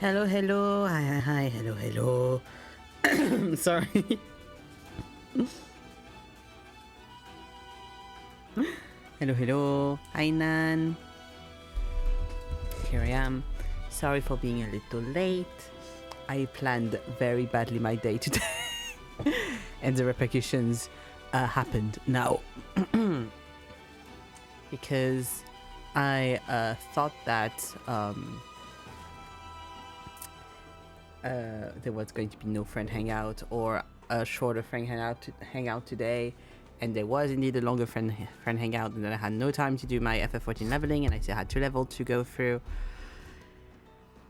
Hello, hello. Hi, hi, hi. Hello, hello. Sorry. Hello, hello. Hi, Nan. Here I am. Sorry for being a little late. I planned very badly my day today. And the repercussions happened now. Because I thought that there was going to be no friend hangout or a shorter friend hangout today, and there was indeed a longer friend hangout, and then I had no time to do my FF14 leveling, and I still had 2 levels to go through.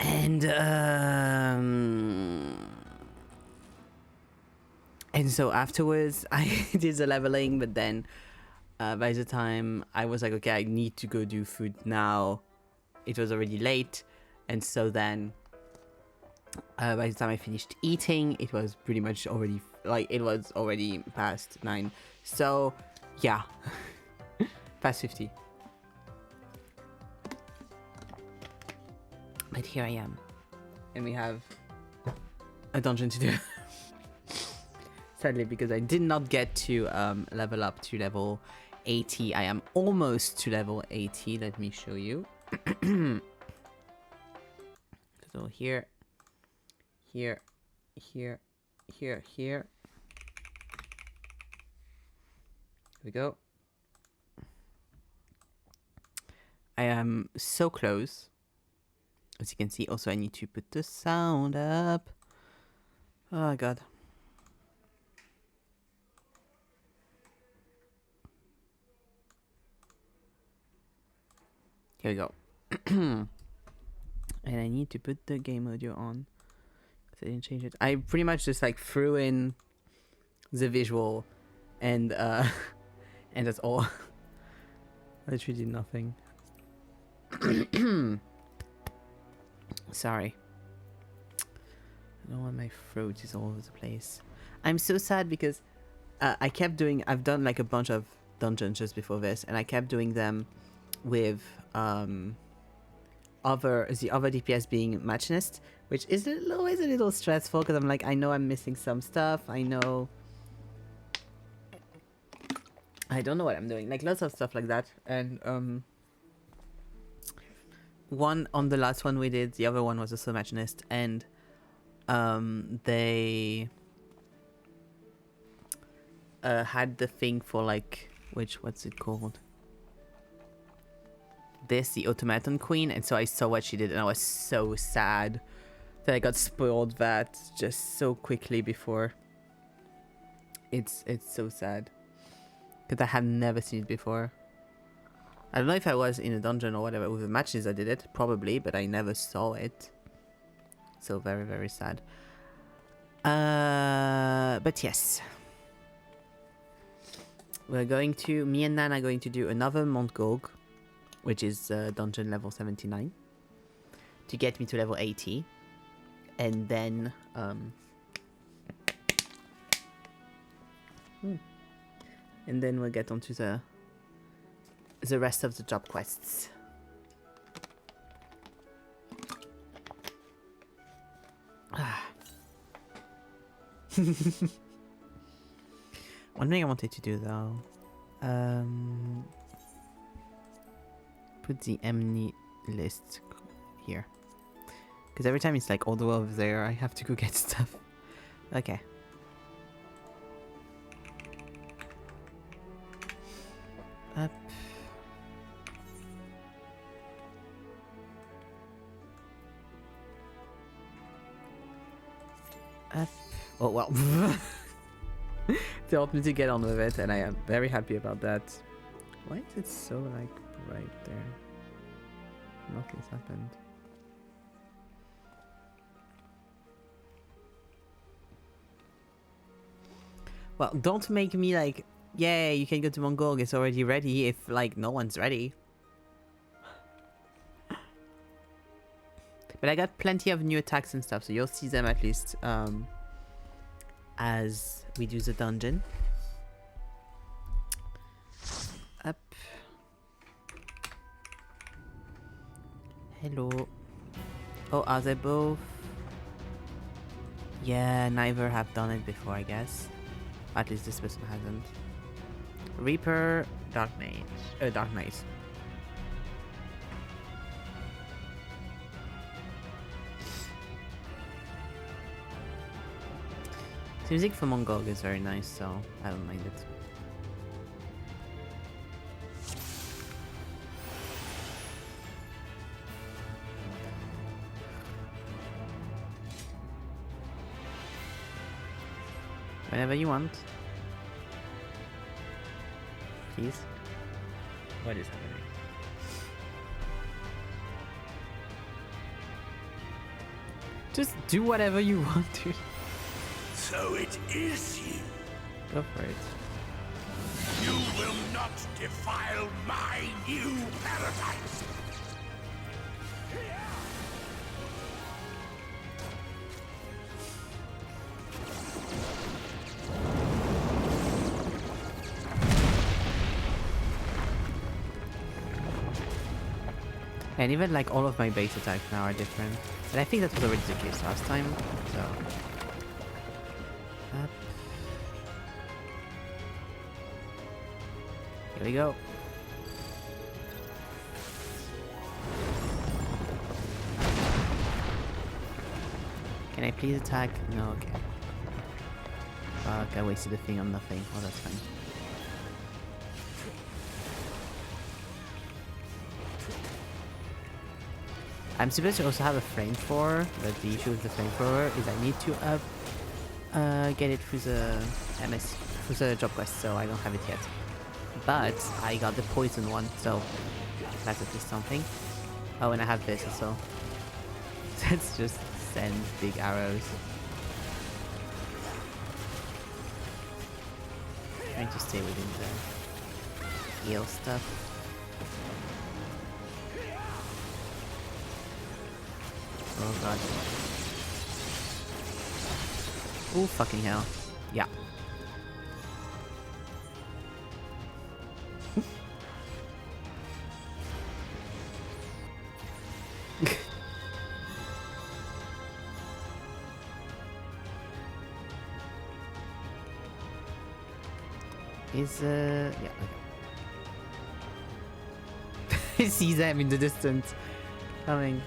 And so afterwards I did the leveling, but then by the time I was like, okay, I need to go do food now, it was already late. And so then by the time I finished eating, it was pretty much already, it was already past 9. So, yeah. Past 50. But here I am. And we have a dungeon to do. Sadly, because I did not get to level up to level 80. I am almost to level 80. Let me show you. So here. Here. Here we go. I am so close. As you can see, also I need to put the sound up. Oh my god. Here we go. And I need to put the game audio on. I didn't change it. I pretty much just threw in the visual and and that's all. I literally did nothing. Sorry. I don't want my throat is all over the place. I'm so sad because I've done a bunch of dungeons just before this, and I kept doing them with the other DPS being Machinist, which is always a little stressful because I'm like, I know I'm missing some stuff. I know I don't know what I'm doing, lots of stuff like that. And one on the last one we did, the other one was also Machinist, and they had the thing for what's it called? The automaton queen, and so I saw what she did, and I was so sad that I got spoiled that just so quickly before. It's so sad because I had never seen it before. I don't know if I was in a dungeon or whatever with the matches I did it, probably, but I never saw it. So very, very sad. But yes. Me and Nan are going to do another Mont Gorg, which is dungeon level 79, to get me to level 80. And then we'll get onto the rest of the job quests. One thing I wanted to do though, put the Emny list here, because every time it's all the way over there, I have to go get stuff. Okay. Up. Up. Oh well. They helped me to get on with it, and I am very happy about that. Why is it so right there? Nothing's happened. Well, don't make me yay, you can go to Mongol, it's already ready, if no one's ready. But I got plenty of new attacks and stuff, so you'll see them at least as we do the dungeon. Up. Hello. Oh, are they both? Yeah, neither have done it before, I guess. At least this person hasn't. Reaper, Dark Mage. Dark Knight. The music from Mongol is very nice, so I don't mind it. Whenever you want. Please. What is happening? Just do whatever you want to. So it is you. Go for it. You will not defile my new paradise. And even like all of my base attacks now are different. And I think that was already the case last time, so... Up. Here we go. Can I please attack? No, okay. Fuck, I wasted a thing on nothing. Oh, that's fine. I'm supposed to also have a flamethrower, but the issue with the flamethrower is I need to get it through the through the job quest, so I don't have it yet. But I got the poison one, so that's at least something. Oh, and I have this also. Let's just send big arrows. Trying to stay within the heal stuff. Oh god. Oh fucking hell. Yeah. Is yeah, okay. I see them in the distance coming.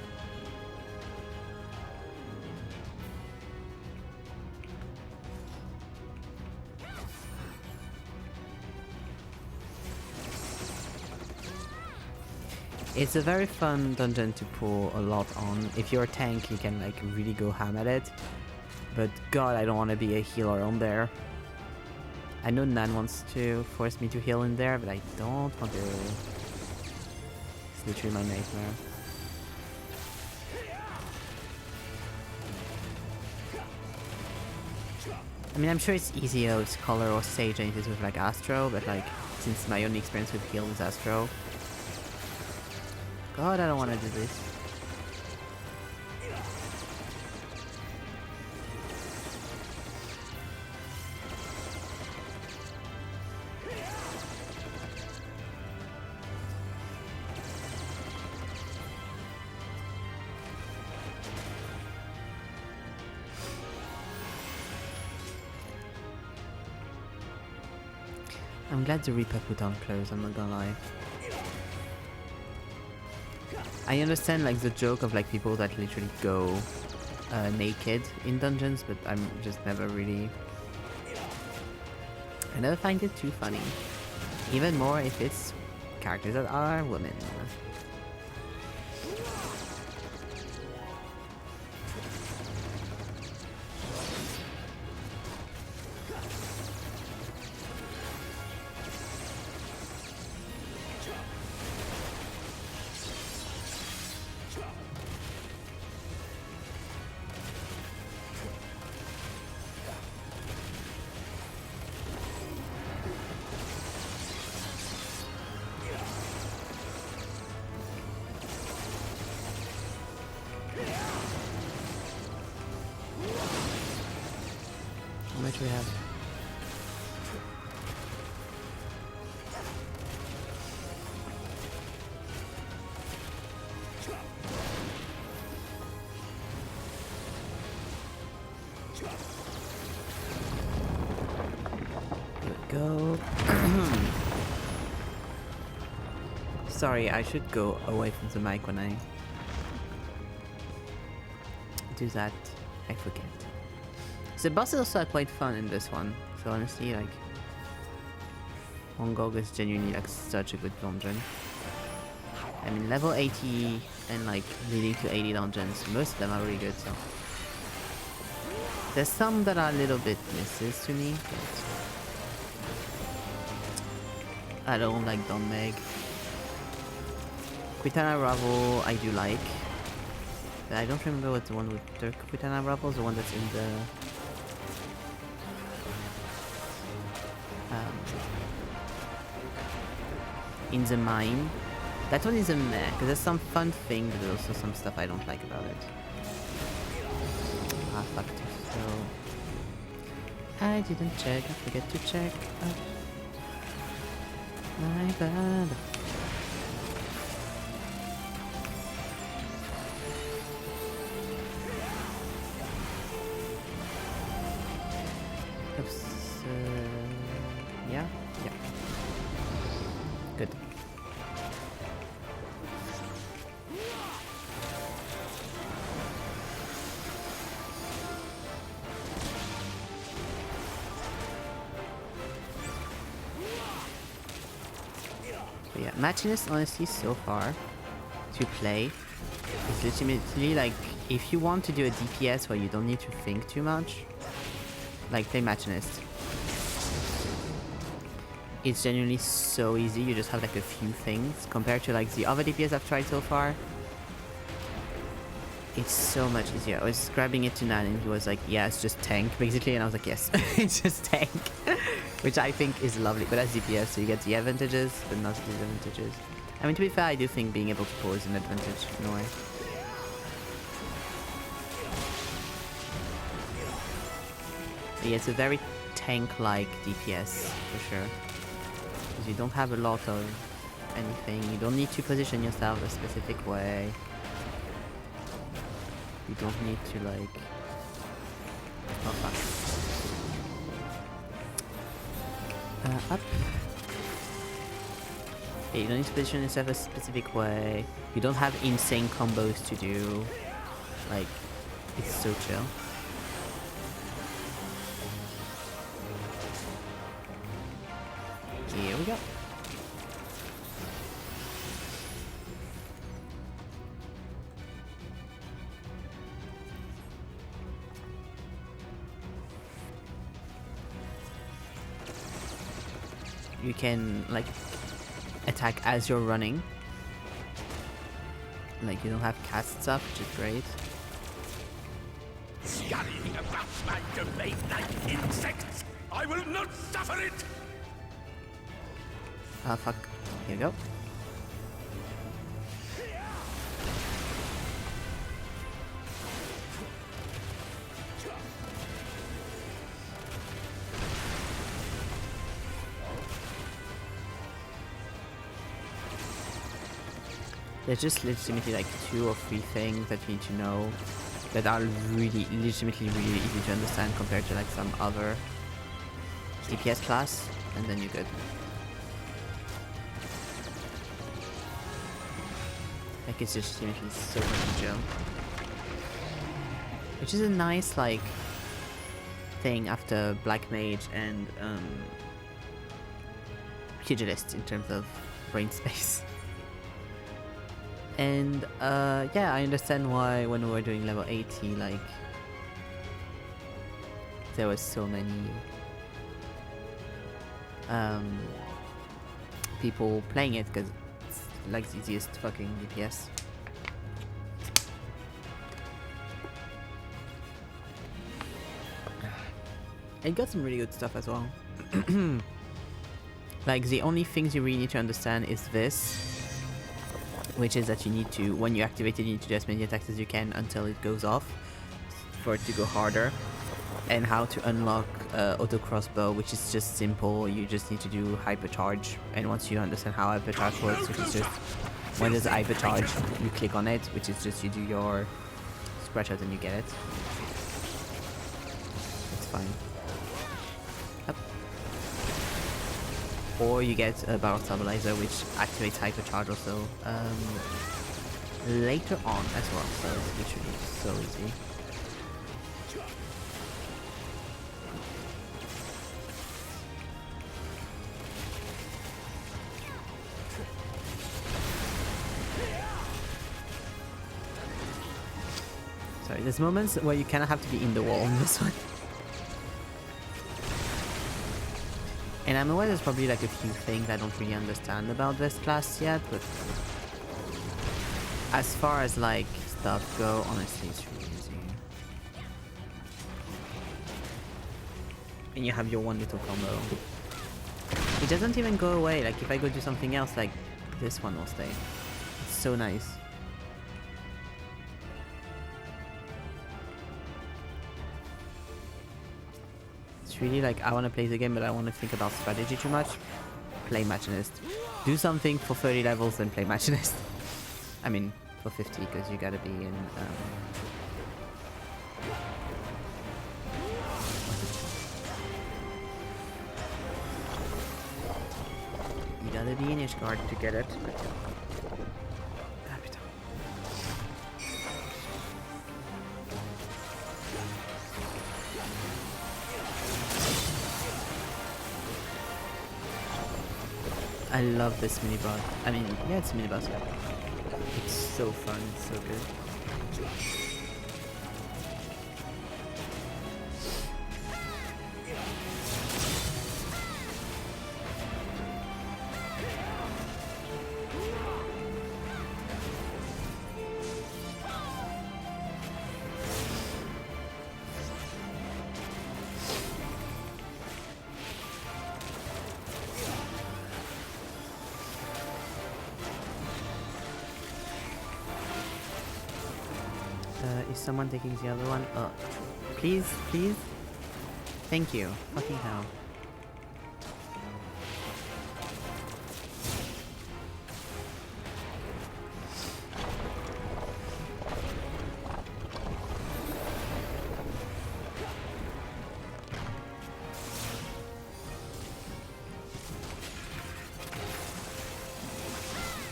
It's a very fun dungeon to pull a lot on. If you're a tank, you can like really go ham at it. But god, I don't want to be a healer on there. I know Nan wants to force me to heal in there, but I don't want to. It's literally my nightmare. I mean, I'm sure it's easier with Scholar or Sage than it is with like Astro, but like, since my only experience with heal is Astro. God, I don't want to do this. I'm glad the Reaper put on clothes, I'm not gonna lie. I understand like the joke of like people that literally go naked in dungeons, but I'm just never really... I never find it too funny. Even more if it's characters that are women. How much we have? Here we go. Sorry, I should go away from the mic when I do that. I forget. The bosses also are quite fun in this one. So honestly, like, Mongol is genuinely like such a good dungeon. I mean, level 80 and like leading to 80 dungeons, most of them are really good. So there's some that are a little bit misses to me. But I don't like Don Meg. Quitana Ravel I do like. But I don't remember what the one with Turk Quitana Ravel is, the one that's in the mine. That one is a meh, because there's some fun thing, but there's also some stuff I don't like about it. Ah, fuck. So I didn't check. I forget to check. Oh. My bad. Oops. Yeah. Yeah. Good. But yeah, matchiness honestly so far to play is legitimately like, if you want to do a DPS where you don't need to think too much, like play Machinist. It's genuinely so easy, you just have like a few things compared to like the other DPS I've tried so far. It's so much easier. I was describing it to Nan and he was like, yeah, it's just tank basically, and I was like, yes, it's just tank. Which I think is lovely, but that's DPS, so you get the advantages, but not the disadvantages. I mean, to be fair, I do think being able to pull is an advantage in a way. But yeah, it's a very tank-like DPS, for sure. Because you don't have a lot of anything. You don't need to position yourself a specific way. You don't need to, like... Oh, fuck. Up. Yeah, you don't need to position yourself a specific way. You don't have insane combos to do. Like, it's so chill. Here we go. You can like attack as you're running. Like you don't have cast stuff, which is great. Scurrying about my domain like insects! I will not suffer it! Ah, fuck. Here we go. There's just legitimately like 2 or 3 things that you need to know that are really, legitimately really easy to understand compared to like some other DPS class, and then you're good. Like it's just legitimately so much chill. Which is a nice like thing after Black Mage and Pugilist in terms of brain space. And yeah, I understand why when we were doing level 80, like there was so many people playing it because it's like the easiest fucking DPS. It got some really good stuff as well. Like the only things you really need to understand is this, which is that you need to, when you activate it, you need to do as many attacks as you can until it goes off for it to go harder. And how to unlock auto crossbow, which is just simple. You just need to do hypercharge, and once you understand how hypercharge works, which is just when there's hypercharge, you click on it, which is just you do your scratch out and you get it. fine. Yep. Or you get a barrel stabilizer, which activates hypercharge also later on as well, so it's literally so easy. Sorry, there's moments where you kind of have to be in the wall on this one. And I'm aware there's probably like a few things I don't really understand about this class yet, but as far as like stuff go, honestly it's really easy. And you have your one little combo. It doesn't even go away, like if I go do something else, like this one will stay. It's so nice. It's really like, I want to play the game but I don't want to think about strategy too much. Play Machinist. Do something for 30 levels and play Machinist. I mean, for 50 because you gotta be in you gotta be in Ishgard to get it. But ah, putain. I love this mini boss. I mean, yeah, it's a mini boss. It's so fun, it's so good. Is someone taking the other one? Oh, please, please? Thank you. Fucking hell.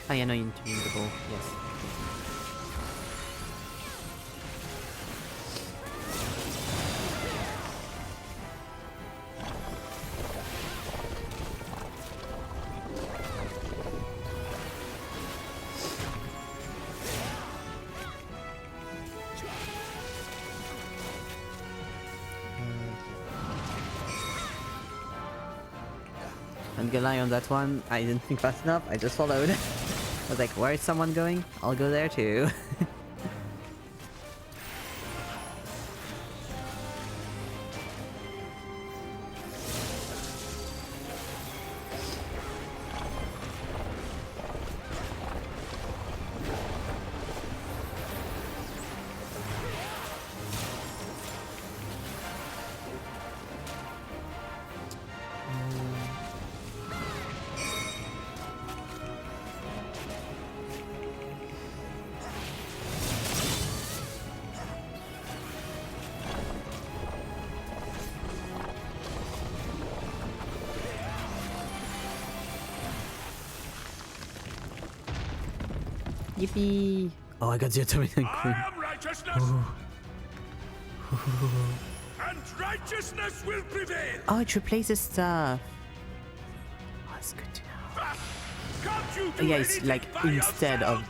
Oh yeah, no, you need to be in the ball. Yes. I'm gonna lie on that one. I didn't think fast enough. I just followed. I was like, where is someone going? I'll go there too. Yippee! Oh, I got the Automaton Queen. I am righteousness, and righteousness will prevail. Oh, it replaces stuff. Oh, that's good to know. Can't you do Yeah, it's anything like by instead yourself?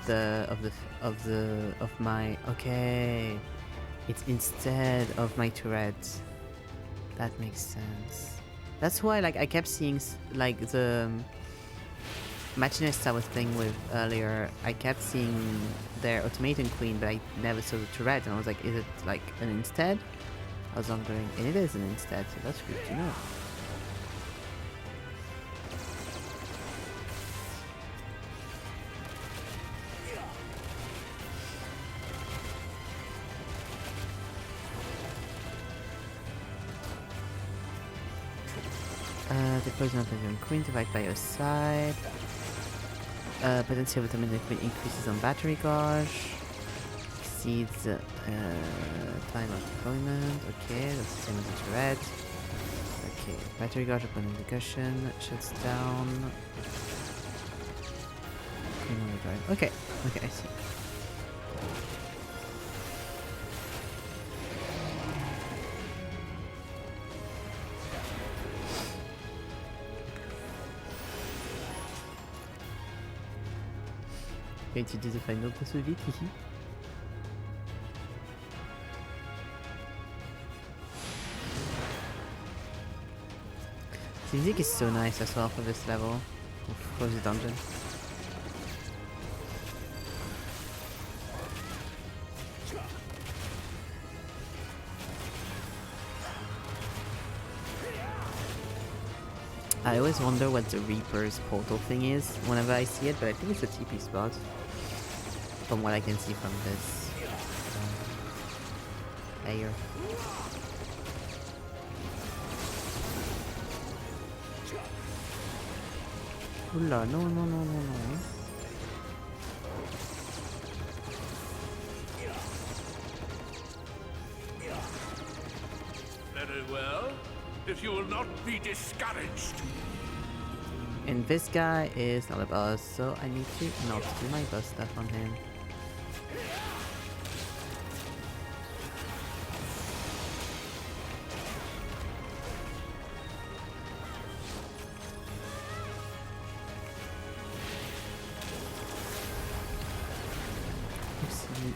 of my. Okay, it's instead of my turret. That makes sense. That's why, like, I kept seeing like the Machinist I was playing with earlier. I kept seeing their Automaton Queen, but I never saw the turret, and I was like, is it like an instead? I was wondering, and it is an instead, so that's good to know. The poison of the Queen to fight by your side. Potency of Automaton Queen increases on battery gauge. Exceeds time time of deployment. Okay, that's the same as the red. Okay, battery gauge upon indication shuts down. Okay, okay, I see. Okay, tu dis the final pas so vite ici. The music is so nice as well for this level. For the dungeon. I always wonder what the Reaper's portal thing is whenever I see it, but I think it's a TP spot. From what I can see from this layer. Oula, no, no, no, no, no. Very well. If you will not be discouraged. And this guy is not a boss, so I need to not do my boss stuff on him. Oopsie.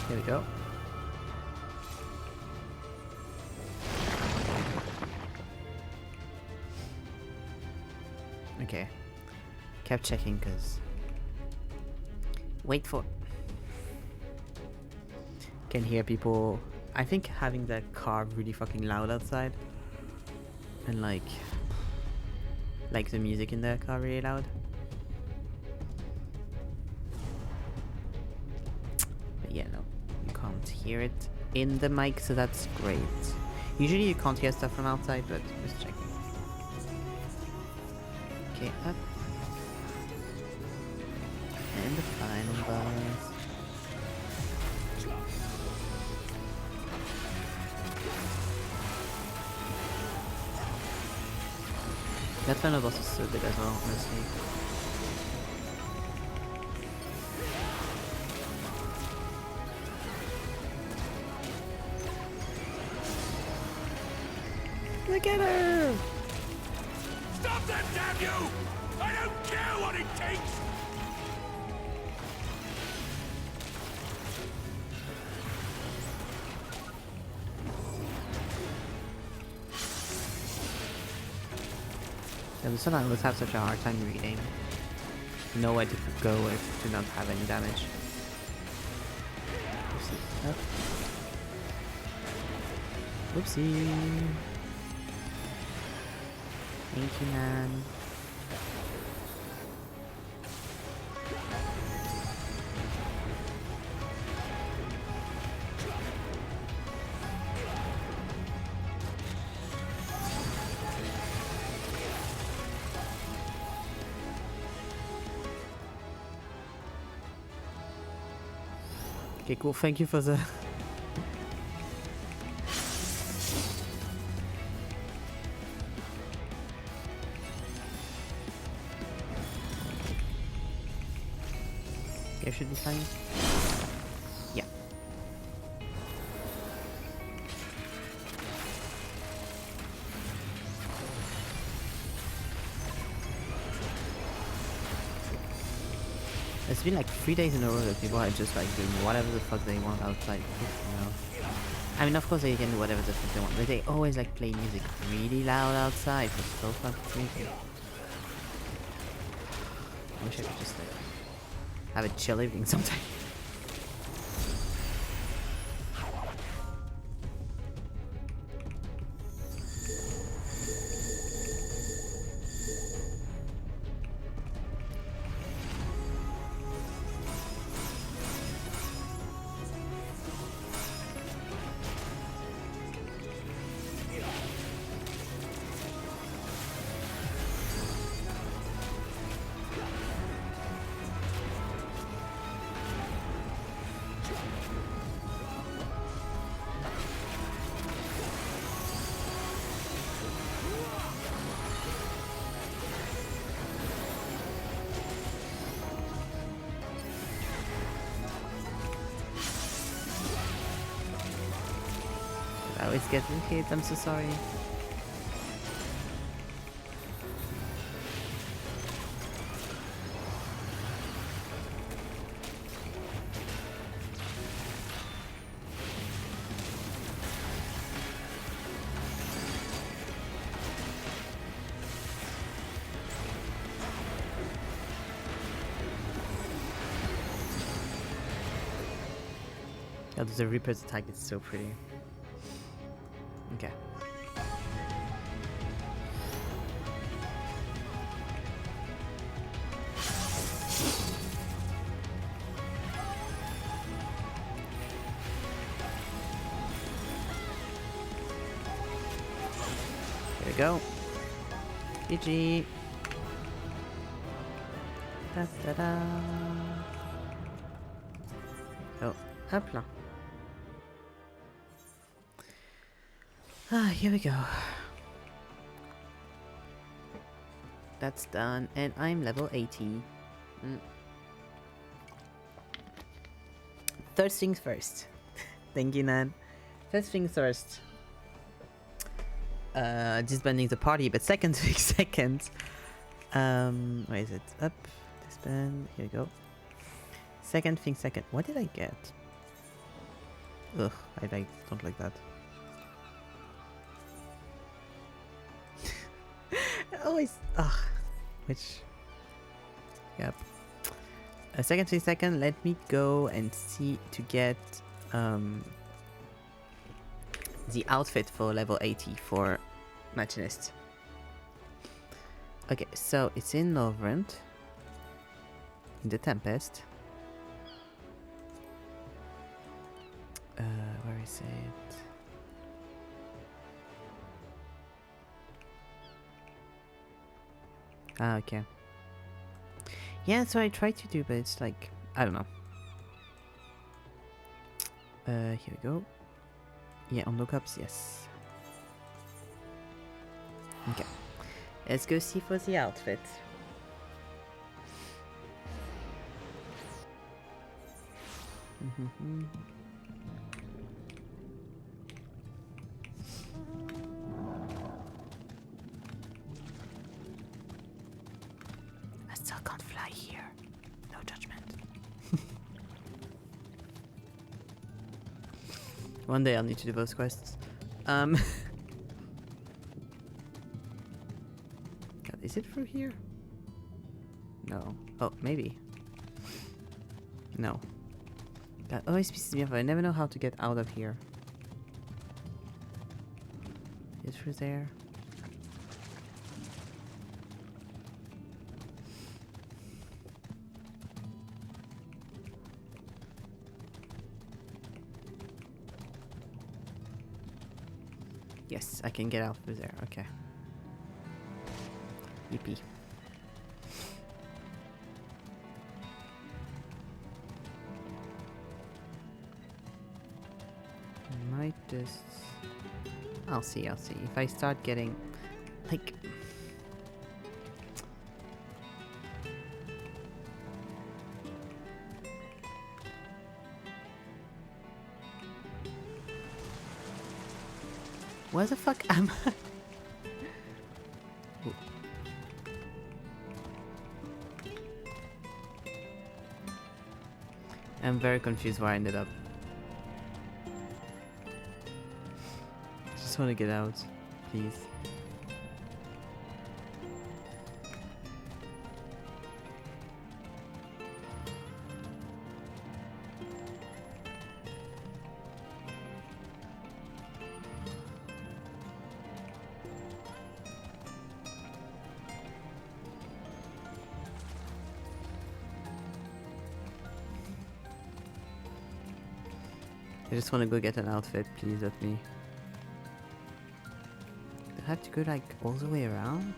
There we go. Okay. Kept checking because... Wait for... Can hear people... I think having the car really fucking loud outside. And like the music in the car really loud. But yeah, no. You can't hear it in the mic, so that's great. Usually you can't hear stuff from outside, but just checking. Okay, up. And the final boss. That final boss is so good as well, honestly. Look at her! Stop them, damn you! I don't care what it takes! Yeah, this one I always have such a hard time reading. Know where to go if to not have any damage. Oopsie. Up. Whoopsie. Thank you, man. Okay, cool. Thank you for the... Okay, should be fine. Yeah. It's been like 3 days in a row that people are just like doing whatever the fuck they want outside, you know. I mean, of course they can do whatever the fuck they want, but they always like play music really loud outside for so fucking crazy. I wish I could just like have a chill evening sometime. it's getting hit. I'm so sorry. Oh, the Reaper's attack is so pretty. Okay. Here we go. GG. Da da da. Oh, hop là. Ah, here we go. That's done, and I'm level 80. First things first. Thank you, Nan. First things first. Disbanding the party, but second thing second. Where is it? Up. Disband. Here we go. Second thing second. What did I get? Ugh, I don't like that. Always. Ugh. Which. Yep. Second thing second. Let me go and see to get the outfit for level 80 for Machinist. Okay, so it's in Northrend, in the Tempest. Where is it? Ah, okay. Yeah, that's what I tried to do, but it's like, I don't know. Here we go. Yeah, on lookups, yes. Okay. Let's go see for the outfit. I still can't fly here. No judgment. One day I'll need to do those quests. God, is it through here? No. Oh, maybe. No. That always pisses me off. I never know how to get out of here. Is it through there? Yes, I can get out through there. Okay. Yippee. Might just... I'll see. If I start getting... like... Where the fuck am I? Ooh. I'm very confused where I ended up. Just want to get out, please. I just want to go get an outfit, please let me. Do I have to go like all the way around?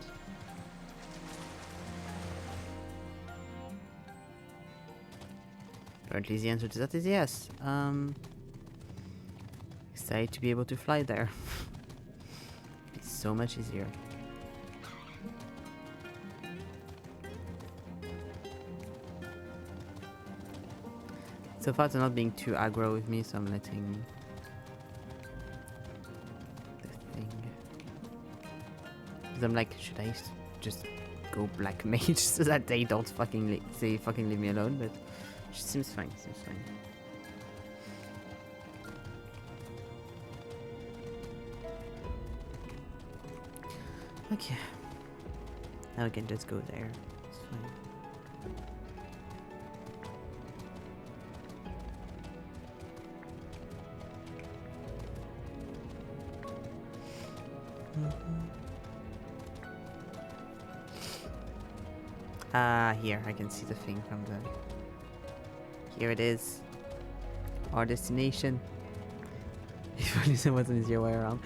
Apparently the answer to that is yes. Excited to be able to fly there. It's so much easier. So far they're not being too aggro with me, so I'm letting Because I'm like, should I just go black mage so that they don't fucking fucking leave me alone? But it seems fine. Seems fine. Okay. Now we can just go there. It's fine. Here, I can see the thing from the... Here it is. Our destination. If only there was an easier way around.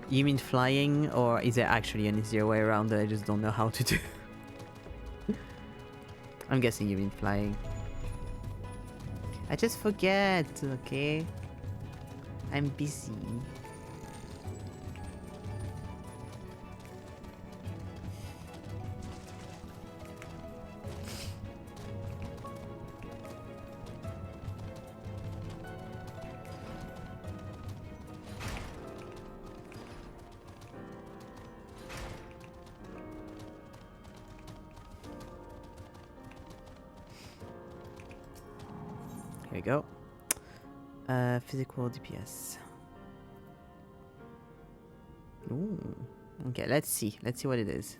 You mean flying, or is there actually an easier way around that I just don't know how to do? I'm guessing you mean flying. I just forget, okay? I'm busy. Here we go. Physical DPS. Ooh. Okay, let's see. Let's see what it is.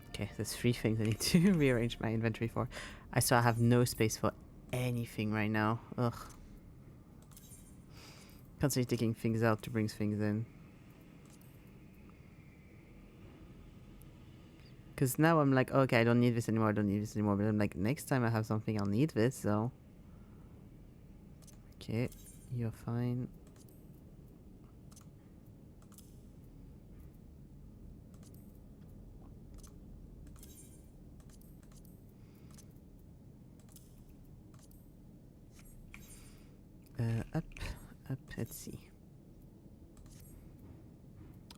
Okay, there's 3 things I need to rearrange my inventory for. I still have no space for anything right now. Ugh. Constantly taking things out to bring things in. Because now I'm like, okay, I don't need this anymore, I don't need this anymore. But I'm like, next time I have something, I'll need this, so... Okay, you're fine. Up, let's see.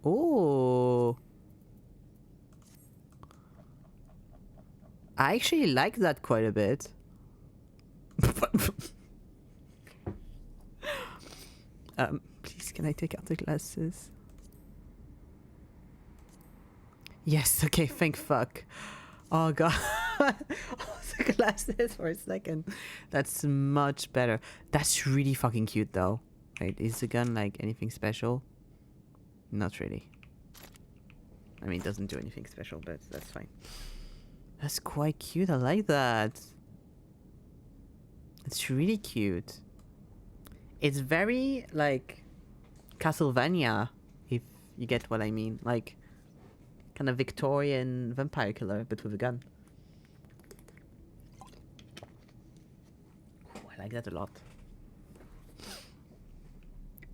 Oh! I actually like that quite a bit. Please, can I take out the glasses? Yes, okay, thank fuck. Oh god. The glasses for a second. That's much better. That's really fucking cute though. Wait, is the gun like anything special? Not really. I mean, it doesn't do anything special, but that's fine. That's quite cute. I like that. It's really cute. It's very, like, Castlevania, if you get what I mean. Like, kind of Victorian vampire killer, but with a gun. Ooh, I like that a lot.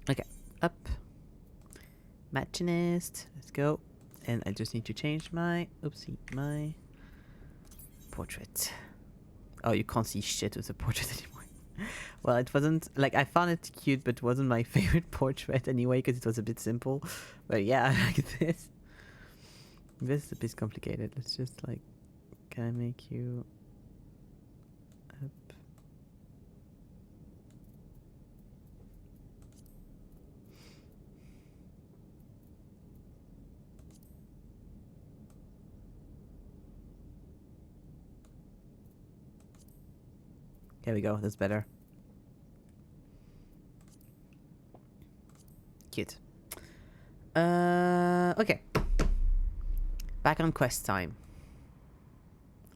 Okay, up. Machinist. Let's go. And I just need to change my... Oopsie, my... portrait. Oh, you can't see shit with the portrait anymore. Well, it wasn't like I found it cute, but it wasn't my favorite portrait anyway because it was a bit simple. But yeah, I like this. This is a bit complicated. Let's just like, can I make you up? There we go, that's better. Cute. Okay. Back on quest time.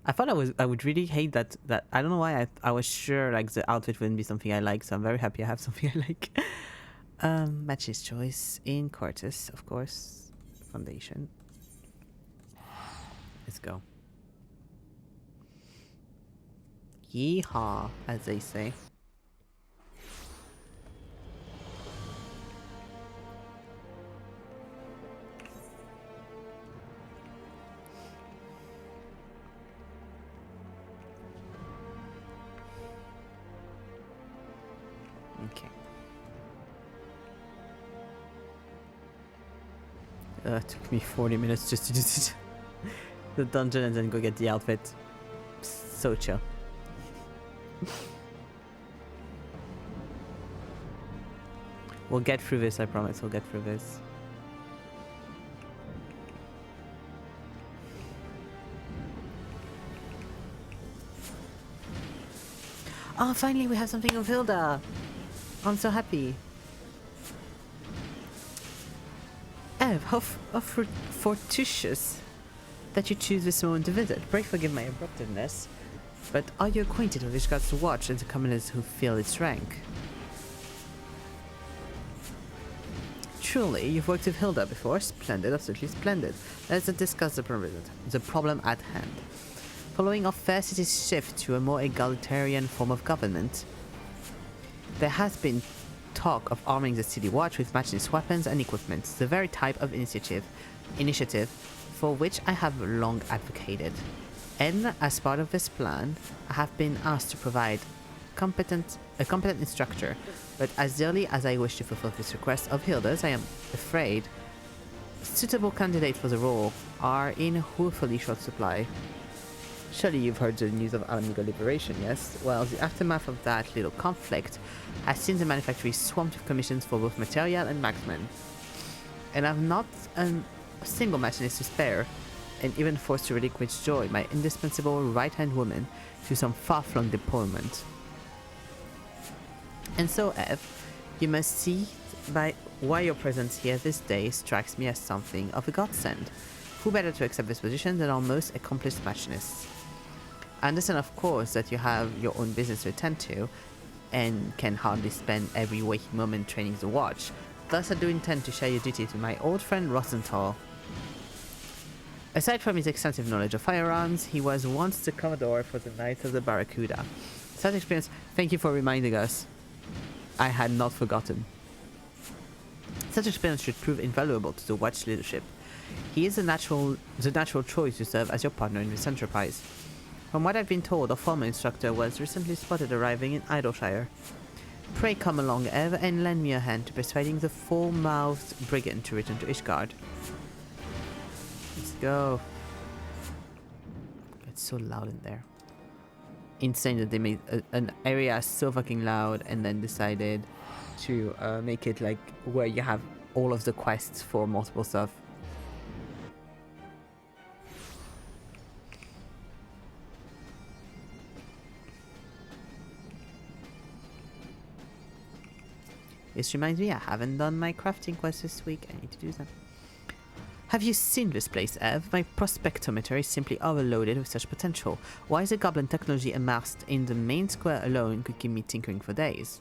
I thought I would really hate that I don't know why I was sure like the outfit wouldn't be something I like, so I'm very happy I have something I like. Matches choice in Cortis, of course. Foundation. Let's go. Yeehaw, as they say. Okay. It took me 40 minutes just to do the dungeon and then go get the outfit. So chill. We'll get through this, I promise. We'll get through this. Oh, finally we have something of Hilda. I'm so happy. Ev, how fortuitous that you choose this moment to visit. Pray forgive my abruptness, but are you acquainted with Ishgard's watch and the commoners who fill its rank? Truly, you've worked with Hilda before. Splendid, absolutely splendid. Let's discuss the problem at hand. Following our fair city's shift to a more egalitarian form of government, there has been talk of arming the city watch with matchless weapons and equipment, the very type of initiative for which I have long advocated. And as part of this plan, I have been asked to provide a competent instructor, but as dearly as I wish to fulfill this request of Hilda's, I am afraid suitable candidates for the role are in woefully short supply. Surely you've heard the news of Alamigo Liberation, yes? Well, the aftermath of that little conflict has seen the manufactory swamped with commissions for both material and marksmen. And I've not a single machinist to spare, and even forced to relinquish Joy, my indispensable right-hand woman, to some far-flung deployment. And so, Ev, you must see by why your presence here this day strikes me as something of a godsend. Who better to accept this position than our most accomplished machinists? I understand, of course, that you have your own business to attend to, and can hardly spend every waking moment training the watch. Thus, I do intend to share your duties with my old friend Rosenthal. Aside from his extensive knowledge of firearms, he was once the Commodore for the Knights of the Barracuda. Such experience, thank you for reminding us. I had not forgotten. Such experience should prove invaluable to the watch leadership. He is the natural choice to serve as your partner in this enterprise. From what I've been told, a former instructor was recently spotted arriving in Idleshire. Pray come along, Ev, and lend me a hand to persuading the foul-mouthed brigand to return to Ishgard. Let's go. It's so loud in there. Insane that they made an area so fucking loud and then decided to make it like where you have all of the quests for multiple stuff. This reminds me, I haven't done my crafting quest this week. I need to do that. Have you seen this place, Ev? My prospectometer is simply overloaded with such potential. Why is the goblin technology amassed in the main square alone could keep me tinkering for days?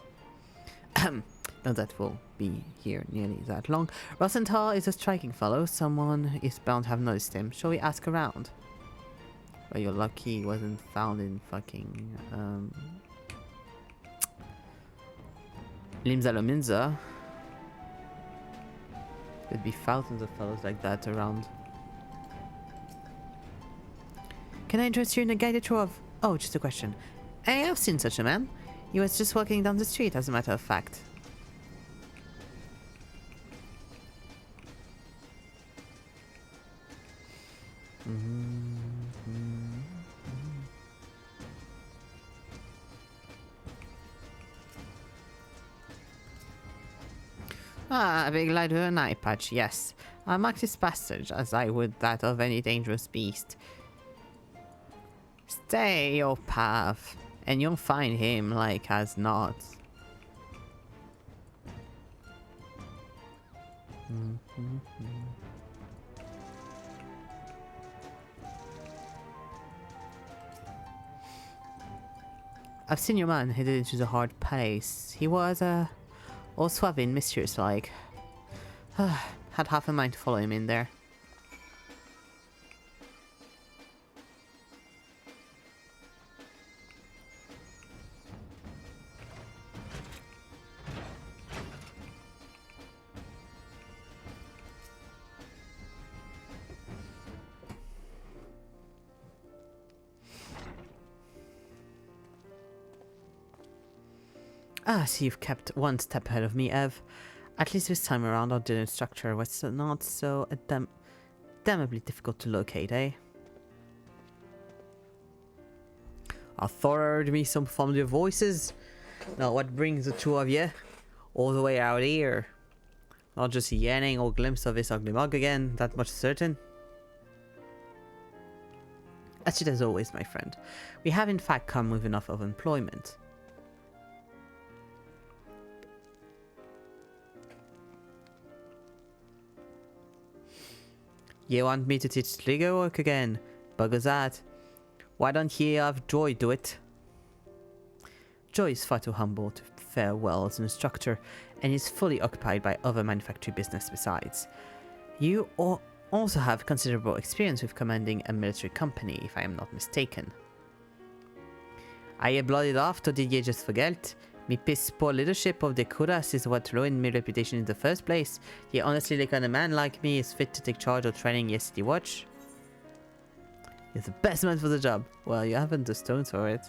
Now that will be here nearly that long. Rosenthal is a striking fellow. Someone is bound to have noticed him. Shall we ask around? Well, you're lucky he wasn't found in fucking... Limsa. There'd be thousands of fellows like that around. Can I interest you in a guided tour of... Oh, just a question. I have seen such a man. He was just walking down the street, as a matter of fact. Ah, a big light with an eye patch, yes. I marked this passage as I would that of any dangerous beast. Stay your path, and you'll find him like as not. I've seen your man headed into the hard place. He was, all suave and mysterious like. Had half a mind to follow him in there. Ah, so you've kept one step ahead of me, Ev. At least this time around, our dinner structure was not so damnably difficult to locate, eh? I thought I heard me some familiar voices. Now, what brings the two of you all the way out here? Not just a yearning or glimpse of this ugly mug again, that much certain. As it as always, my friend, we have in fact come with enough of employment. You want me to teach legal work again? Buggers that. Why don't ye have Joy do it? Joy is far too humble to fare well as an instructor, and is fully occupied by other manufacturing business besides. You also have considerable experience with commanding a military company, if I am not mistaken. Are ye blooded off, or did ye just forget? Me piss poor leadership of the Kuras is what ruined my reputation in the first place. Ye honestly reckon a man like me is fit to take charge of training your city watch? You're the best man for the job. Well, you haven't the stones for it.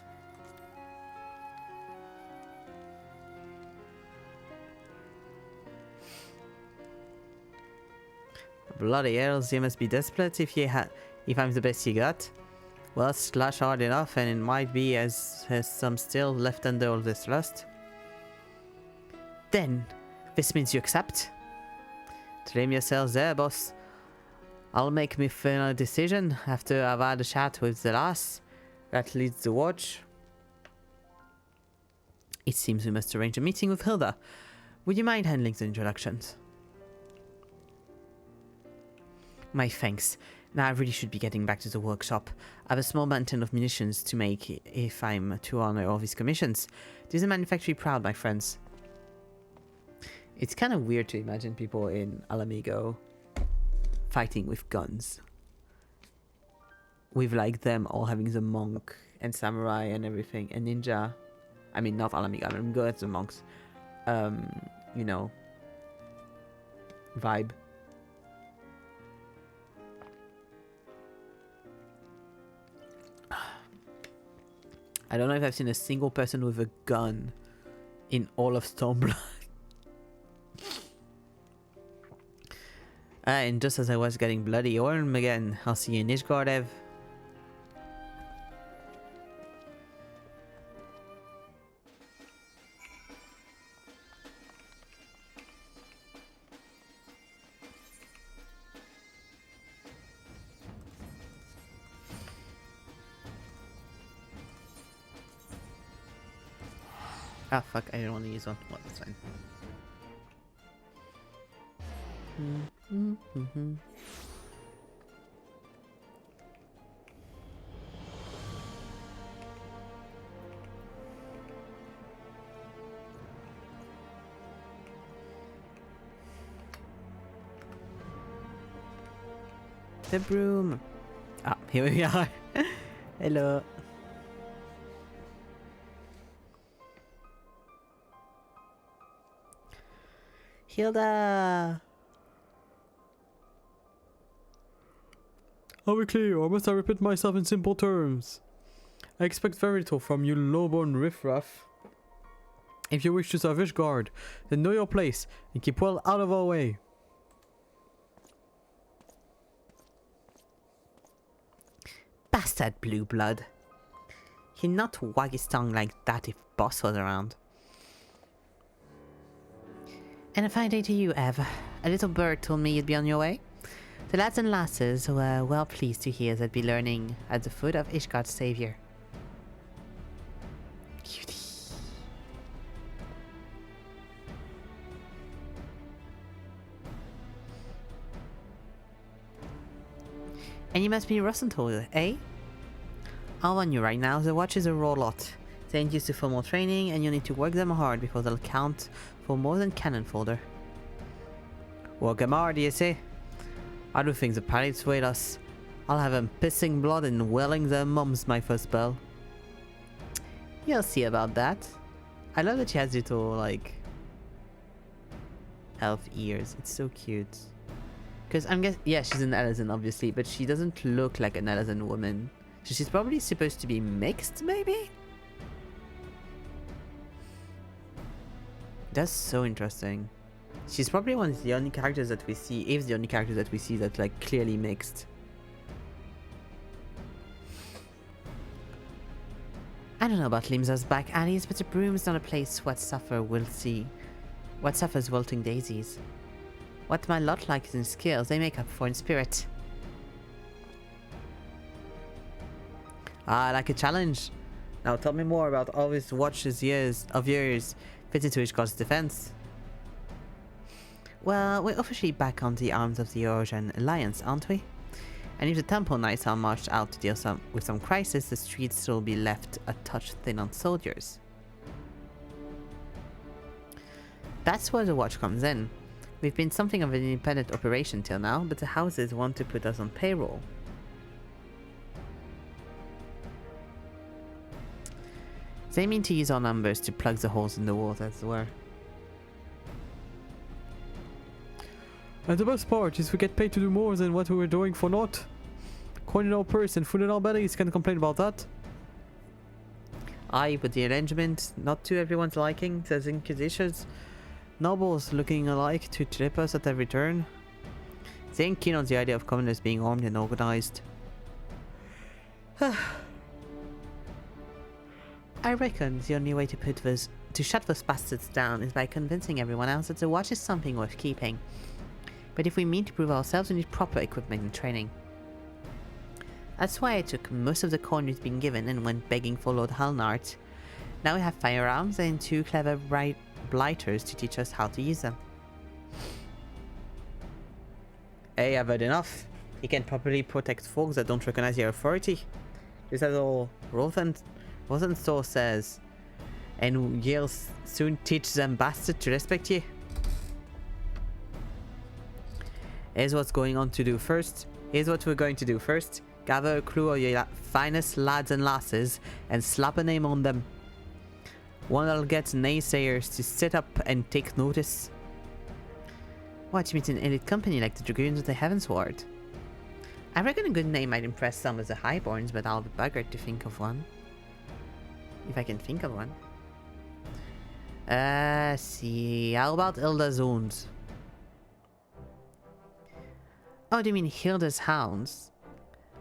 Bloody hells, you must be desperate if I'm the best you got. Well, slash hard enough, and it might be as some still left under all this rust. Then, this means you accept? Trim yourselves there, boss. I'll make my final decision after I've had a chat with the lass that leads the watch. It seems we must arrange a meeting with Hilda. Would you mind handling the introductions? My thanks. Now I really should be getting back to the workshop. I have a small mountain of munitions to make if I'm to honor all these commissions. Do the manufactory proud, my friends. It's kind of weird to imagine people in Alamigo fighting with guns. With like them all having the monk and samurai and everything and ninja. I mean not Alamigo, I'm good at the monks. You know, vibe. I don't know if I've seen a single person with a gun in all of Stormblood. And just as I was getting bloody warm again, I'll see you in Ishgard, Ev. Ah, fuck, I didn't want to use one. Well, that's fine. The broom. Ah, here we are. Hello. Hilda! Are we clear, or must I repeat myself in simple terms? I expect very little from you low-born riffraff. If you wish to serve Ishgard, then know your place and keep well out of our way. Bastard blue blood. He'd not wag his tongue like that if Boss was around. And a fine day to you, Ev. A little bird told me you'd be on your way. The lads and lasses were well pleased to hear that be learning at the foot of Ishgard's savior. Cutie. And you must be Russenthal, eh? I'll warn you right now, the watch is a raw lot. They ain't used to formal training, and you need to work them hard before they'll count for more than cannon fodder. Work them hard, you say? I do think the pirates wait us. I'll have them pissing blood and welling their mums my first spell. You'll see about that. I love that she has little, like, elf ears. It's so cute. Because I'm guessing, yeah, she's an Elezen, obviously, but she doesn't look like an Elezen woman. So she's probably supposed to be mixed, maybe? That's so interesting. She's probably one of the only characters that we see, if the only character that we see that's like clearly mixed. I don't know about Limsa's back alleys, but the broom's not a place what suffers wilting daisies. What my lot likes in skills, they make up for in spirit. Ah, like a challenge. Now tell me more about all these watches years fit into each god's defense. Well, we're officially back on the arms of the Eurasian Alliance, aren't we? And if the Temple Knights are marched out to deal with some crisis, the streets will be left a touch thin on soldiers. That's where the watch comes in. We've been something of an independent operation till now, but the houses want to put us on payroll. They mean to use our numbers to plug the holes in the walls, as it were. And the best part is we get paid to do more than what we were doing for naught. Coin in our purse and food in our bellies, can't complain about that. Aye, but the arrangement, not to everyone's liking, says Inquisitions. Nobles looking alike to trip us at every turn. They ain't keen on the idea of commoners being armed and organized. I reckon the only way to shut those bastards down is by convincing everyone else that the watch is something worth keeping. But if we mean to prove ourselves, we need proper equipment and training. That's why I took most of the coin we've been given and went begging for Lord Halnart. Now we have firearms and 2 clever blighters to teach us how to use them. Hey, I've had enough. You can properly protect folks that don't recognize your authority. This is all Rosenthal says. And you'll soon teach them bastards to respect you. Here's what we're going to do first. Gather a crew of your finest lads and lasses and slap a name on them. One that'll get naysayers to sit up and take notice. What, you mean an elite company like the Dragoons of the Heavensward? I reckon a good name might impress some of the highborns, but I'll be buggered to think of one. If I can think of one. See, how about Hilda's Hounds? Oh, do you mean Hilda's Hounds?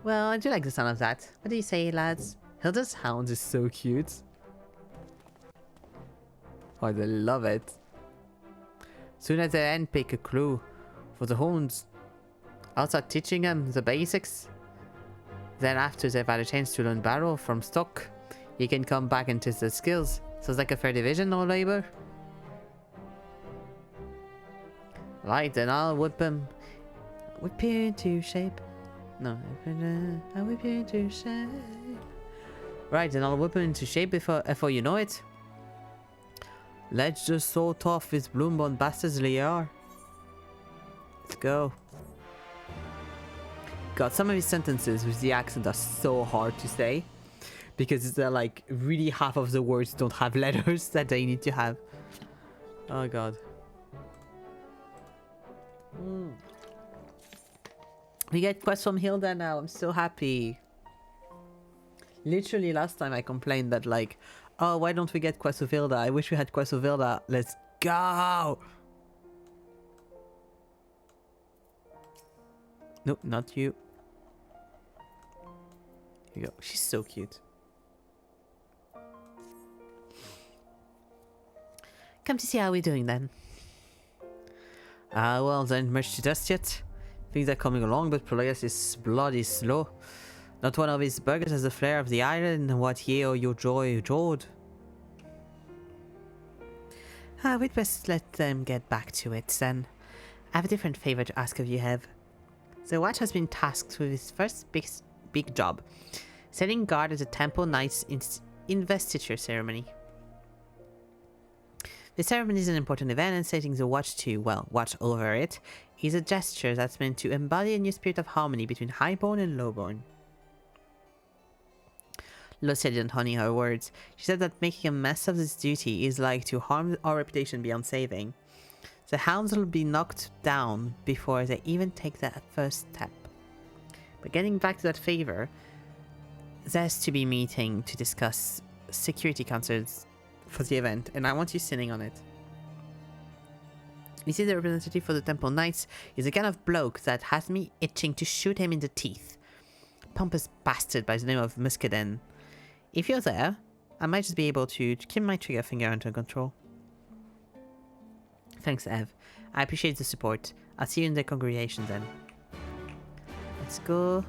Well, I do like the sound of that. What do you say, lads? Hilda's Hounds is so cute. Oh, I love it. Soon as I end, pick a crew for the Hounds. I'll start teaching them the basics. Then after they've had a chance to learn barrel from stock, you can come back and test their skills. Sounds like a fair division, no labor? Right, then I'll whip him. Whip you into shape. No, I'll whip you into shape. Right, then I'll whip him into shape before you know it. Let's just sort off this bloom-born bastards they are. Let's go. God, some of these sentences with the accent are so hard to say. Because they're like, really half of the words don't have letters that they need to have. Oh god. We get quests from Hilda now, I'm so happy. Literally last time I complained that like, oh, why don't we get quests with Hilda? I wish we had quests with Hilda. Let's go! Nope, not you. Here you go. She's so cute. Come to see how we're doing then. Well, there ain't much to dust yet. Things are coming along, but progress is bloody slow. Not one of his burgers has the flair of the island, what ye or your joy jawed. We'd best let them get back to it then. I have a different favour to ask of you, Hev. The watch has been tasked with its first big job, setting guard at the Temple Knight's investiture ceremony. The ceremony is an important event, and setting the watch to, well, watch over it, is a gesture that's meant to embody a new spirit of harmony between highborn and lowborn. Lucia didn't honey her words. She said that making a mess of this duty is like to harm our reputation beyond saving. The hounds will be knocked down before they even take that first step. But getting back to that favor, there's to be a meeting to discuss security concerns for the event, and I want you sitting on it. You see, the representative for the Temple Knights is a kind of bloke that has me itching to shoot him in the teeth. Pompous bastard by the name of Muscaden. If you're there, I might just be able to keep my trigger finger under control. Thanks, Ev. I appreciate the support. I'll see you in the congregation then. Let's go.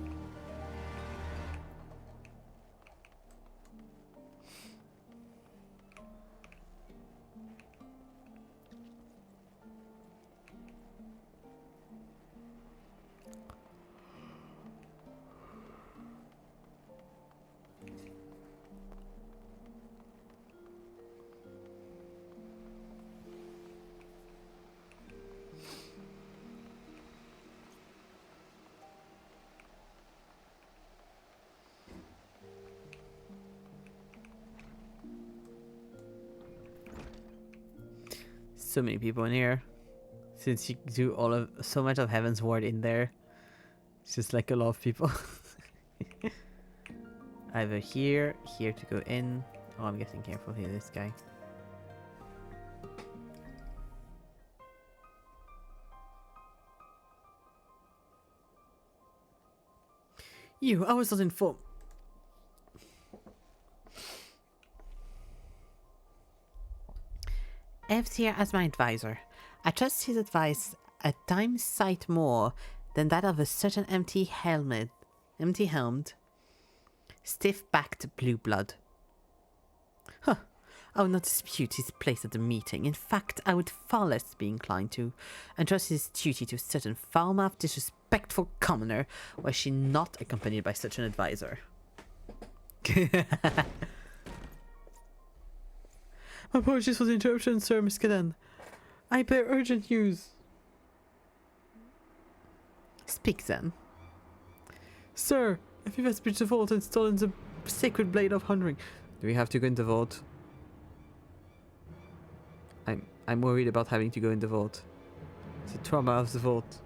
So many people in here. Since you do so much of Heaven's Ward in there, it's just like a lot of people. Either here to go in. Oh, I'm getting careful here, this guy. I was not informed. Ev's here as my advisor. I trust his advice a time sight more than that of a certain empty-helmed, stiff-backed blue blood. Huh. I would not dispute his place at the meeting. In fact, I would far less be inclined to entrust his duty to a certain foul-mouthed, disrespectful commoner were she not accompanied by such an advisor. My apologies for the interruption, Sir Miskaden. I bear urgent news. Speak then. Sir, if you have breached the vault and stolen the sacred blade of Hundring. Do we have to go in the vault? I'm worried about having to go in the vault. It's the trauma of the vault.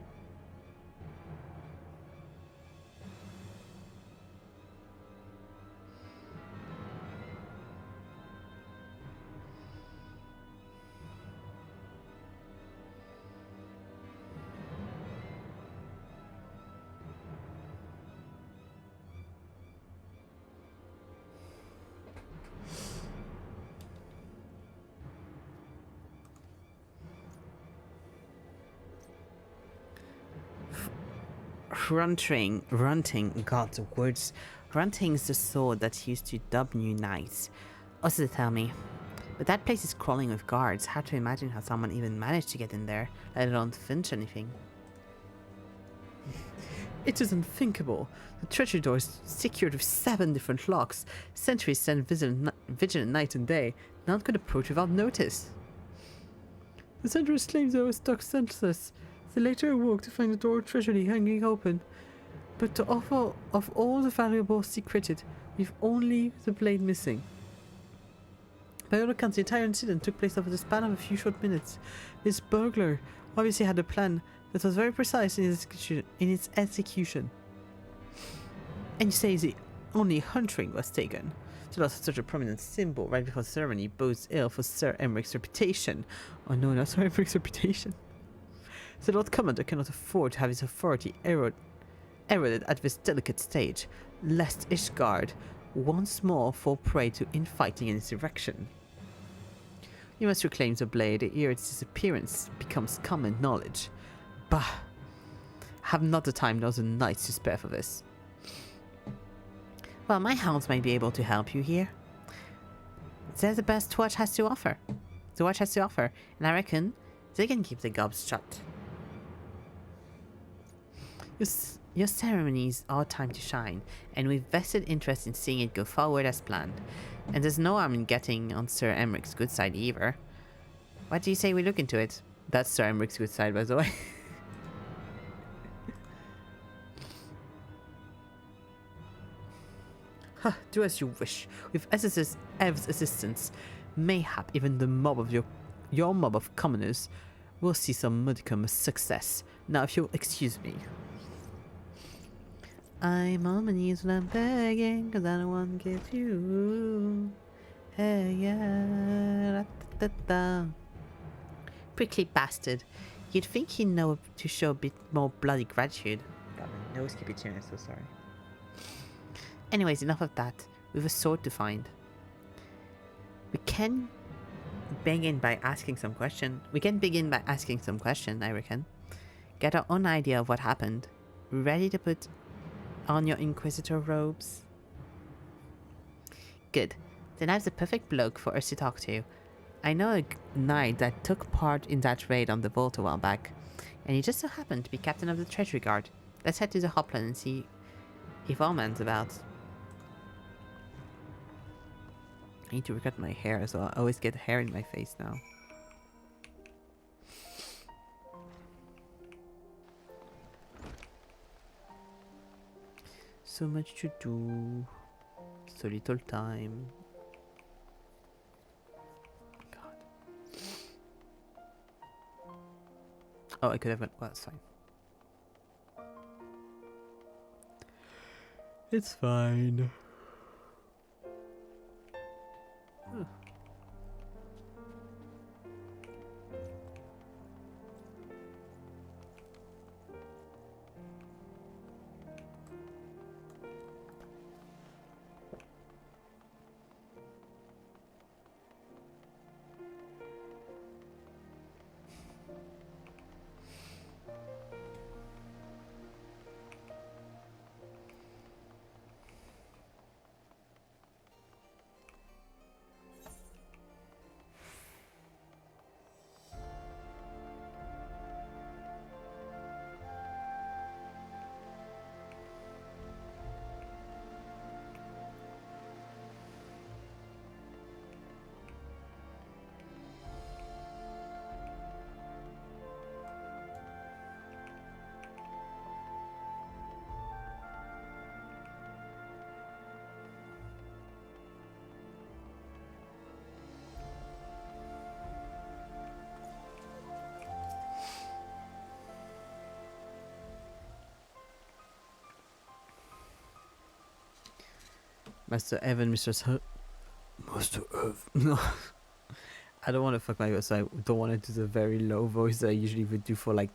Runting, God, the words. Runting is the sword that's used to dub new knights. Also they tell me. But that place is crawling with guards. Hard to imagine how someone even managed to get in there, let alone finish anything. It is unthinkable. The treasury door is secured with 7 different locks. Sentries stand vigilant night and day. None could approach without notice. The sentinels claimed they were stuck senseless. They later awoke to find the door of treasury hanging open. But to offer of all the valuables secreted, with only the blade missing. By all accounts, the entire incident took place over the span of a few short minutes. This burglar obviously had a plan that was very precise in its execution. And you say the only huntering was taken. To loss of such a prominent symbol right before the ceremony bodes ill for Sir Emmerich's reputation. Oh no, not Sir Emmerich's reputation. The Lord Commander cannot afford to have his authority eroded at this delicate stage, lest Ishgard once more fall prey to infighting and insurrection. You must reclaim the blade ere its disappearance becomes common knowledge. Bah! I have not the time nor the nights to spare for this. Well, my hounds might be able to help you here. They're the best Watch has to offer. The Watch has to offer, and I reckon they can keep the gobs shut. Your ceremonies are time to shine, and we've vested interest in seeing it go forward as planned. And there's no harm in getting on Sir Emmerich's good side either. What do you say we look into it? That's Sir Emmerich's good side, by the way. Do as you wish. With SSS Ev's assistance, mayhap even the mob of your mob of commoners will see some modicum of success. Now, if you'll excuse me. I'm on my knees when I'm begging, cause I don't want to give you. Hey, yeah. Da, da, da. Prickly bastard. You'd think he'd know to show a bit more bloody gratitude. God, my nose keep itching, I'm so sorry. Anyways, enough of that. We've a sword to find. We can begin by asking some question. I reckon. Get our own idea of what happened. Ready to put on your Inquisitor robes? Good. Then I have the perfect bloke for us to talk to. I know a knight that took part in that raid on the vault a while back, and he just so happened to be captain of the treasury guard. Let's head to the Hopland and see if our man's about. I need to recut my hair as well. I always get hair in my face now. So much to do. So little time. God. Oh, I could have went. Well, that's fine. It's fine. Master Evan, Mistress Master Evan. No. I don't want to fuck my voice, so I don't want to do the very low voice that I usually would do for like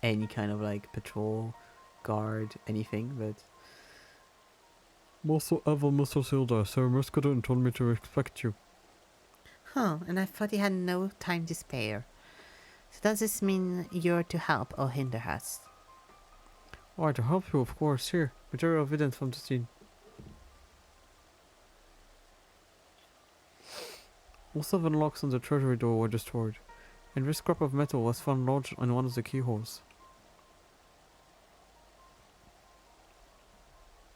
any kind of like patrol, guard, anything, but... Master Evan, Mr. Hilda, Sir Muscadet told me to expect you. Huh, and I thought he had no time to spare. So does this mean you're to help or hinder us? Why, to help you, of course, here. Material evidence from the scene. All 7 locks on the treasury door were destroyed, and this scrap of metal was found lodged on one of the keyholes.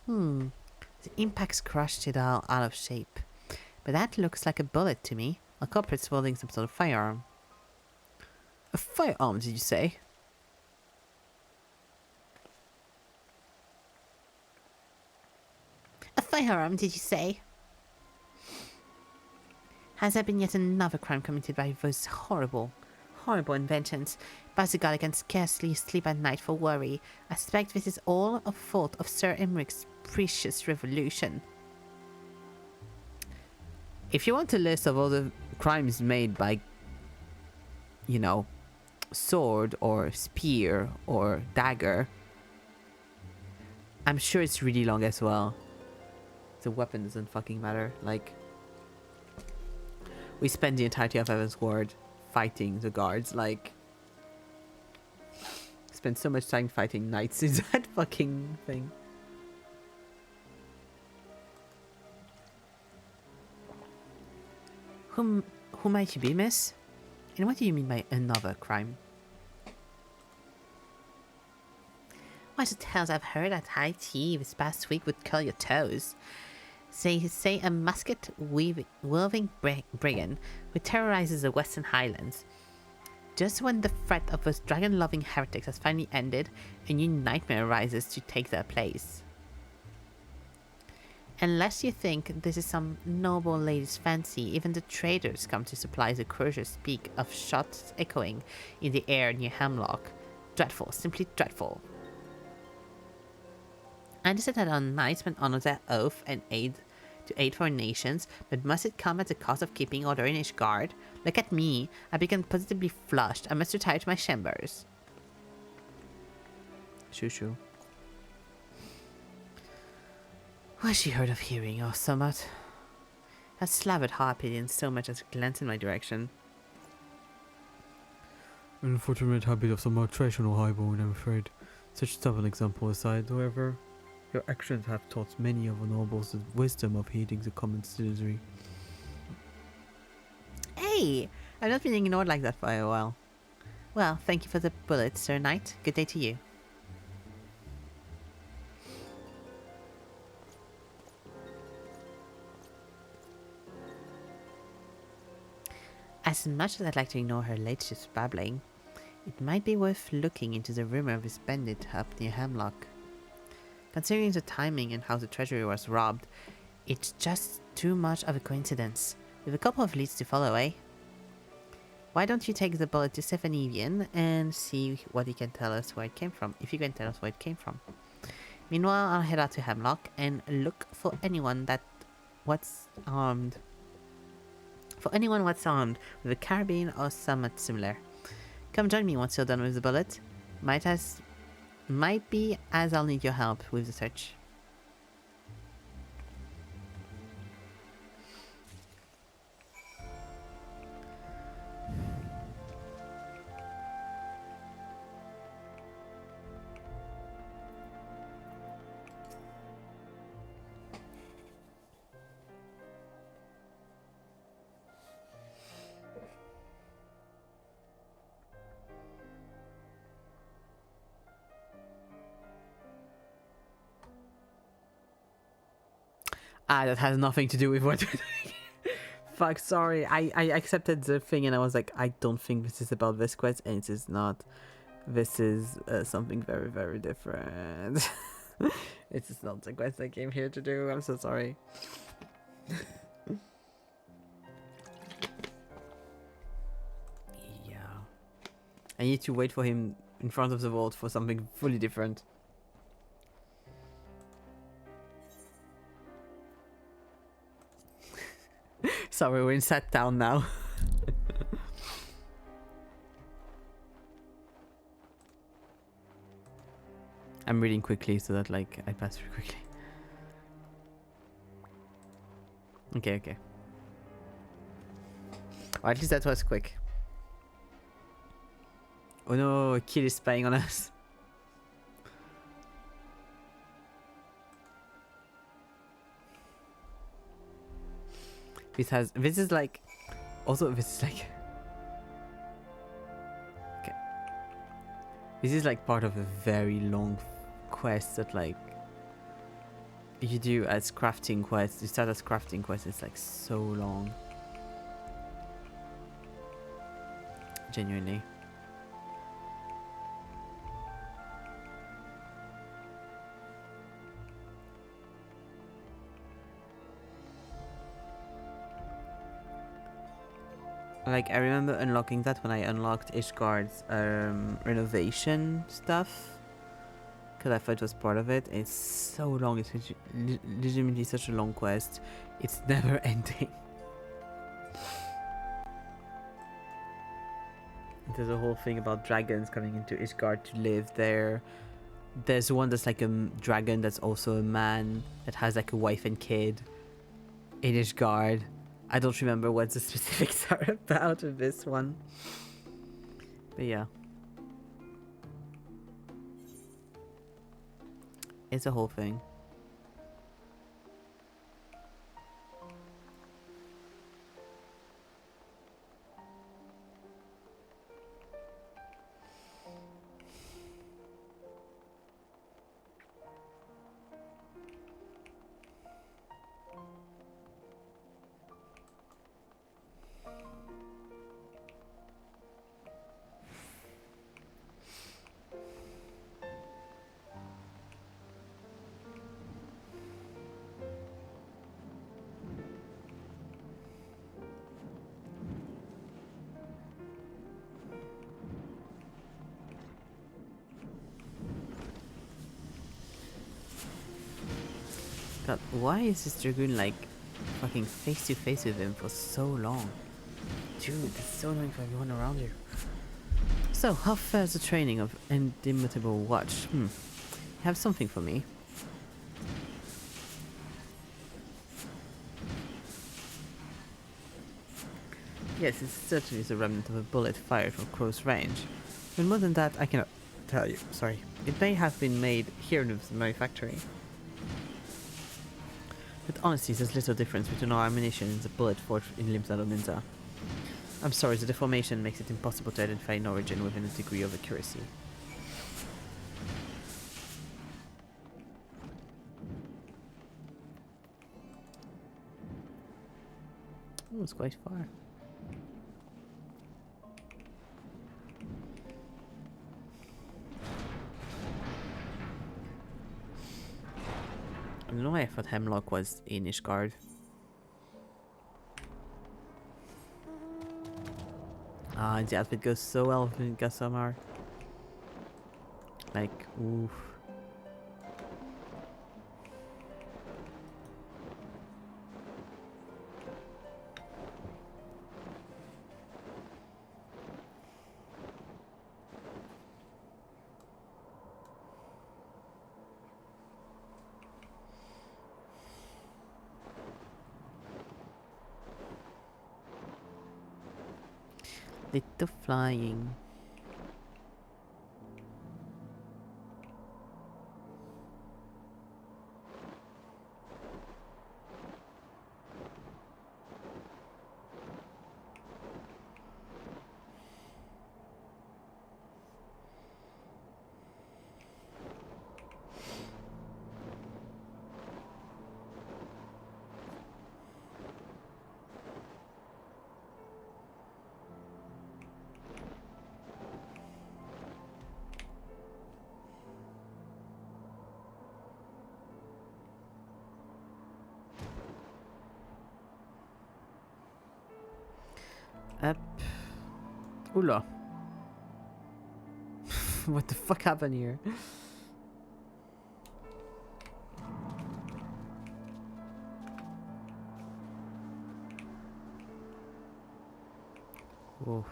The impacts crushed it all out of shape. But that looks like a bullet to me. A culprit's wielding some sort of firearm. A firearm, did you say? A firearm, did you say? Has there been yet another crime committed by those horrible inventions? Bazigala can scarcely sleep at night for worry. I suspect this is all a fault of Sir Emmeric's precious revolution. If you want a list of all the crimes made by, you know, sword or spear or dagger, I'm sure it's really long as well. The weapon doesn't fucking matter. Like, we spend the entirety of Evan's Ward fighting the guards. Like, spend so much time fighting knights in that fucking thing. Who might you be, miss? And what do you mean by another crime? Why, the tales I've heard at high tea this past week would curl your toes. They say a musket-wielding brigand who terrorizes the Western Highlands. Just when the threat of those dragon-loving heretics has finally ended, a new nightmare arises to take their place. Unless you think this is some noble lady's fancy, even the traders come to supply the croziers speak of shots echoing in the air near Hemlock. Dreadful, simply dreadful. I understand that our knights men honor their oath and aid foreign nations, but must it come at the cost of keeping order in Ishgard? Look at me, I become positively flushed. I must retire to my chambers. Shoo. Was she hard of hearing or somewhat? Has slavered Harpy and so much as a glance in my direction. An unfortunate habit of some traditional highborn, I'm afraid. Such stubborn example aside, however, your actions have taught many of the nobles the wisdom of heeding the common citizenry. Hey! I've not been ignored like that for a while. Well, thank you for the bullet, Sir Knight. Good day to you. As much as I'd like to ignore her latest babbling, it might be worth looking into the rumor of this bandit up near Hemlock. Considering the timing and how the treasury was robbed, it's just too much of a coincidence. With a couple of leads to follow, eh? Why don't you take the bullet to Stephanivian and see what he can tell us where it came from, if you can tell us where it came from. Meanwhile, I'll head out to Hemlock and look for anyone what's armed with a carbine or somewhat similar. Come join me once you're done with the bullet. Might be as I'll need your help with the search. Ah, that has nothing to do with what we're doing. Fuck, sorry. I accepted the thing and I was like, I don't think this is about this quest, and it is not. This is something very, very different. It is not the quest I came here to do. I'm so sorry. Yeah. I need to wait for him in front of the vault for something fully different. Sorry, we're in sat down now. I'm reading quickly so that like I pass through quickly. Okay. Or at least that was quick. Oh no, a kid is spying on us. This is like okay. This is like part of a very long quest that like you do as crafting quests. You start as crafting quests, it's like so long. Genuinely. Like, I remember unlocking that when I unlocked Ishgard's renovation stuff. Because I thought it was part of it. And it's so long. It's legitimately such a long quest. It's never ending. There's a whole thing about dragons coming into Ishgard to live there. There's one that's like a dragon that's also a man that has like a wife and kid in Ishgard. I don't remember what the specifics are about of this one. But yeah. It's a whole thing. God, why is this Dragoon like fucking face to face with him for so long? Dude, that's so annoying for everyone around you. So, how fares the training of Indomitable Watch? You have something for me? Yes, it certainly is a remnant of a bullet fired from close range. But more than that, I cannot tell you. Sorry. It may have been made here in the manufacturing. But honestly, there's little difference between our ammunition and the bullet forged in Limsa Lominsa. I'm sorry, the deformation makes it impossible to identify an origin within a degree of accuracy. Oh, it's quite far. I don't know why I thought Hemlock was in Ishgard. Ah, the outfit goes so well with Gasamar. Like, oof. Little flying. Up. Oula. What the fuck happened here? Oof.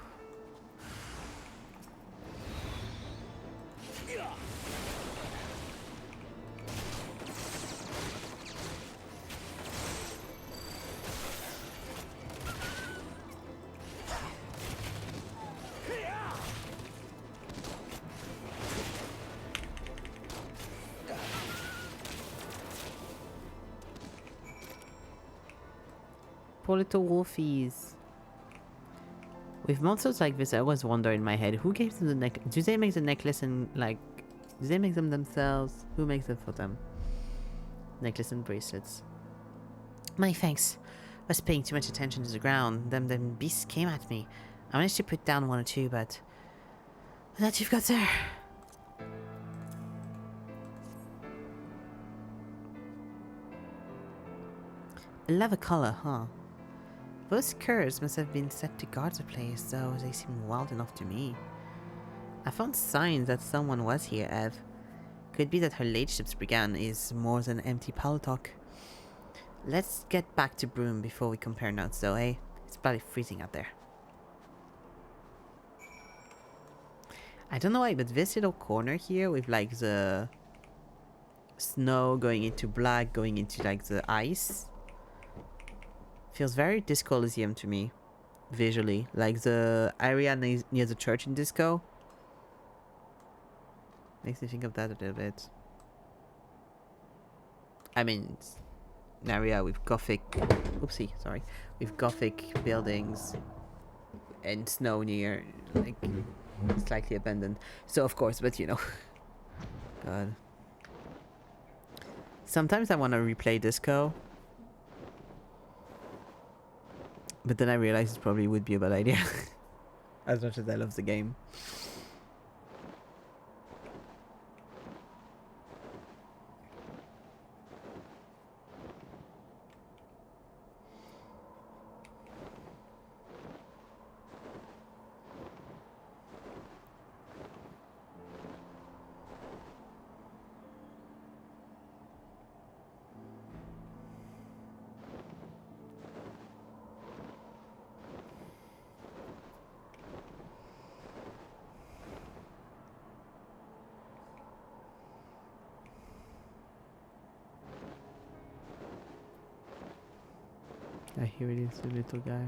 Poor little wolfies. With monsters like this, I always wonder in my head, who gave them the neck? Do they make the necklace and like, do they make them themselves? Who makes them for them? Necklace and bracelets. My thanks. I was paying too much attention to the ground. Them beasts came at me. I managed to put down one or two, but that you've got there. Lava color, huh? Those curs must have been set to guard the place, though they seem wild enough to me. I found signs that someone was here, Ev. Could be that her ladyship's brigand is more than empty pillow talk. Let's get back to Broom before we compare notes, though, eh? It's probably freezing out there. I don't know why, but this little corner here with like the snow going into black, going into like the ice, feels very Disco Elysium to me, visually. Like the area near the church in Disco. Makes me think of that a little bit. I mean, it's an area with gothic... Oopsie, sorry. With gothic buildings and snow near, like, slightly abandoned. So, of course, but you know. God. Sometimes I want to replay Disco. But then I realized it probably would be a bad idea. As much as I love the game. Here it is, the little guy.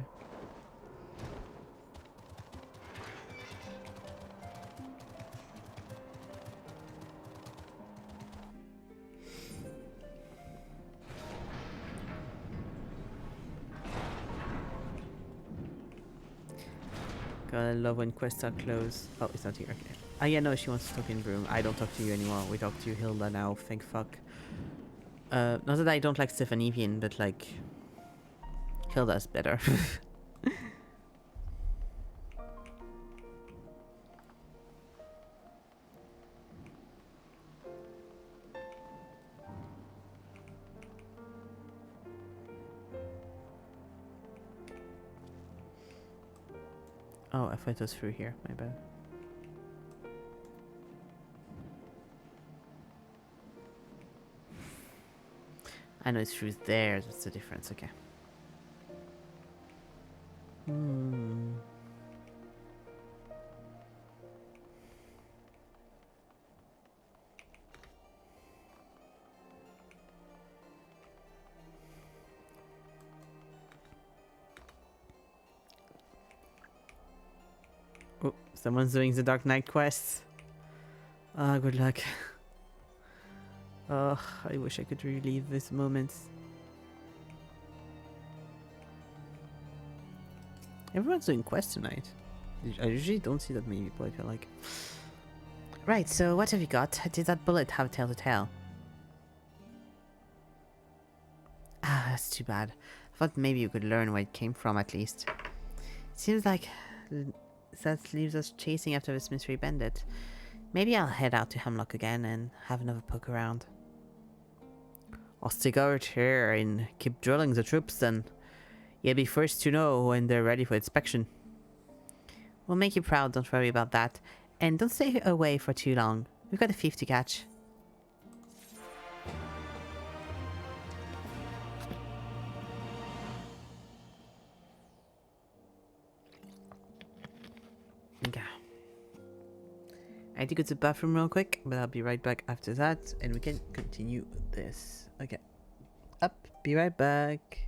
God, I love when quests are closed. Oh, it's not here. Okay. Ah, yeah, no, she wants to talk in room. I don't talk to you anymore. We talk to Hilda now. Thank fuck. Not that I don't like Stephanievian, but like Hilda's better. Oh, I thought it was through here. My bad. I know it's through there. That's the difference. Okay. Hmm. Oh, someone's doing the Dark Knight quests. Ah, good luck. Oh, I wish I could relive this moment. Everyone's doing quests tonight. I usually don't see that many people, I feel like. Right, so what have you got? Did that bullet have a tale to tell? Ah, that's too bad. I thought maybe you could learn where it came from at least. Seems like that leaves us chasing after this mystery bandit. Maybe I'll head out to Hemlock again and have another poke around. I'll stick out here and keep drilling the troops then. You'll be first to know when they're ready for inspection. We'll make you proud, don't worry about that. And don't stay away for too long. We've got a thief to catch. Okay. I need to go to the bathroom real quick, but I'll be right back after that, and we can continue this. Okay. Up, be right back.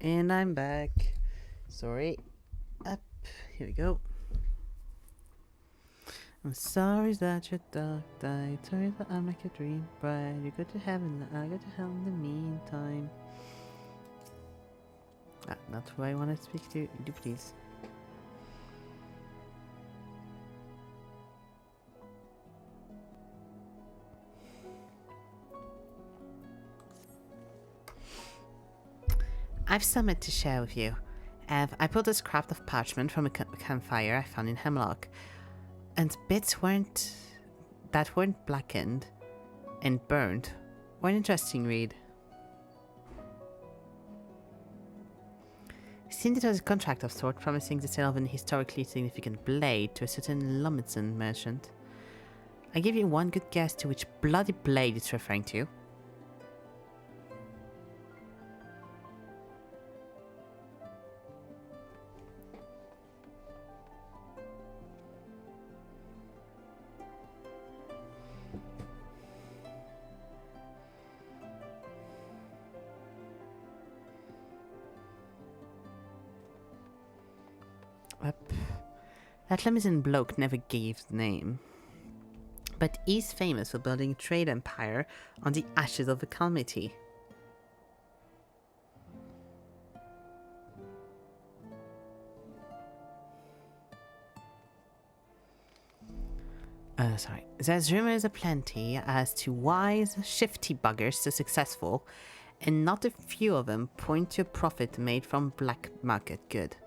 And I'm back. Sorry. Up. Here we go. I'm sorry that your dog died. Sorry that I'm like a dream bride. You go to heaven, I go to hell in the meantime. Not who I want to speak to. Do please. I've something to share with you. I pulled a scrap of parchment from a campfire I found in Hemlock, and bits weren't blackened and burned were an interesting read. It seemed it was a contract of sort promising the sale of an historically significant blade to a certain Lumberton merchant. I give you one good guess to which bloody blade it's referring to. That Limousin bloke never gave the name, but he's famous for building a trade empire on the ashes of a calamity. There's rumors aplenty as to why the shifty buggers so successful, and not a few of them point to a profit made from black market good.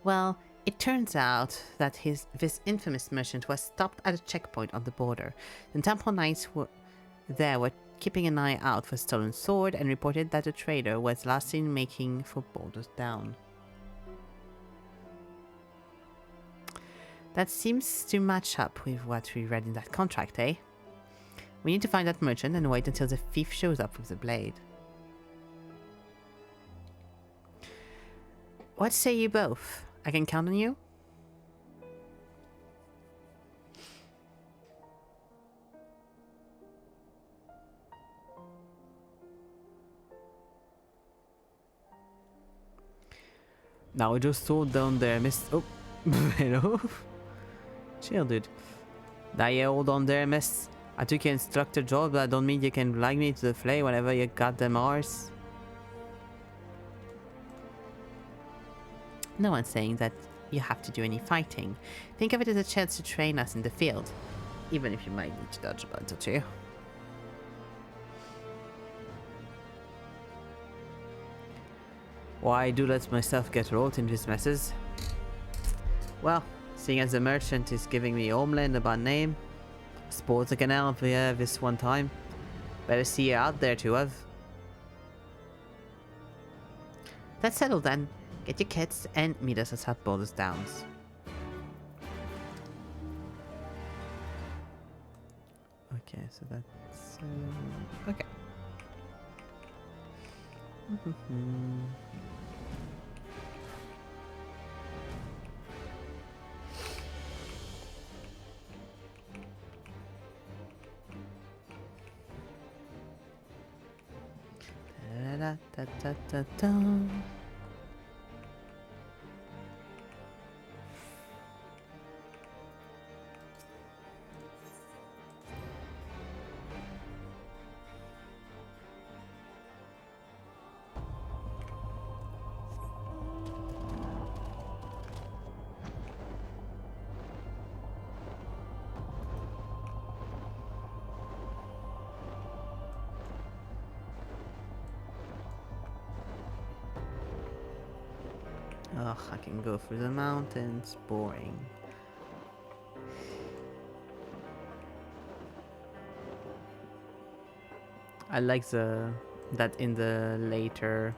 Well, it turns out that this infamous merchant was stopped at a checkpoint on the border. The Temple Knights were keeping an eye out for a stolen sword and reported that the trader was last seen making for Baldur's Down. That seems to match up with what we read in that contract, eh? We need to find that merchant and wait until the thief shows up with the blade. What say you both? I can count on you? Now I just saw down there, miss. Oh, hello. Chill, dude. Now you hold on there, miss. I took your instructor job, but I don't mean you can drag me to the flay whenever you got them arse. No one's saying that you have to do any fighting. Think of it as a chance to train us in the field, even if you might need to dodge a bullet or two. Why do let myself get rolled into these messes? Well, seeing as the merchant is giving me homeland a bad name, I suppose I can help you this one time. Better see you out there too, Ev. That's settled then. Get your kits and meet us at Baldur's Downs. Okay, so that's... okay. Da, da, da, da, da. Ugh, I can go through the mountains. Boring. I like that in the later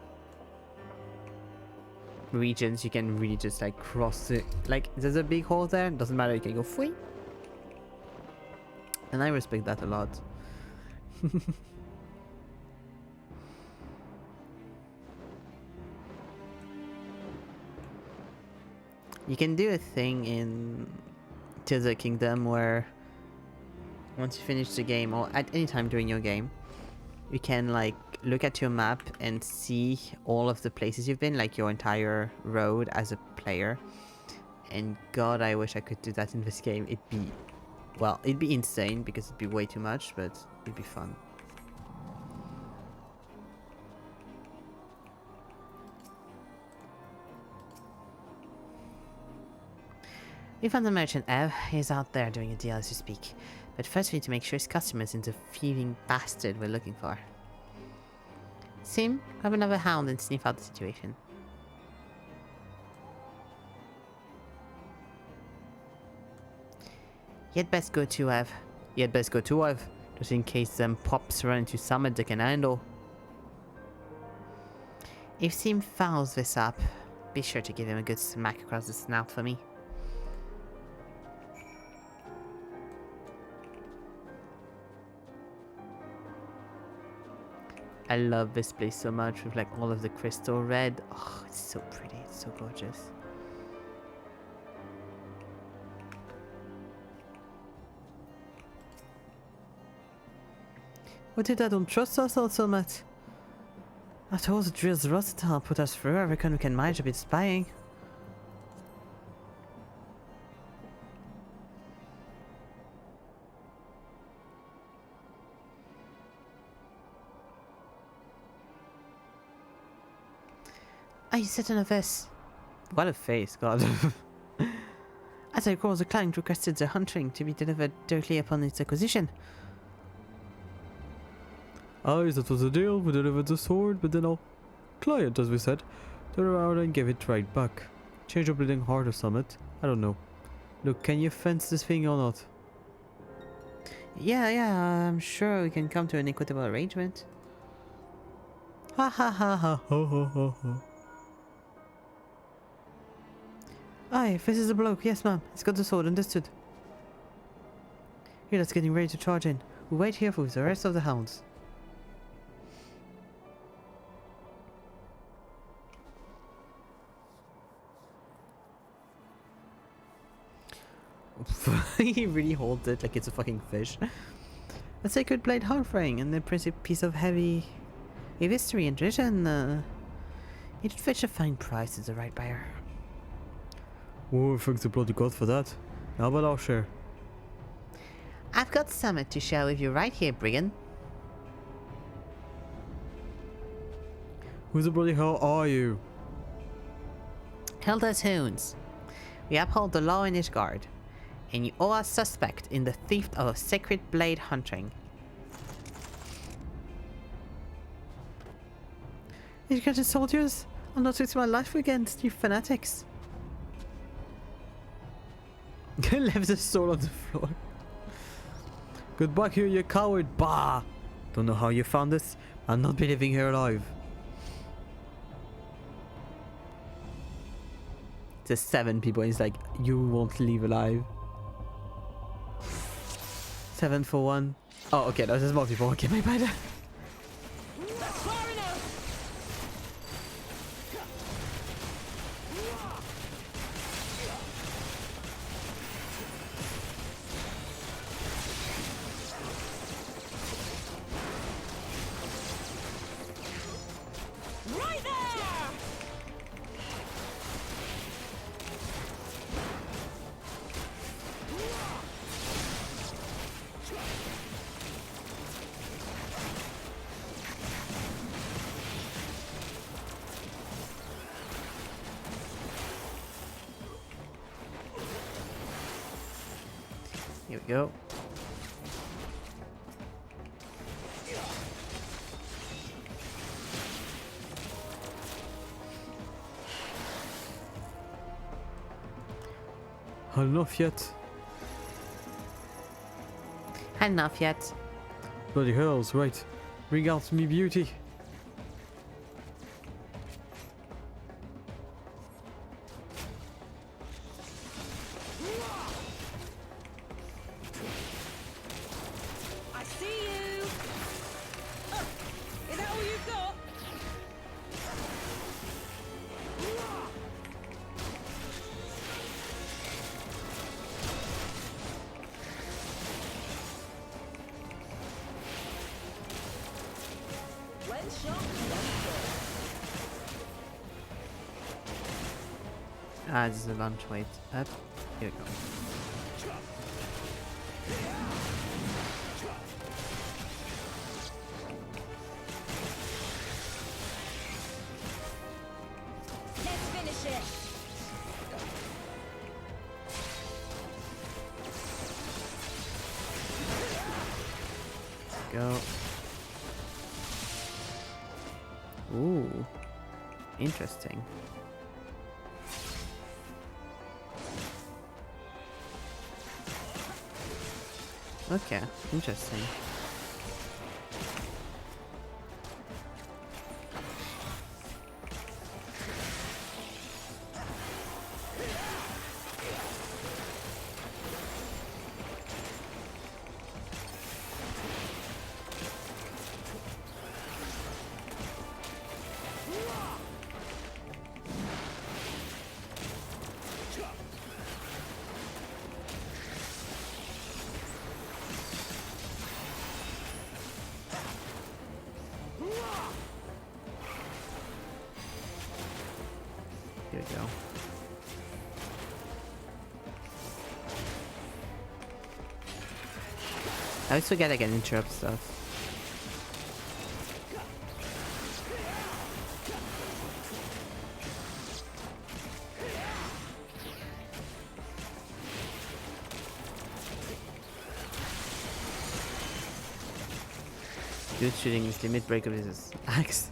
regions you can really just like cross it. Like there's a big hole there, doesn't matter, you can go free. And I respect that a lot. You can do a thing in Tears of the Kingdom where once you finish the game, or at any time during your game, you can like look at your map and see all of the places you've been, like your entire road as a player. And God, I wish I could do that in this game. It'd be insane because it'd be way too much, but it'd be fun. We found the merchant, Ev. He's out there doing a deal as we speak. But first we need to make sure his customers isn't the thieving bastard we're looking for. Sim, grab another hound and sniff out the situation. You'd best go too, Ev. Just in case them pops run into summit they can handle. If Sim fouls this up, be sure to give him a good smack across the snout for me. I love this place so much with like all of the crystal red. Oh, it's so pretty. It's so gorgeous. What did I don't trust us all so much? After all the drills Rosenthal put us through, I reckon we can manage a bit spying. Are you certain of this? What a face, God. As I recall, the client requested the hunting to be delivered directly upon its acquisition. Aye, that was the deal. We delivered the sword, but then our client, as we said, turned around and gave it right back. Change of bleeding heart or summit. I don't know. Look, can you fence this thing or not? Yeah, I'm sure we can come to an equitable arrangement. Ha ha ha ha ho ho ho ho. Aye, this is the bloke. Yes, ma'am. He's got the sword, understood. Here, that's getting ready to charge in. We'll wait here for the rest of the hounds. He really holds it like it's a fucking fish. A sacred blade harfring and a piece of heavy history and tradition. It'd fetch a fine price to the right buyer. Oh, thanks the bloody god for that. How about our share? I've got summit to share with you right here, brigand. Who the bloody hell are you? Hilda's hounds. We uphold the law in Ishgard, and you are suspect in the theft of a sacred blade hunting. Educated soldiers, I'll not risk my life against you fanatics. Left the sword on the floor. Get back here, you coward! Bah! Don't know how you found this. I'll not be leaving here alive. There's 7 people, and he's like, you won't leave alive. 7 for 1. Oh, okay, there's more people. Okay, my bad. Right there! Here we go. Enough yet. Enough yet. Bloody hells, right. Bring out me beauty. I see you! Is that all you've got? Ah, this is a launch weight up. Here we go. Let's finish it. Go. Ooh. Interesting. Okay, interesting. Here we go. I always forget I can interrupt stuff. Good shooting is limit break of his axe.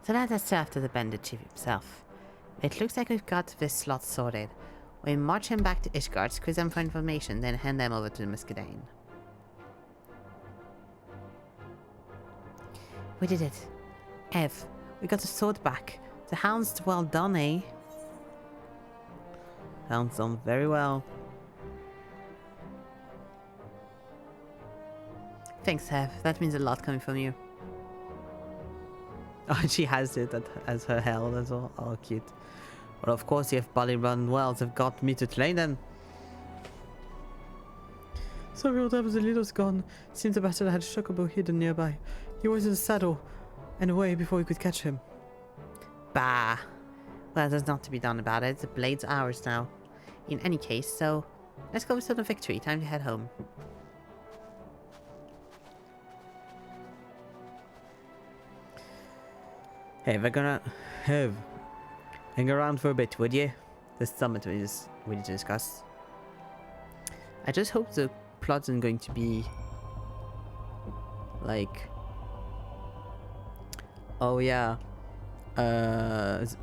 So now that's after the bandit chief himself. It looks like we've got this slot sorted. We march him back to Ishgard, squeeze them for information, then hand them over to the Muscadine. We did it. Ev, we got the sword back. The hound's well done, eh? Hound's done very well. Thanks, Ev. That means a lot coming from you. Oh, she has it as her held as well. Oh, cute. Well, of course, if Ballybrand Wells have got me to train them. Sorry, old Ebbs, the leader's gone. Seems the bastard had a chocobo hidden nearby. He was in the saddle and away before we could catch him. Bah. Well, there's not to be done about it. The blade's ours now. In any case, so let's go with the victory. Time to head home. Hey, we're gonna hang around for a bit, would you? The summit we need to discuss. I just hope the plot isn't going to be like, oh yeah,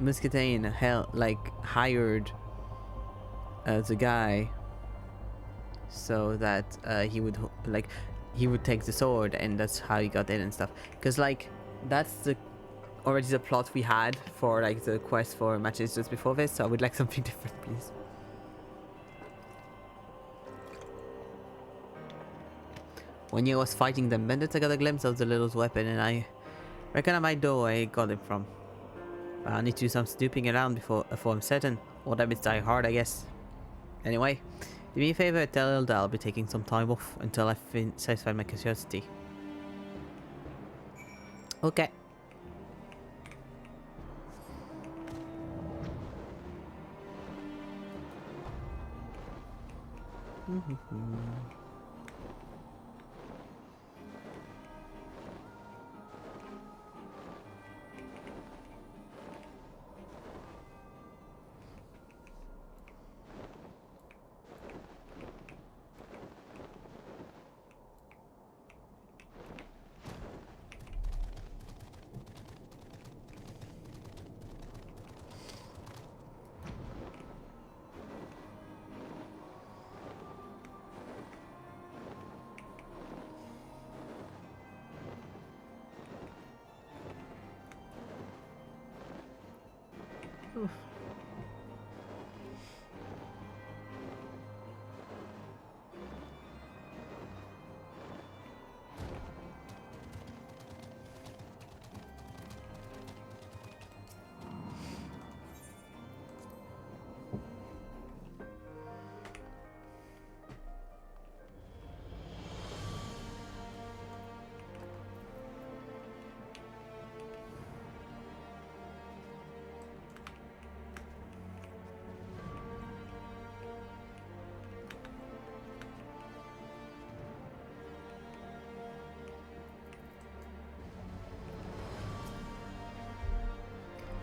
Muscatine hired the guy so that he would take the sword, and that's how he got in and stuff. Because like that's already the plot we had for like the quest for matches just before this, so I would like something different, please. When you was fighting the bandits, I got a glimpse of the little weapon, and I reckon I might know where I got it from. I need to do some snooping around before I'm certain. Or that bits die hard, I guess. Anyway, do me a favor, tell Hilda I'll be taking some time off until I've satisfied my curiosity. Okay.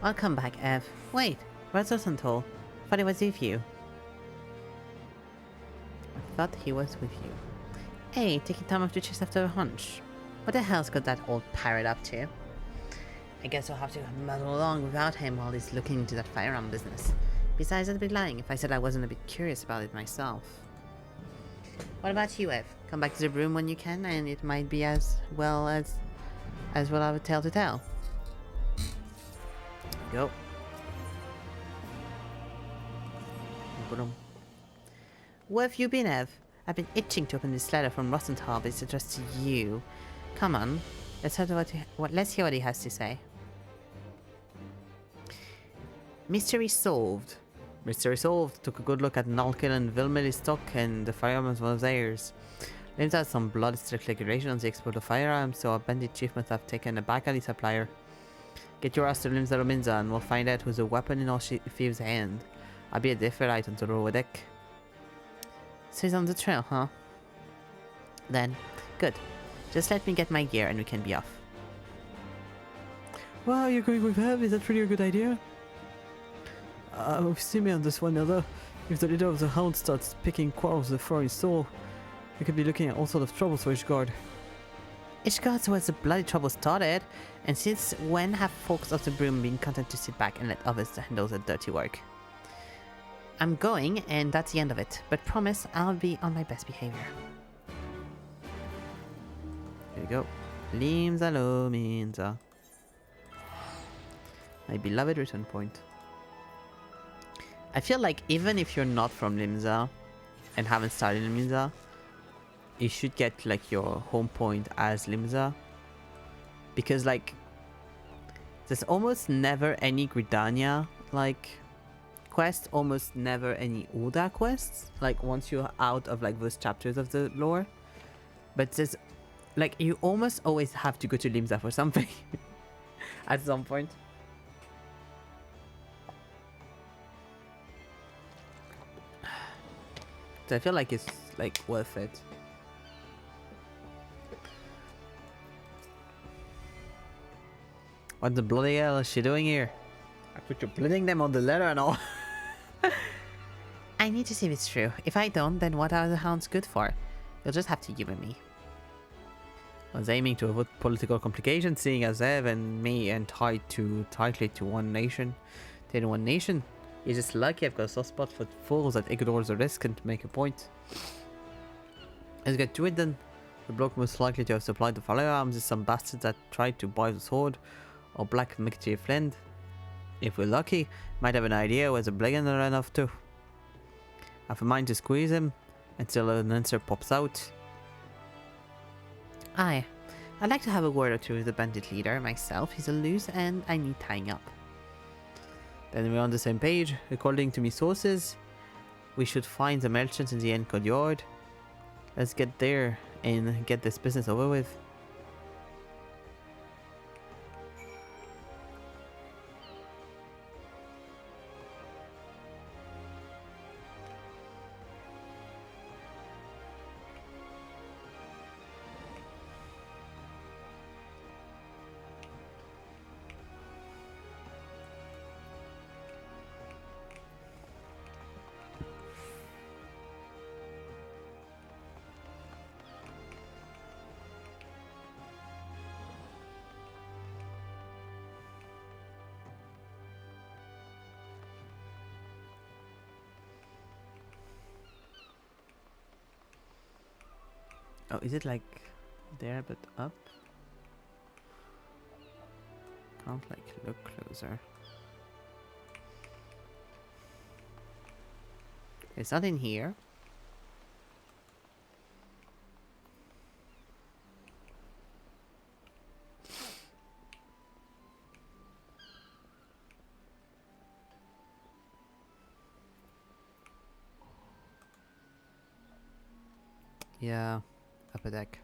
Welcome back, Ev. Wait, where's Osantol? Thought he was with you. I thought he was with you. Hey, taking time off to chase after a hunch. What the hell's got that old pirate up to? I guess I'll have to muddle along without him while he's looking into that firearm business. Besides, I'd be lying if I said I wasn't a bit curious about it myself. What about you, Ev? Come back to the room when you can, and it might be as well I have a tale to tell. Go. Boom. Where have you been, Ev? I've been itching to open this letter from Rosenthal, but it's addressed to you. Come on, let's hear what he has to say. Mystery solved. Mystery solved. Took a good look at Nalkin and Vilmilly's stock, and the firearms was theirs. Limbs had some blood regulations on the export of firearms, so our bandit chief must have taken a back alley supplier. Get your ass to Limbs Minza and we'll find out who's a weapon in all thieves' hand. I'll be a different item to the lower deck. So he's on the trail, huh? Then, good. Just let me get my gear and we can be off. Wow, you're going with Ev? Is that really a good idea? See me on this one, Elder. If the leader of the hound starts picking quarrels with the foreign soul, we could be looking at all sorts of troubles for Ishgard. Ishgard's where the bloody trouble started, and since when have folks of the broom been content to sit back and let others handle the dirty work? I'm going, and that's the end of it, but promise I'll be on my best behavior. Here we go. Limsa Lominsa. My beloved return point. I feel like even if you're not from Limsa and haven't started in Limsa, you should get like your home point as Limsa, because like there's almost never any Gridania like quest, almost never any Ulda quests, like once you're out of like those chapters of the lore, but there's like you almost always have to go to Limsa for something at some point. So I feel like it's like worth it. What the bloody hell is she doing here? I put you putting them on the letter and all. I need to see if it's true. If I don't, then what are the hounds good for? You'll just have to humor me. I was aiming to avoid political complications, seeing as Ev and me and tied too tightly to one nation. Then one nation. You're just lucky I've got a soft spot for fools that ignores the risk and make a point. Let's get to it then. The bloke most likely to have supplied the firearms is some bastard that tried to buy the sword, or black McTier friend. If we're lucky, might have an idea where the brigand ran off to. Have a mind to squeeze him until an answer pops out. Aye, I'd like to have a word or two with the bandit leader myself. He's a loose and I need tying up. Then we're on the same page. According to me sources, we should find the merchants in the Encode yard. Let's get there and get this business over with. Oh, is it like there but up? Can't like look closer. It's not in here. Yeah, upper deck.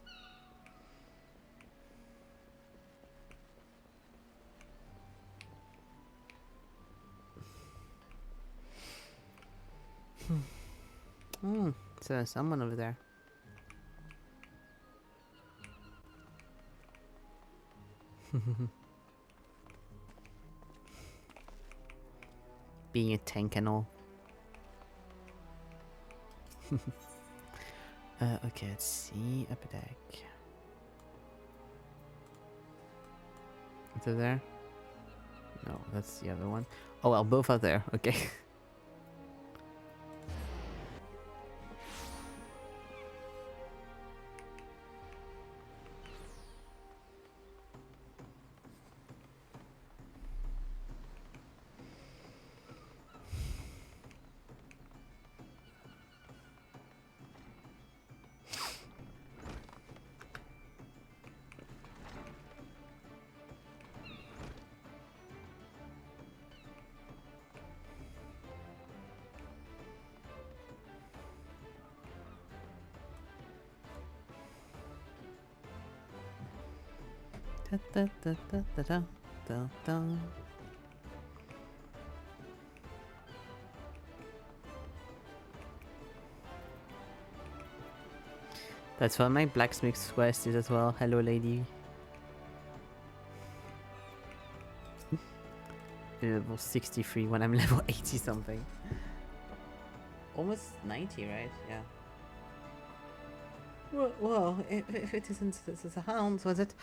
So there's someone over there. being a tank and all. Okay, let's see. Upper deck. Is it there? No, that's the other one. Oh well, both are there. Okay. Da, da, da, da, da, da, da, da. That's what my blacksmith's quest is as well. Hello, lady. Level 63 when I'm level 80 something. Almost 90, right? Yeah. Well, if it isn't the hounds, was it?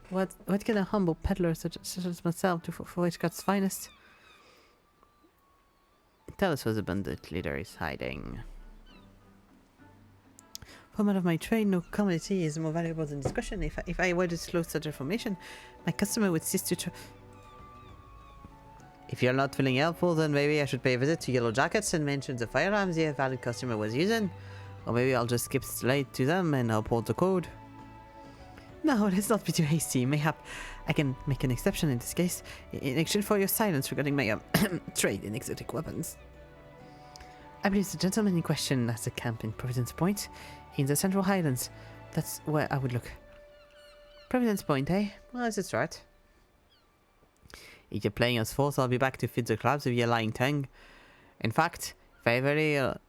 What can a humble peddler such as myself do for Witchcraft's finest? Tell us where the bandit leader is hiding. For a man of my trade, no commodity is more valuable than discretion. If I were to disclose such information, my customer would cease to If you're not feeling helpful, then maybe I should pay a visit to Yellow Jackets and mention the firearms the valid customer was using. Or maybe I'll just skip straight to them and uphold the code. No, let's not be too hasty. Mayhap I can make an exception in this case, in exchange for your silence regarding my trade in exotic weapons. I believe the gentleman in question has a camp in Providence Point, in the Central Highlands. That's where I would look. Providence Point, eh? Well, that's right. If you're playing us false, I'll be back to feed the crabs with your lying tongue. In fact, if I ever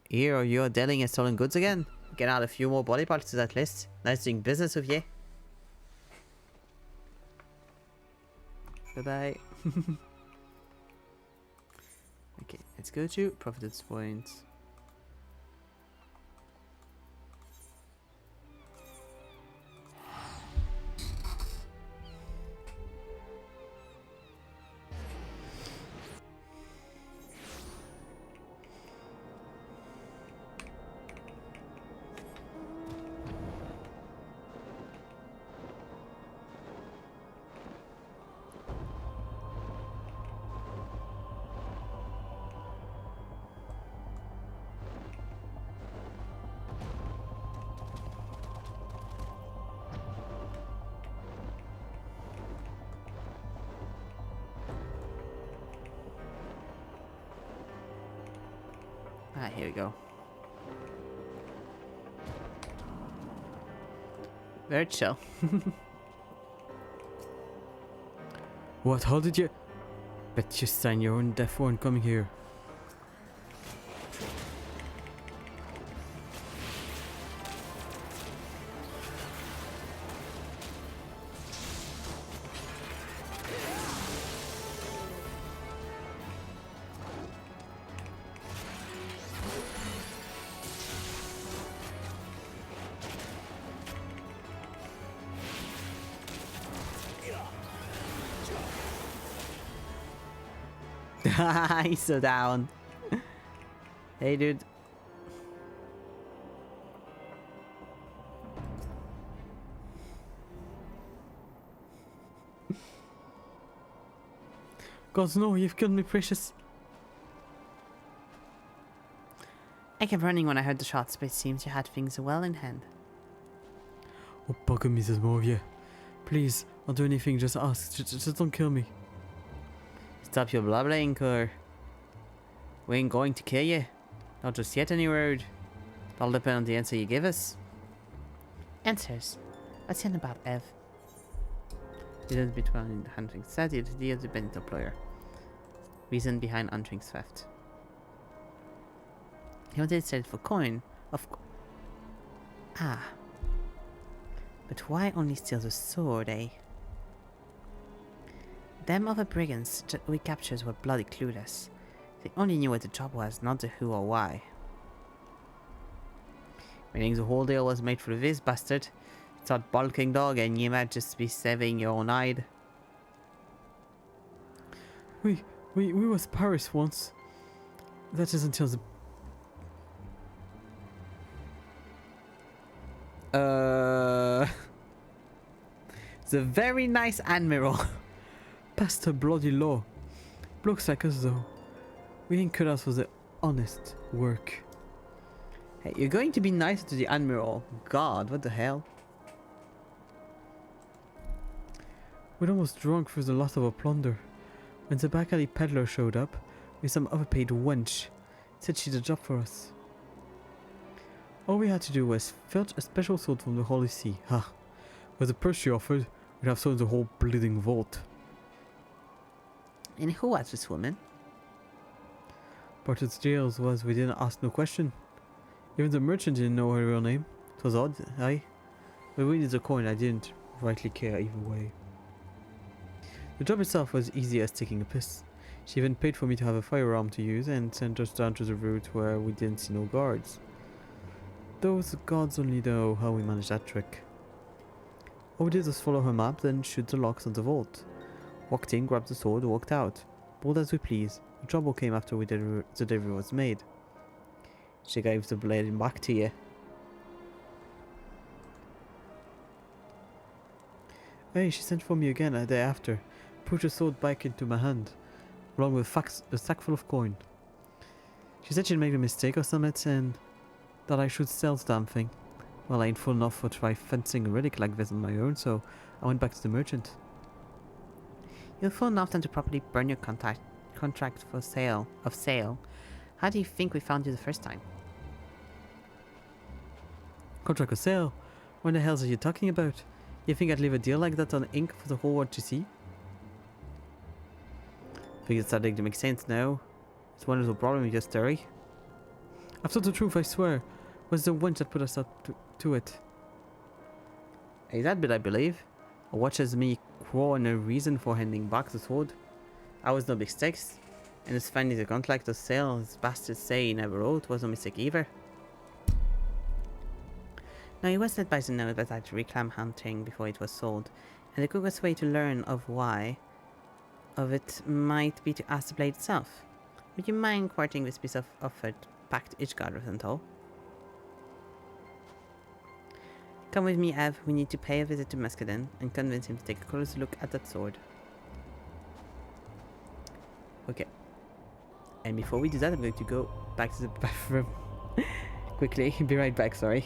hear you're dealing in stolen goods again, we can add a few more body parts to that list. Nice doing business with you. Bye-bye. Okay, let's go to Providence Point. Ah, here we go. Very chill. What? How did you... Bet you sign your own death warrant coming here. He's so down. Hey, dude. Gods no, you've killed me, precious. I kept running when I heard the shots, but it seems you had things well in hand. Oh, bugger me, there's more of you. Please, I'll do anything, just ask. Just don't kill me. Stop your blabbering, or we ain't going to kill you. Not just yet, any word. That'll depend on the answer you give us. Answers? What's in about Ev? Reason between hunting study to the independent employer. Reason behind Untring's theft. He wanted to sell it for coin, Ah. But why only steal the sword, eh? Them other brigands we captured were bloody clueless. They only knew what the job was, not the who or why. Meaning the whole deal was made for this bastard. Start bulking dog and you might just be saving your own hide. We was Paris once. That is until the... The very nice admiral. Passed a bloody law. Blokes like us though. We ain't cut out for the honest work. Hey, you're going to be nicer to the admiral. God, what the hell? We're almost drunk through the loss of our plunder. When the back alley peddler showed up, with some overpaid wench, said she'd a job for us. All we had to do was fetch a special sword from the Holy See. Ha! With the purse she offered, we'd have sold the whole bleeding vault. And who was this woman? Part of the deals was we didn't ask no question. Even the merchant didn't know her real name. 'Twas odd, aye. But we needed the coin, I didn't rightly care either way. The job itself was easy as taking a piss. She even paid for me to have a firearm to use and sent us down to the route where we didn't see no guards. Those gods only know how we managed that trick. All we did was follow her map, then shoot the locks on the vault. Walked in, grabbed the sword, walked out. Bold as we please. The trouble came after the delivery was made. She gave the blade back to you. Hey, she sent for me again a day after. Put her sword back into my hand, along with a sack full of coin. She said she'd made a mistake or something, and that I should sell the damn thing. Well, I ain't full enough for try fencing a relic like this on my own, so I went back to the merchant. You're full enough then to properly burn your contract for sale. How do you think we found you the first time? Contract of sale? What the hell are you talking about? You think I'd leave a deal like that on ink for the whole world to see? I think it's starting to make sense now. It's one little problem with your story. I've told the truth, I swear. Was the wench that put us up to it. Hey, that bit I believe. Or watches me quarrel and no reason for handing back the sword. I was no mistakes. And as finding the contract of sale, as bastards say he never wrote, was no mistake either. Now he was led by the note that I'd reclaim hunting before it was sold, and the quickest way to learn of why of it might be to ask the blade itself. Would you mind quartering this piece of offered packed Ishgard with and all? Come with me, Ev. We need to pay a visit to Muscadin and convince him to take a closer look at that sword. Okay. And before we do that, I'm going to go back to the bathroom. Quickly. Be right back, sorry.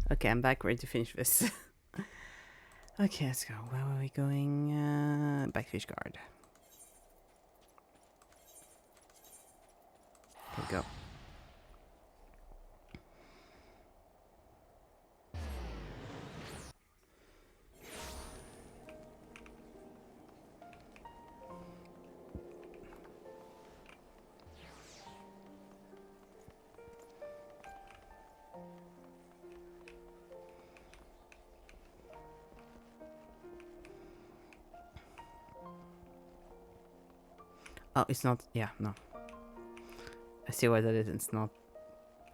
Okay, I'm back, ready to finish this. Okay, let's go. Where are we going? Back to Ishgard. Here we go. Oh, it's not. Yeah, no. I see why that is. It's not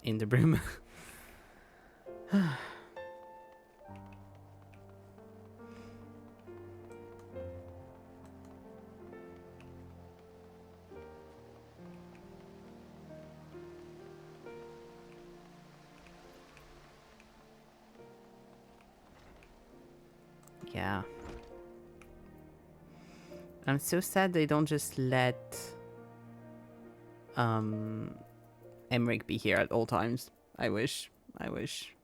in the brim. Yeah. I'm so sad they don't just let Emmerich be here at all times. I wish. I wish.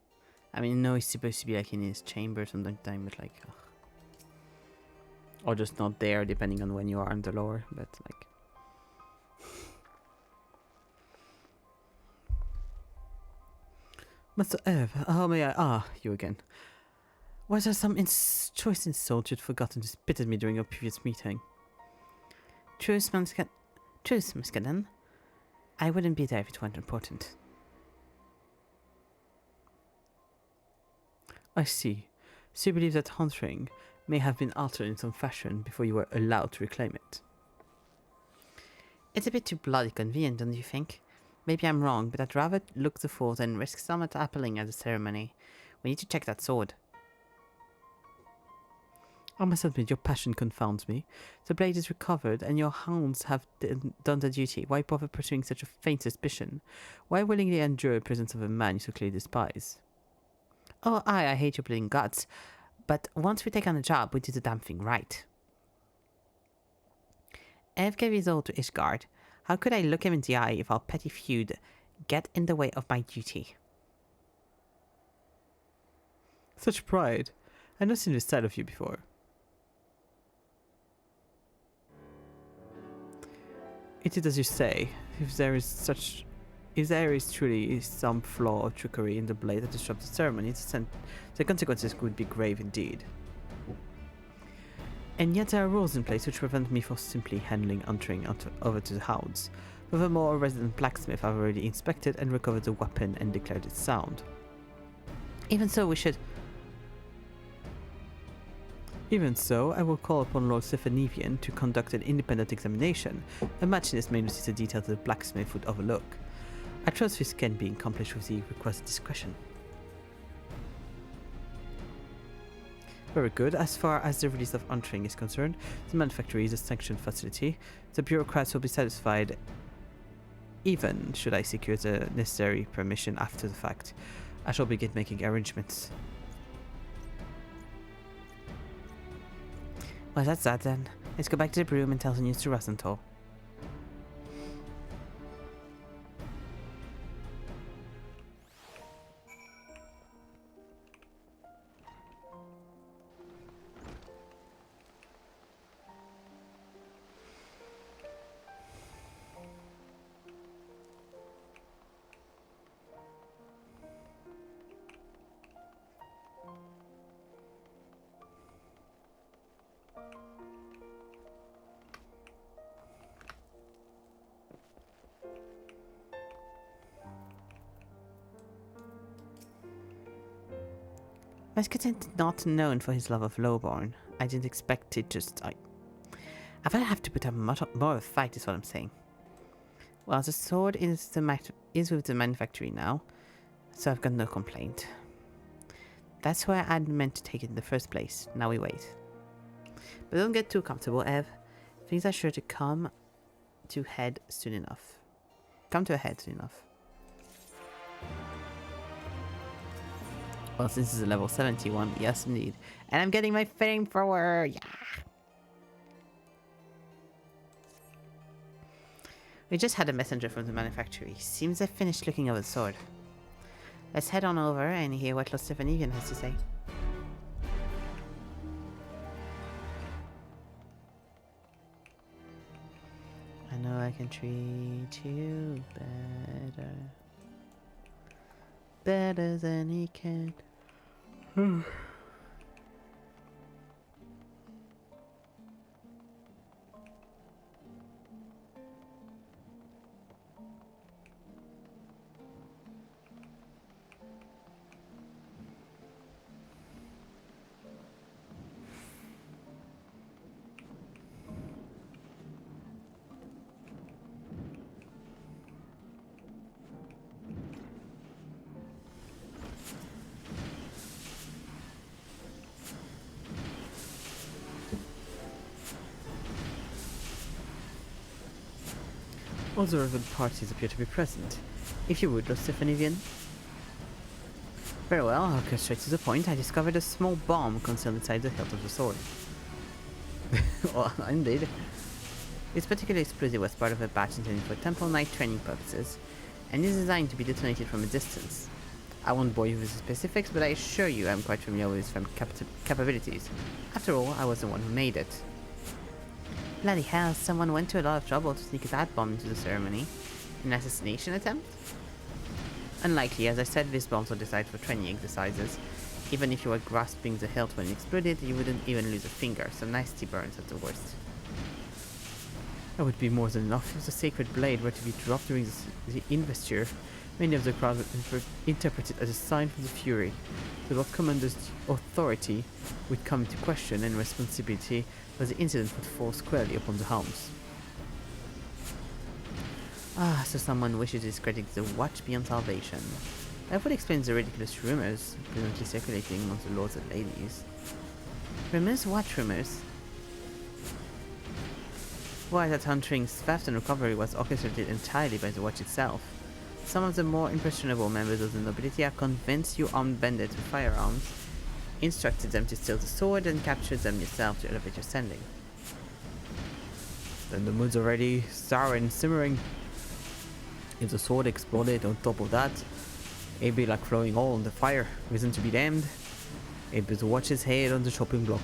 I mean, no, he's supposed to be like in his chamber sometimes, but like, ugh. Or just not there, depending on when you are in the lore. But like, Master Ev, how may I... Ah, you again. Was there some choice insult you'd forgotten to spit at me during our previous meeting? Truce, Muscaden. I wouldn't be there if it weren't important. I see. So you believe that Hunt Ring may have been altered in some fashion before you were allowed to reclaim it? It's a bit too bloody convenient, don't you think? Maybe I'm wrong, but I'd rather look the fool than risk somewhat appling at the ceremony. We need to check that sword. I must admit, your passion confounds me. The blade is recovered, and your hounds have done their duty. Why bother pursuing such a faint suspicion? Why willingly endure the presence of a man you so clearly despise? Oh, I hate your bleeding guts. But once we take on the job, we do the damn thing right. Ev gave his all to Ishgard. How could I look him in the eye if our petty feud get in the way of my duty? Such pride. I've not seen this side of you before. It is as you say. If there is truly some flaw or trickery in the blade that disrupts the ceremony, the consequences could be grave indeed. And yet there are rules in place which prevent me from simply handing entering over to the hounds. Furthermore, a resident blacksmith have already inspected and recovered the weapon and declared it sound. Even so, I will call upon Lord Stephanivian to conduct an independent examination. Imagine this may notice a detail that the blacksmith would overlook. I trust this can be accomplished with the requested discretion. Very good. As far as the release of Untring is concerned, the manufactory is a sanctioned facility. The bureaucrats will be satisfied even should I secure the necessary permission after the fact. I shall begin making arrangements. Well, that's that then. Let's go back to the broom and tell the news to Rosenthal. Muscadet is not known for his love of lowborn. I didn't expect it I thought I'd have to put up more of a fight is what I'm saying. Well, the sword is with the manufactory now, so I've got no complaint. That's why I'd meant to take it in the first place. Now we wait. But don't get too comfortable, Ev. Things are sure to come to a head soon enough. Well, since it's a level 71, yes indeed. And I'm getting my fame for yeah. We just had a messenger from the manufactory. Seems they finished looking over the sword. Let's head on over and hear what Lord Stephanivian has to say. I know I can treat you better. Better than he can. All the relevant parties appear to be present. If you would, Lord Stephanivian. Very well, I'll get straight to the point. I discovered a small bomb concealed inside the hilt of the sword. Well, indeed. This particular explosive was part of a batch intended for Temple Knight training purposes, and is designed to be detonated from a distance. I won't bore you with the specifics, but I assure you I'm quite familiar with its capabilities. After all, I was the one who made it. Bloody hell, someone went to a lot of trouble to sneak that bomb into the ceremony. An assassination attempt? Unlikely, as I said, these bombs were designed for training exercises. Even if you were grasping the hilt when it exploded, you wouldn't even lose a finger, so nasty burns at the worst. That would be more than enough if the sacred blade were to be dropped during the investiture. Many of the crowd would interpret it as a sign from the Fury. The Lord Commander's authority would come into question, and responsibility for the incident would fall squarely upon the hounds. Ah, so someone wishes to discredit the Watch beyond salvation. That would explain the ridiculous rumors presently circulating amongst the lords and ladies. Rumors? What rumors? Why, that Huntring's theft and recovery was orchestrated entirely by the Watch itself. Some of the more impressionable members of the nobility are convinced you armed bandits with firearms, instructed them to steal the sword, and captured them yourself to elevate your standing. Then the mood's already sour and simmering. If the sword exploded on top of that, it'd be like throwing oil on the fire. Reason to be damned. It'd be the Watch's head on the chopping block.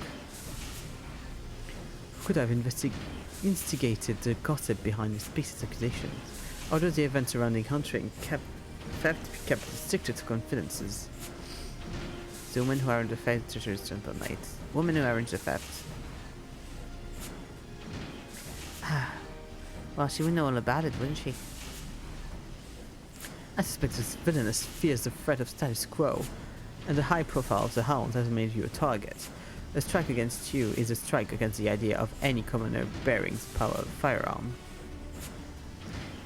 Who could have instigated the gossip behind these specious accusations? Although the events surrounding Huntring theft kept stricter confidences. The woman who arranged the theft treasures Temple Knight. Woman who arranged the theft. Well, she would know all about it, wouldn't she? I suspect this villainess fears the threat of status quo, and the high profile of the hounds has made you a target. A strike against you is a strike against the idea of any commoner bearing the power of a firearm.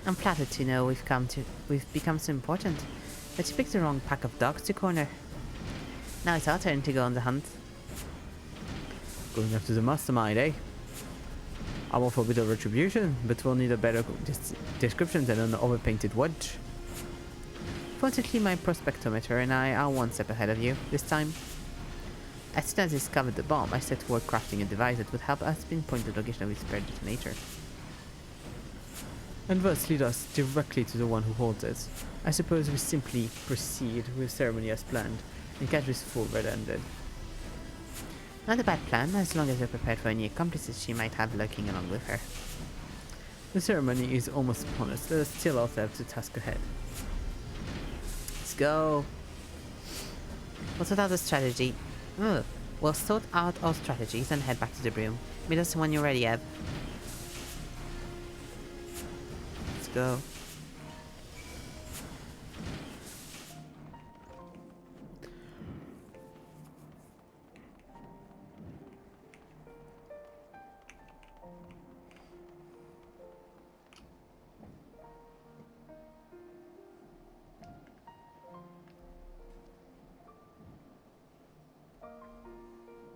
I'm flattered to know we've become so important, but you picked the wrong pack of dogs to corner. Now it's our turn to go on the hunt. Going after the mastermind, eh? I'm all for a bit of retribution, but we'll need a better description than an overpainted wedge. Fortunately, my prospectometer and I are one step ahead of you this time. As soon as I discovered the bomb, I set to work crafting a device that would help us pinpoint the location of its spare detonator. And thus lead us directly to the one who holds it. I suppose we simply proceed with ceremony as planned, and catch this fool red-handed. Not a bad plan, as long as we're prepared for any accomplices she might have lurking along with her. The ceremony is almost upon us. Let us still ourselves to the task ahead. Let's go. We'll sort out the strategy. We'll sort out our strategies and head back to the broom. Meet us when you're ready, Eb. Let's go.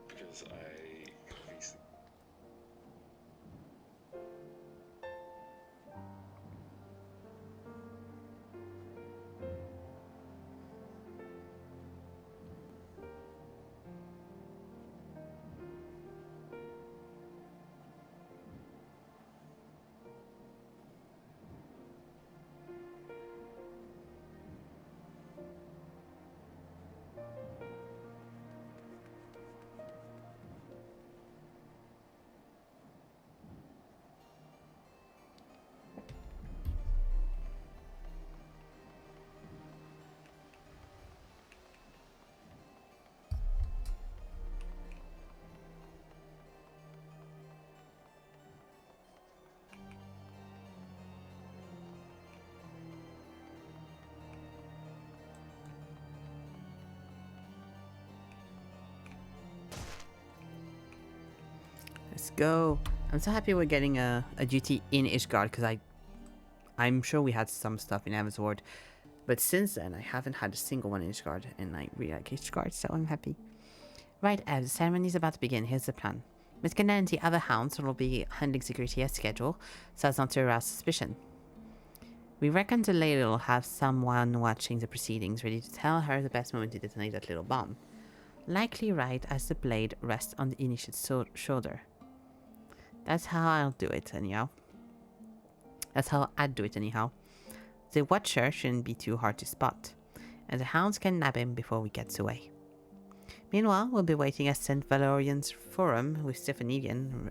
Because I recently Let's go. I'm so happy we're getting a duty in Ishgard because I'm sure we had some stuff in Evansward, but since then I haven't had a single one in Ishgard, and I really like Ishgard, so I'm happy. Right, Ev, the ceremony is about to begin. Here's the plan. Miss Cannon and the other hounds will be handling security as scheduled, so as not to arouse suspicion. We reckon the lady will have someone watching the proceedings, ready to tell her the best moment to detonate that little bomb. Likely right as the blade rests on the initiate's shoulder. That's how I'll do it, anyhow. That's how I'd do it, anyhow. The Watcher shouldn't be too hard to spot, and the hounds can nab him before we get away. Meanwhile, we'll be waiting at St. Valorian's Forum with Stephanidian's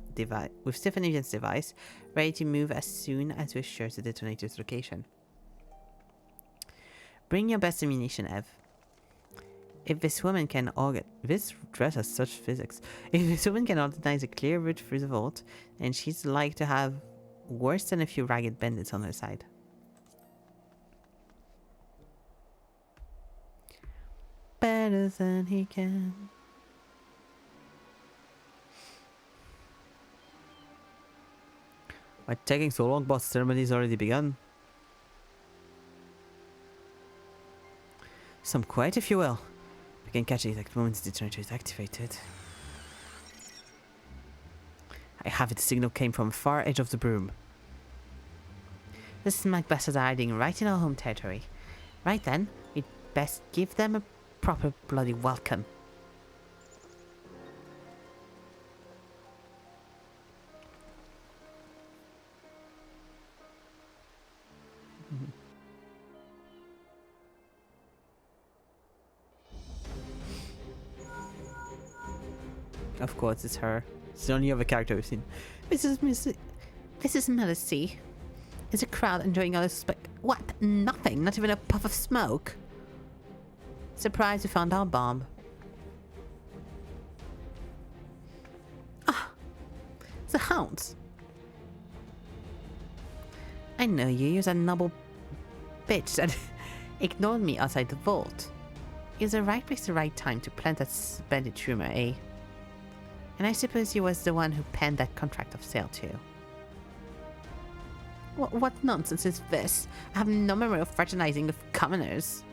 device, ready to move as soon as we're sure the detonator's location. Bring your best ammunition, Ev. If this woman can this dress has such physics. If this woman can organize a clear route through the vault, then she's like to have worse than a few ragged bandits on her side. Better than he can. Why taking so long, boss? Ceremony's already begun. Some quiet, if you will. We can catch the exact moment the detonator is activated. I have it. The signal came from far edge of the broom. The smack bastards are hiding right in our home territory. Right then, we'd best give them a proper bloody welcome. Of course, it's her. It's the only other character we've seen. Mrs. Melisy. Is a crowd enjoying all this what? Nothing. Not even a puff of smoke. Surprised we found our bomb. Ah, the hounds. I know you. You're a noble bitch that ignored me outside the vault. It was the right place, the right time to plant that splendid rumor, eh? And I suppose you was the one who penned that contract of sale too. What nonsense is this? I have no memory of fraternizing with commoners.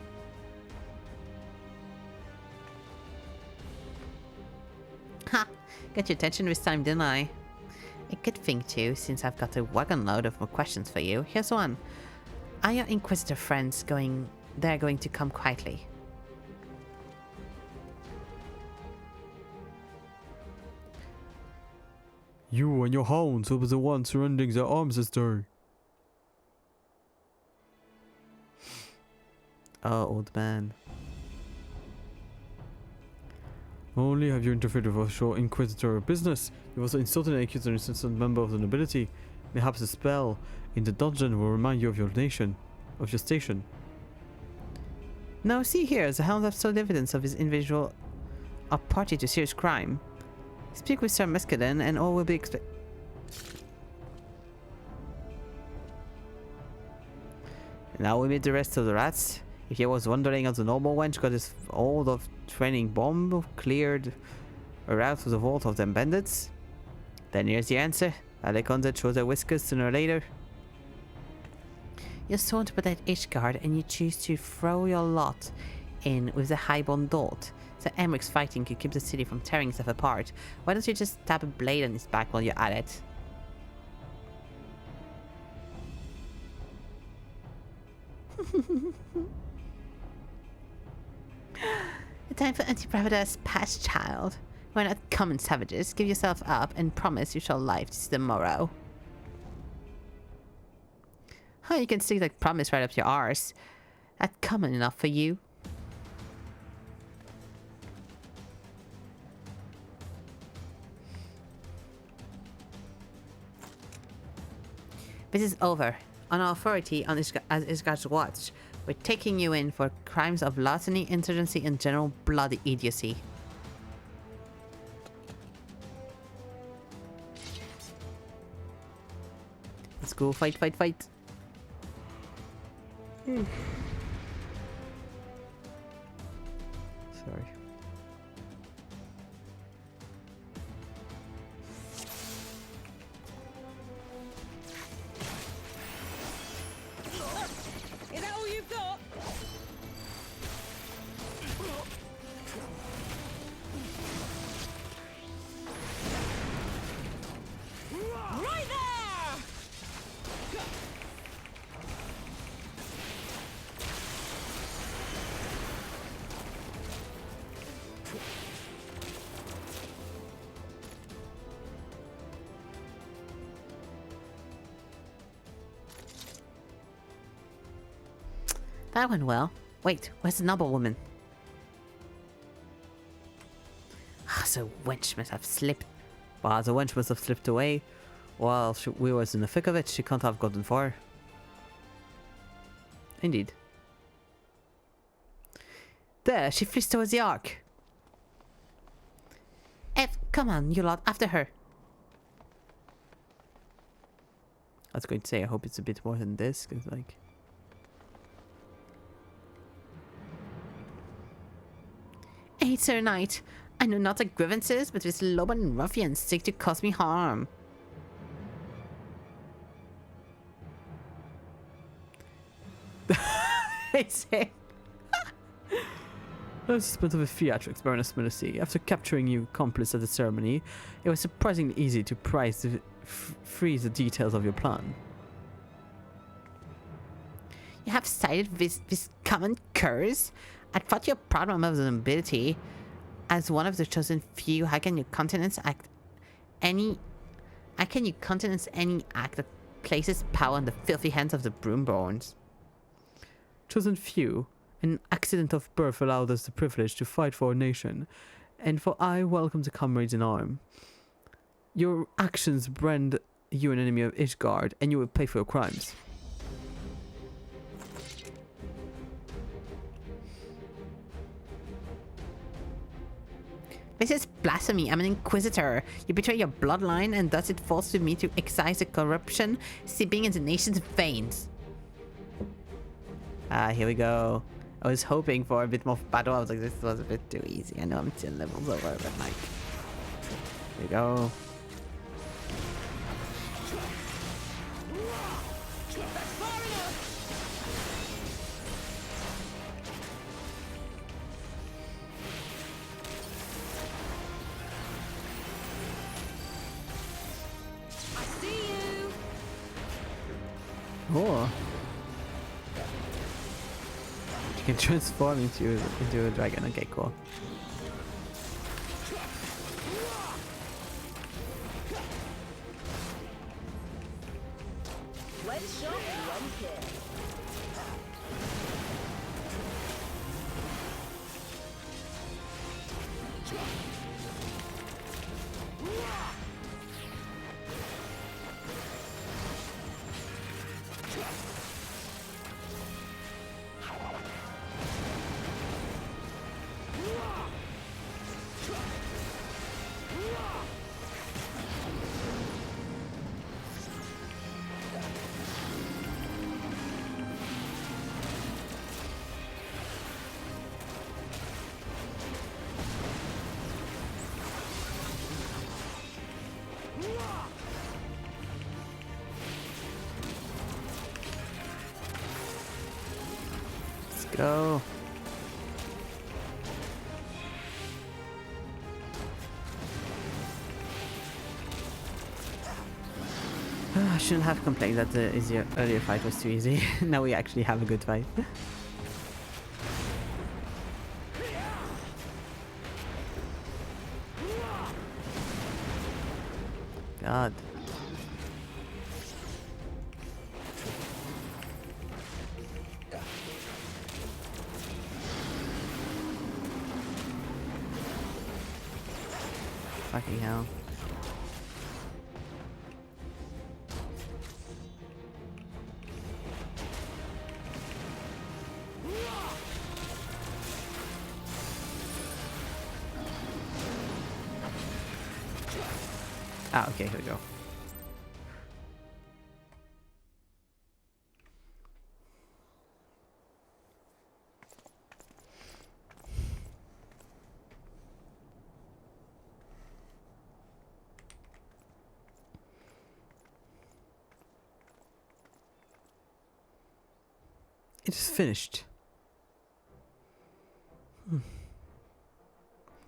Ha! Got your attention this time, didn't I? A good thing too, since I've got a wagon load of more questions for you. Here's one. Are your Inquisitor friends going to come quietly? You and your hounds will be the ones surrendering their arms this day. Oh, old man. Only have you interfered with our Inquisitor business. You've also insulted and accused an innocent member of the nobility. Mayhaps the spell in the dungeon will remind you of your station. Now see here, the hounds have solid evidence of his individual a party to serious crime. Speak with Sir Muscaden and all will be Now we meet the rest of the rats. If you was wondering how the noble wench got his old of training bomb cleared a route to the vault of them bandits, then here's the answer. Aliconda chose their whiskers sooner or later. You're sworn to protect Ishgard and you choose to throw your lot in with the highborn dolt. So Emmeric's fighting could keep the city from tearing itself apart. Why don't you just stab a blade on his back while you're at it? The time for anti-predators past, child. We're not common savages. Give yourself up and promise you shall live to see the morrow. Oh, you can stick that promise right up your arse. That's common enough for you. This is over. On our authority as Ishgard's watch, we're taking you in for crimes of larceny, insurgency, and general bloody idiocy. Let's go fight, fight, fight. Sorry. That went well. Wait, where's the noblewoman? Ah, the wench must have slipped. Well, the wench must have slipped away. While we was in the thick of it, she can't have gotten far. Indeed. There, she flees towards the ark. Ed, come on, you lot, after her. I was going to say, I hope it's a bit more than this, because, like... Hey, Sir Knight. I know not the grievances, but this lowborn ruffians seek to cause me harm. It's him. As a bit of a theatrics, Baroness Milicy. After capturing you accomplice at the ceremony, it was surprisingly easy to freeze the details of your plan. You have cited this common curse? I thought your problem was the nobility. As one of the chosen few, how can you countenance any act that places power in the filthy hands of the broomborns? Chosen few, an accident of birth allowed us the privilege to fight for our nation, and for I welcome the comrades in arm. Your actions brand you an enemy of Ishgard, and you will pay for your crimes. This is blasphemy. I'm an inquisitor. You betray your bloodline, and thus it falls to me to excise the corruption seeping in the nation's veins. Ah, here we go. I was hoping for a bit more battle. I was like, this was a bit too easy. I know I'm 10 levels over, but like... Here we go. Oh. You can transform into a dragon. Okay, cool. One shot, one kill. Go. I shouldn't have complained that the earlier fight was too easy. Now we actually have a good fight. God. Fucking hell. Ah, okay, here we go. It is finished.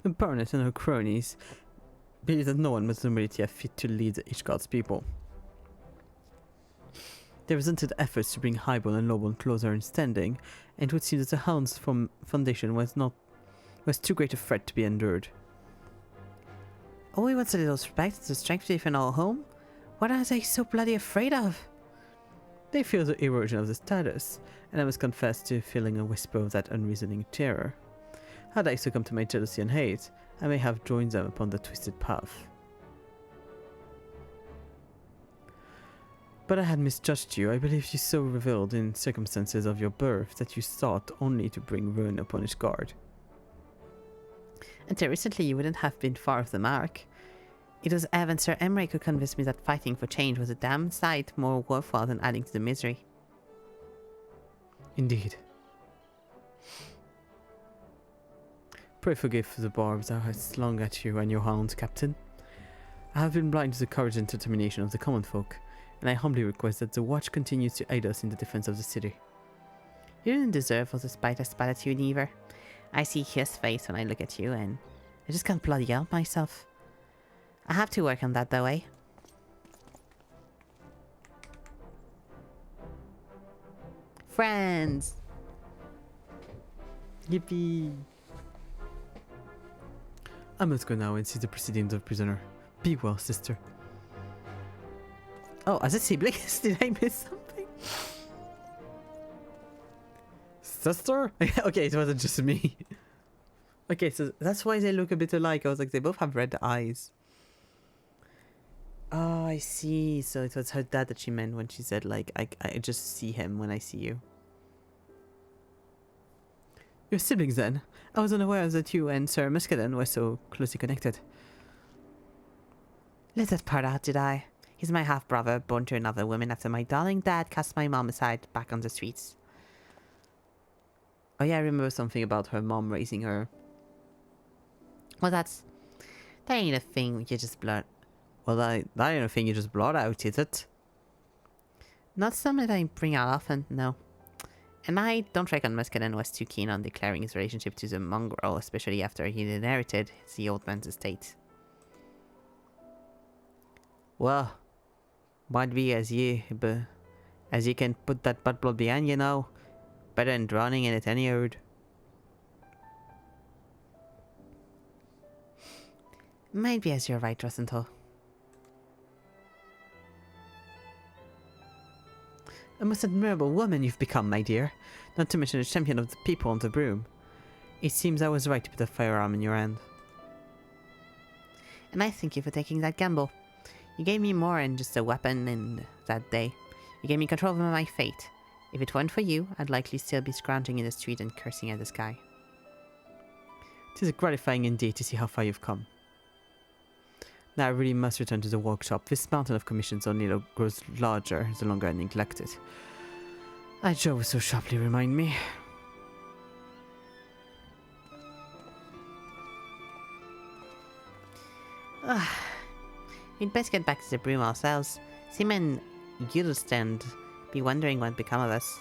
The Baroness and her cronies believe that no one but the nobility are fit to lead the Ishgard's people. They resented efforts to bring Highborn and Lowborn closer in standing, and it would seem that the Hound's foundation was too great a threat to be endured. Oh, he wants a little respect, the strength to defend our home? What are they so bloody afraid of? They feel the erosion of the status, and I must confess to feeling a whisper of that unreasoning terror. Had I succumbed to my jealousy and hate, I may have joined them upon the twisted path. But I had misjudged you. I believed you so revealed in circumstances of your birth that you sought only to bring ruin upon its guard. Until recently, you wouldn't have been far off the mark. It was Ev and Sir Emmerich who convinced me that fighting for change was a damn sight more worthwhile than adding to the misery. Indeed. Pray forgive the barbs I have slung at you and your hounds, Captain. I have been blind to the courage and determination of the common folk, and I humbly request that the watch continues to aid us in the defense of the city. You didn't deserve all the spite I spat at you, neither. I see his face when I look at you, and I just can't bloody help myself. I have to work on that, though, eh? Friends! Yippee! I must go now and see the proceedings of prisoner. Be well, sister. Oh, as a sibling, did I miss something? Sister? Okay, it wasn't just me. Okay, so that's why they look a bit alike. I was like, they both have red eyes. Oh, I see. So it was her dad that she meant when she said, like, I just see him when I see you. Your siblings, then? I was unaware that you and Sir Muscaden were so closely connected. Let that part out, did I? He's my half-brother, born to another woman after my darling dad cast my mom aside back on the streets. Oh yeah, I remember something about her mom raising her. Well, that ain't a thing you just blurt. Well, that ain't a thing you just blurt out, is it? Not something that I bring out often, no. And I don't reckon Muscaden was too keen on declaring his relationship to the mongrel, especially after he inherited the old man's estate. Well, might be as ye can put that bad blood behind you now. Better than drowning in it anyhow. Might be as you're right, Rosenthal. A most admirable woman you've become, my dear. Not to mention a champion of the people on the broom. It seems I was right to put a firearm in your hand. And I thank you for taking that gamble. You gave me more than just a weapon in that day. You gave me control over my fate. If it weren't for you, I'd likely still be scrounging in the street and cursing at the sky. It is gratifying indeed to see how far you've come. Now I really must return to the workshop. This mountain of commissions only grows larger the longer I neglect it. I Joe was so sharply remind me. We'd best get back to the broom ourselves. Seaman Guilstand be wondering what become of us.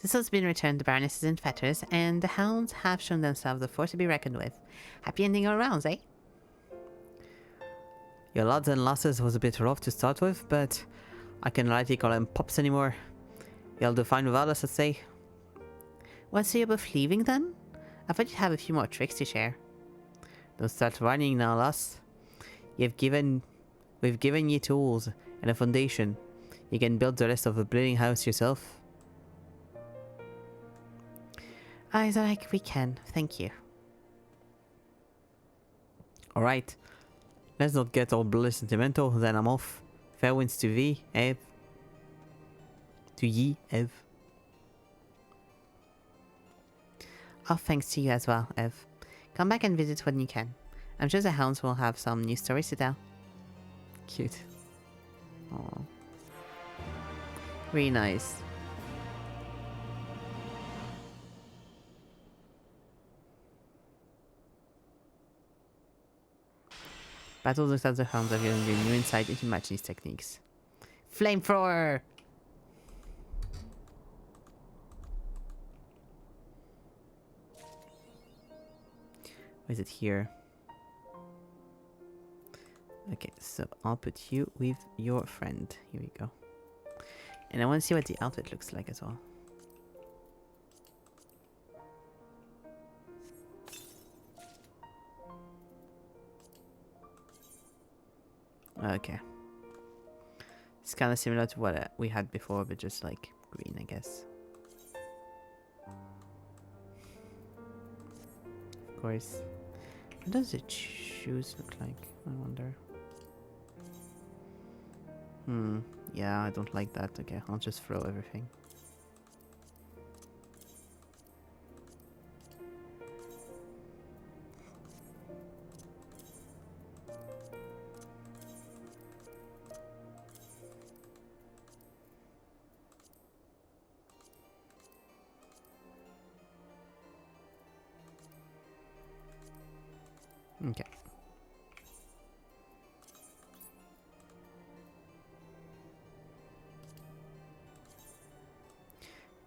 The soul's been returned to Baronesses in fetters, and the hounds have shown themselves a force to be reckoned with. Happy ending all rounds, eh? Your odds and losses was a bit rough to start with, but I can rightly call them pups anymore. You'll do fine without us, I'd say. Well, so you're both leaving then? I thought you'd have a few more tricks to share. Don't start running now, lass. We've given you tools and a foundation. You can build the rest of the bleeding house yourself. I like we can, thank you. Alright. Let's not get all bloody sentimental, then I'm off. Fair winds to thee, Ev. To ye, Ev. Oh, thanks to you as well, Ev. Come back and visit when you can. I'm sure the hounds will have some new stories to tell. Cute. Aww. Really nice. Battles with other hounds have given you new insight into matching techniques. Flamethrower! Or is it here? Okay, so I'll put you with your friend. Here we go. And I want to see what the outfit looks like as well. Okay. It's kind of similar to what we had before, but just like green, I guess. Of course. What does the shoes look like? I wonder. Yeah, I don't like that. Okay, I'll just throw everything. Okay.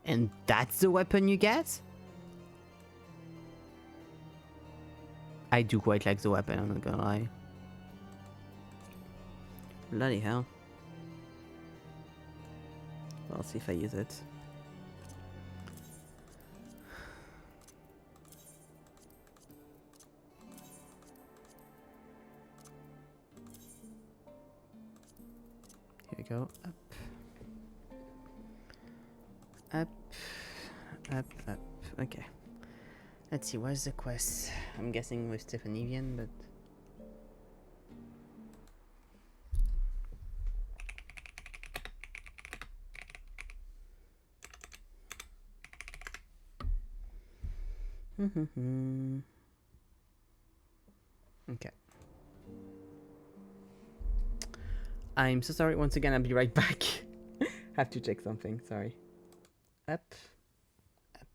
And that's the weapon you get? I do quite like the weapon, I'm not gonna lie. Bloody hell. Well, see if I use it. Here we go. Up. Up. Up, up. Okay. Let's see, where's the quest? I'm guessing with Stephanivian, but... Okay. I'm so sorry once again, I'll be right back. Have to check something, sorry. Up. Up.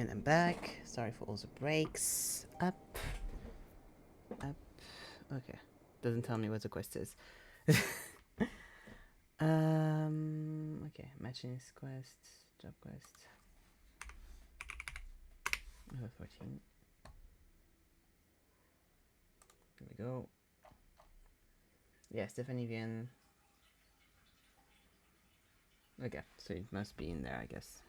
And I'm back. Sorry for all the breaks. Up. Up. Okay. Doesn't tell me what the quest is. Okay. Machinist quest. Job quest. Level 14. There we go. Yeah, Stephanie Vian. Okay, so it must be in there, I guess.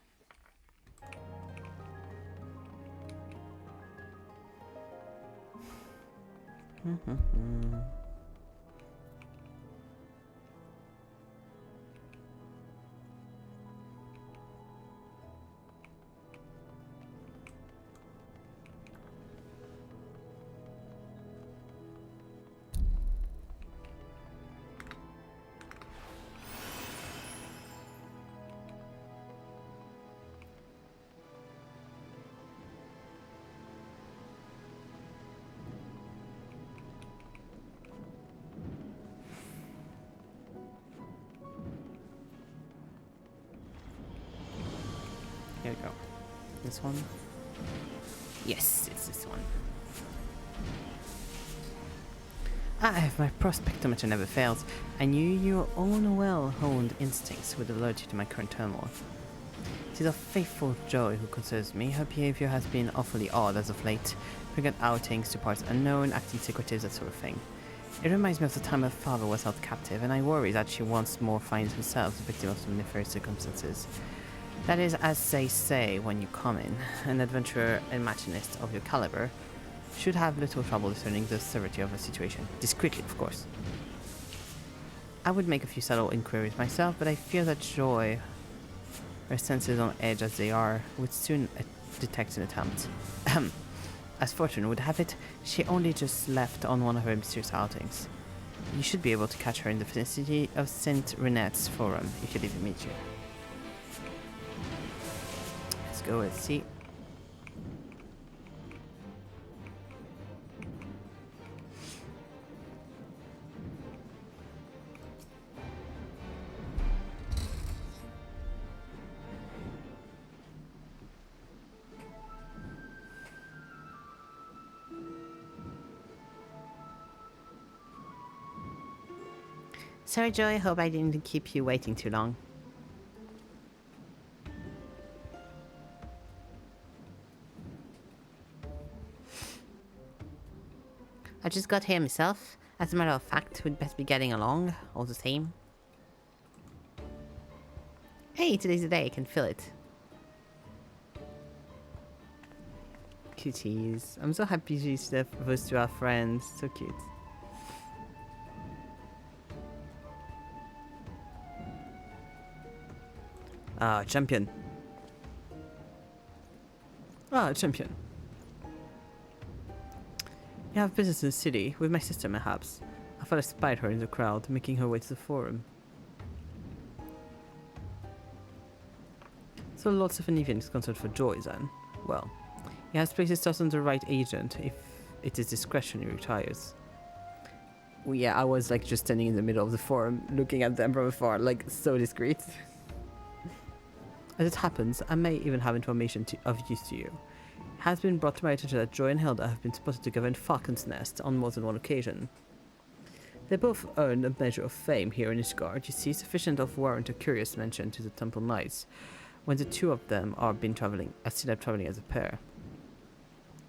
Here we go. This one? Yes, it's this one. My prospectometer never fails. I knew your own well-honed instincts would alert you to my current turmoil. It is a faithful Joy who concerns me. Her behavior has been awfully odd as of late. Frequent outings to parts unknown, acting secretive, that sort of thing. It reminds me of the time her father was held captive, and I worry that she once more finds herself the victim of some nefarious circumstances. That is as they say when you come in. An adventurer and machinist of your caliber should have little trouble discerning the severity of a situation. Discreetly, of course. I would make a few subtle inquiries myself, but I fear that Joy, her senses on edge as they are, would soon detect an attempt. As fortune would have it, she only just left on one of her mysterious outings. You should be able to catch her in the vicinity of St. Renette's Forum if you live in Meet you. Let's go, let's see. Sorry, Joy, hope I didn't keep you waiting too long. I just got here myself. As a matter of fact, we'd best be getting along, all the same. Hey, today's the day, I can feel it. Cuties. I'm so happy she's supposed to our friends. So cute. Ah, champion. Ah, champion. You have business in the city, with my sister perhaps. I thought I spied her in the crowd, making her way to the forum. So Lord Stephanivian is concerned for Joy then? Well, he has placed his trust on the right agent if it is discretionary retires. Well, yeah, I was like just standing in the middle of the forum, looking at them from afar, like so discreet. As it happens, I may even have information of use to you. It has been brought to my attention that Joy and Hilda have been spotted together in Falcon's Nest on more than one occasion. They both earned a measure of fame here in Ishgard, you see, sufficient of warrant a curious mention to the Temple Knights, when the two of them are seen travelling as a pair.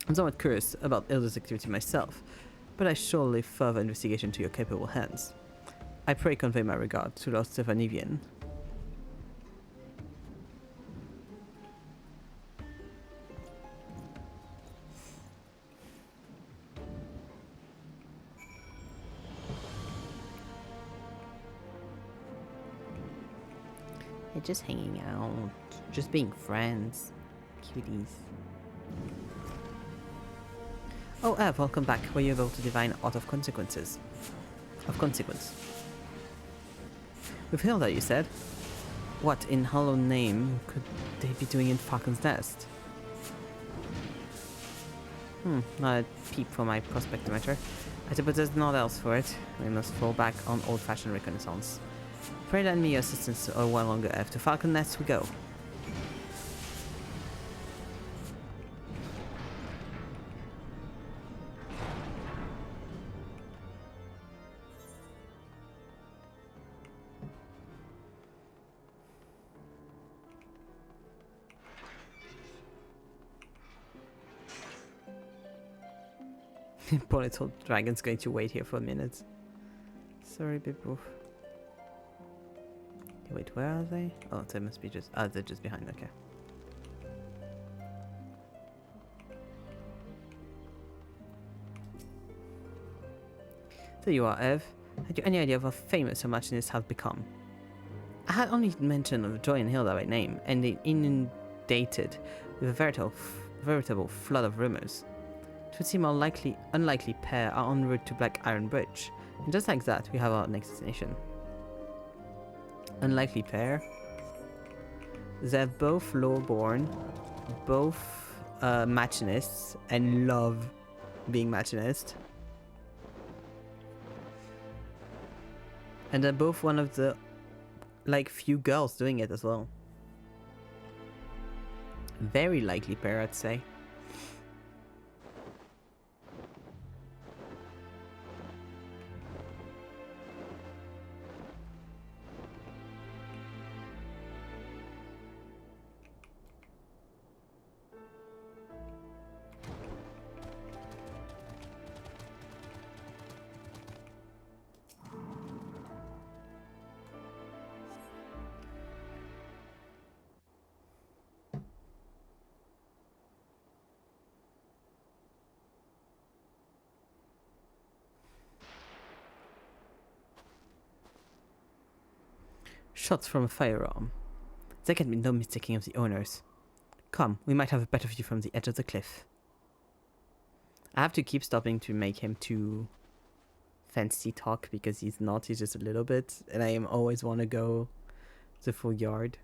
I'm somewhat curious about Hilda's activity myself, but I shall leave further investigation to your capable hands. I pray convey my regard to Lord Stephanivian. Just hanging out, just being friends, cuties. Oh, Ev, welcome back. Were you able to divine art of consequence? With Hilda, you said? What in hollow name could they be doing in Falcon's Nest? Not a peep for my prospectometer. I suppose there's naught else for it. We must fall back on old-fashioned reconnaissance. Pray lend me your assistance a while longer, F. To Falcon Nest we go. Poor little dragon's going to wait here for a minute. Sorry, Big Wolf. Wait, where are they? Oh, they must be just... Oh, they're just behind, okay. There you are, Ev. Had you any idea of how famous your machinists have become? I had only mention of Joy and Hilda by name, and they inundated with a veritable flood of rumors. It would seem our unlikely pair are en route to Black Iron Bridge, and just like that, we have our next destination. Unlikely pair? They're both lowborn, both machinists, and love being machinist. And they're both one of the, like, few girls doing it as well. Very likely pair, I'd say. Shots from a firearm. There can be no mistaking of the owners. Come, we might have a better view from the edge of the cliff. I have to keep stopping to make him too fancy talk because he's not, he's just a little bit, and I always want to go the full yard.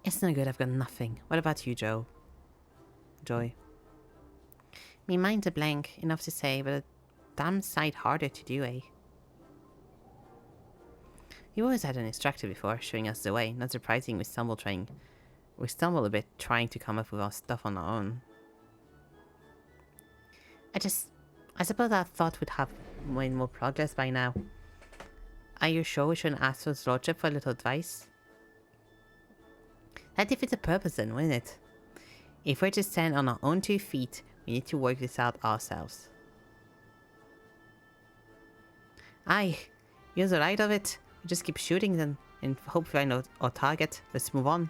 It's no good, I've got nothing. What about you, Joy? Me mind's a blank, enough to say, but a damn sight harder to do, eh? You always had an instructor before, showing us the way. Not surprising we stumble a bit trying to come up with our stuff on our own. I suppose I thought we'd have made more progress by now. Are you sure we shouldn't ask his lordship for a little advice? That defeats the purpose then, wouldn't it? If we're to stand on our own 2 feet, we need to work this out ourselves. Aye, you're the right of it. We just keep shooting them and hope we find our target. Let's move on.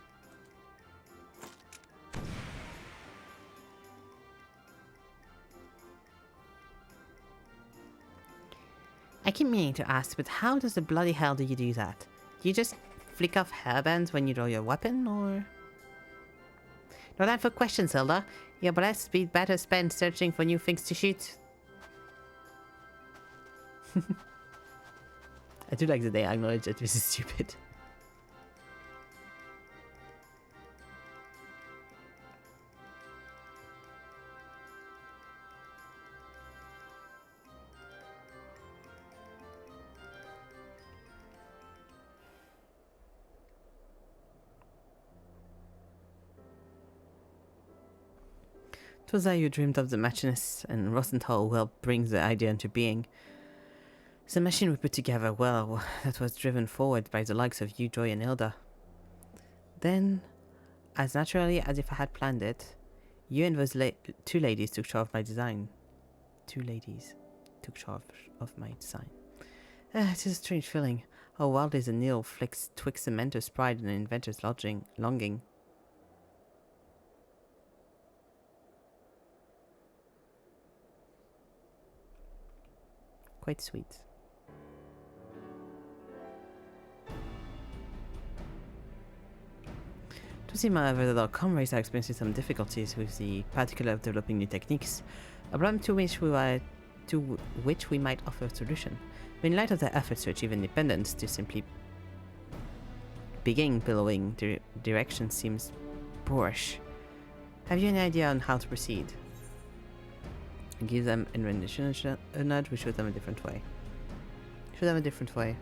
I keep meaning to ask, but how does the bloody hell do you do that? Do you just flick off hairbands when you draw your weapon, or...? No time for questions, Hilda. Your breath be better spent searching for new things to shoot. I do like that they acknowledge that this is stupid. Twas I who dreamed of the machinist, and Rosenthal well brings the idea into being. The machine we put together, well, that was driven forward by the likes of you, Joy, and Hilda. Then, as naturally as if I had planned it, you and those 2 ladies took charge of my design. 2 ladies took charge of my design. It is a strange feeling. How wildly the needle flicks twixt the mentor's pride and the inventor's longing. Quite sweet. To seem, however, that our comrades are experiencing some difficulties with the particular of developing new techniques, a problem to which we might offer a solution. But in light of their efforts to achieve independence, to simply begin billowing direction seems boorish. Have you any idea on how to proceed? Give them in rendition a nudge, we show them a different way. Show them a different way.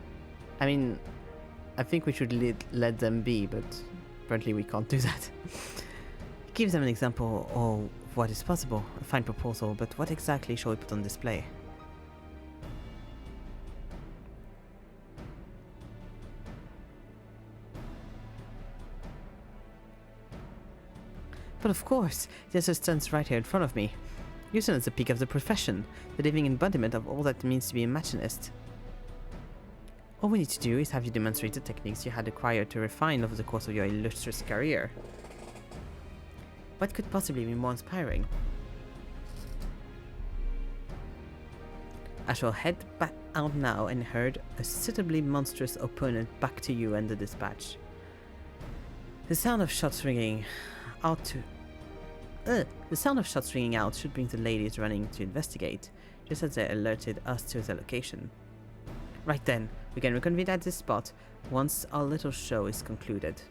I mean, I think we should let them be, but apparently we can't do that. Give them an example of what is possible, a fine proposal, but what exactly shall we put on display? But of course, the answer stands right here in front of me. You stand at the peak of the profession, the living embodiment of all that it means to be a machinist. All we need to do is have you demonstrate the techniques you had acquired to refine over the course of your illustrious career. What could possibly be more inspiring? I shall head back out now and herd a suitably monstrous opponent back to you and the dispatch. The sound of shots ringing out should bring the ladies running to investigate, just as they alerted us to their location. Right then, we can reconvene at this spot once our little show is concluded.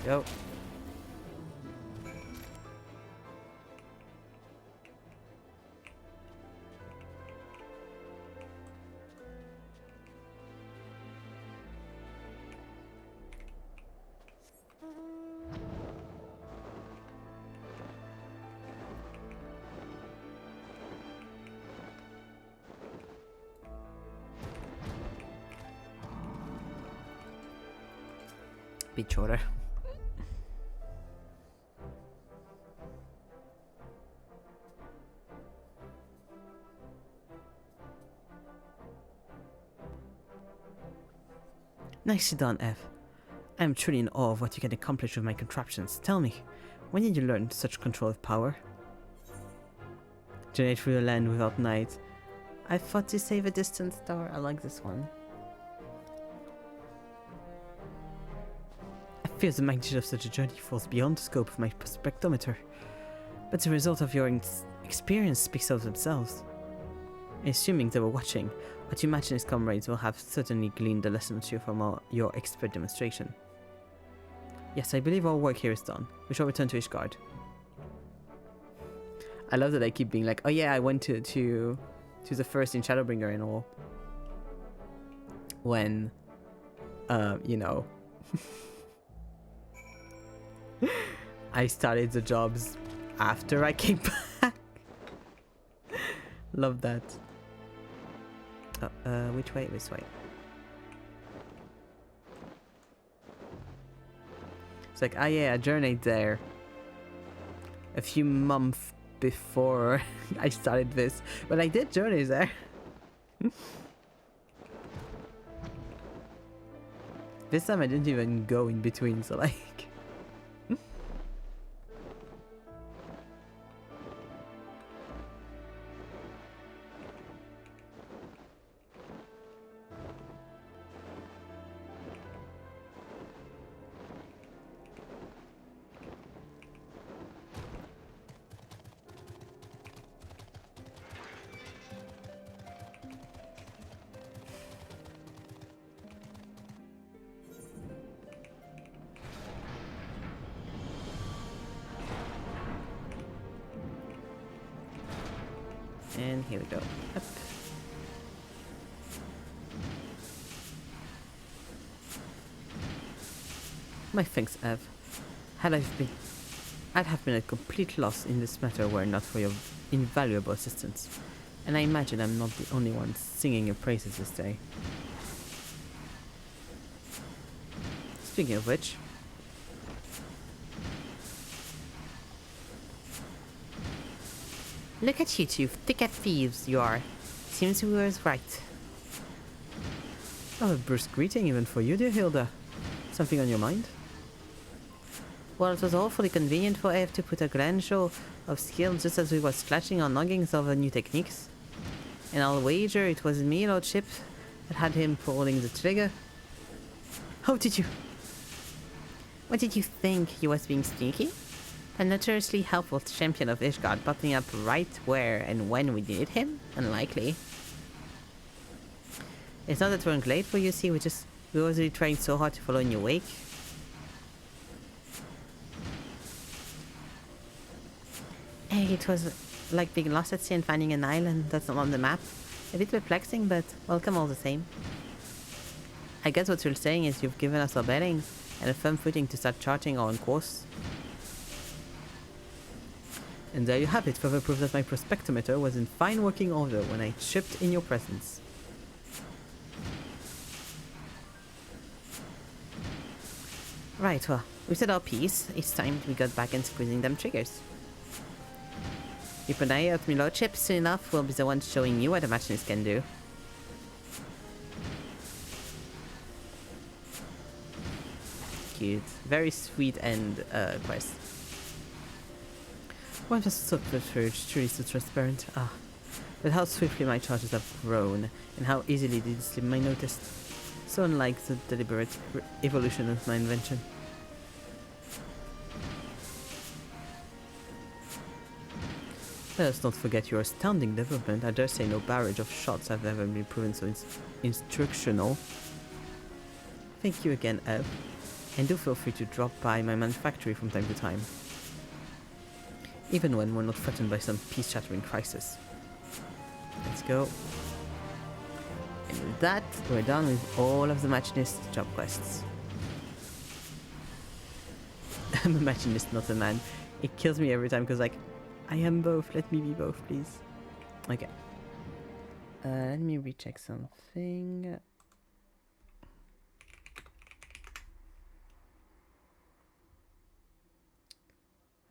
There we go. Bit shorter. Nicely done, Ev. I am truly in awe of what you can accomplish with my contraptions. Tell me, when did you learn such control of power? Journey through the land without night. I fought to save a distant star. I like this one. I fear the magnitude of such a journey falls beyond the scope of my spectrometer. But the result of your experience speaks of themselves. Assuming they were watching, what you imagine his comrades will have certainly gleaned a lesson or two from your expert demonstration. Yes, I believe our work here is done. We shall return to Ishgard. I love that I keep being like, oh yeah, I went to the first in Shadowbringer and all. When, you know, I started the jobs after I came back. Love that. Which way? This way. It's like, ah yeah, I journeyed there a few months before I started this, but I did journey there. This time I didn't even go in between, so like... And here we go. Up. My thanks, Ev. I'd have been at complete loss in this matter were it not for your invaluable assistance. And I imagine I'm not the only one singing your praises this day. Speaking of which, look at you two, thick-at thieves you are. Seems we were right. Oh, a brusque greeting even for you, dear Hilda. Something on your mind? Well, it was awfully convenient for Eve to put a grand show of skill just as we were scratching our noggins over new techniques. And I'll wager it was me, Lordship, that had him pulling the trigger. How did you? What did you think? He was being sneaky? A notoriously helpful champion of Ishgard popping up right where and when we needed him? Unlikely. It's not that we're ungrateful, you see, we were really trying so hard to follow in your wake. Hey, it was like being lost at sea and finding an island that's not on the map. A bit perplexing, but welcome all the same. I guess what you're saying is you've given us our bearings and a firm footing to start charting our own course. And there you have it, further proof that my prospectometer was in fine working order when I shipped in your presence. Right, well, we said our piece. It's time we got back and squeezing them triggers. Keep an eye out, my lordship. Soon enough, we'll be the ones showing you what a machinist can do. Cute. Very sweet end quest. One was so preferred, truly so transparent. Ah, but how swiftly my charges have grown, and how easily they slip my notice. So unlike the deliberate evolution of my invention. Let us not forget your astounding development. I dare say no barrage of shots have ever been proven so instructional. Thank you again, Eve. And do feel free to drop by my manufactory from time to time. Even when we're not threatened by some peace-shattering crisis. Let's go. And with that, we're done with all of the machinist job quests. I'm a machinist, not a man. It kills me every time because, like, I am both. Let me be both, please. Okay. Let me recheck something.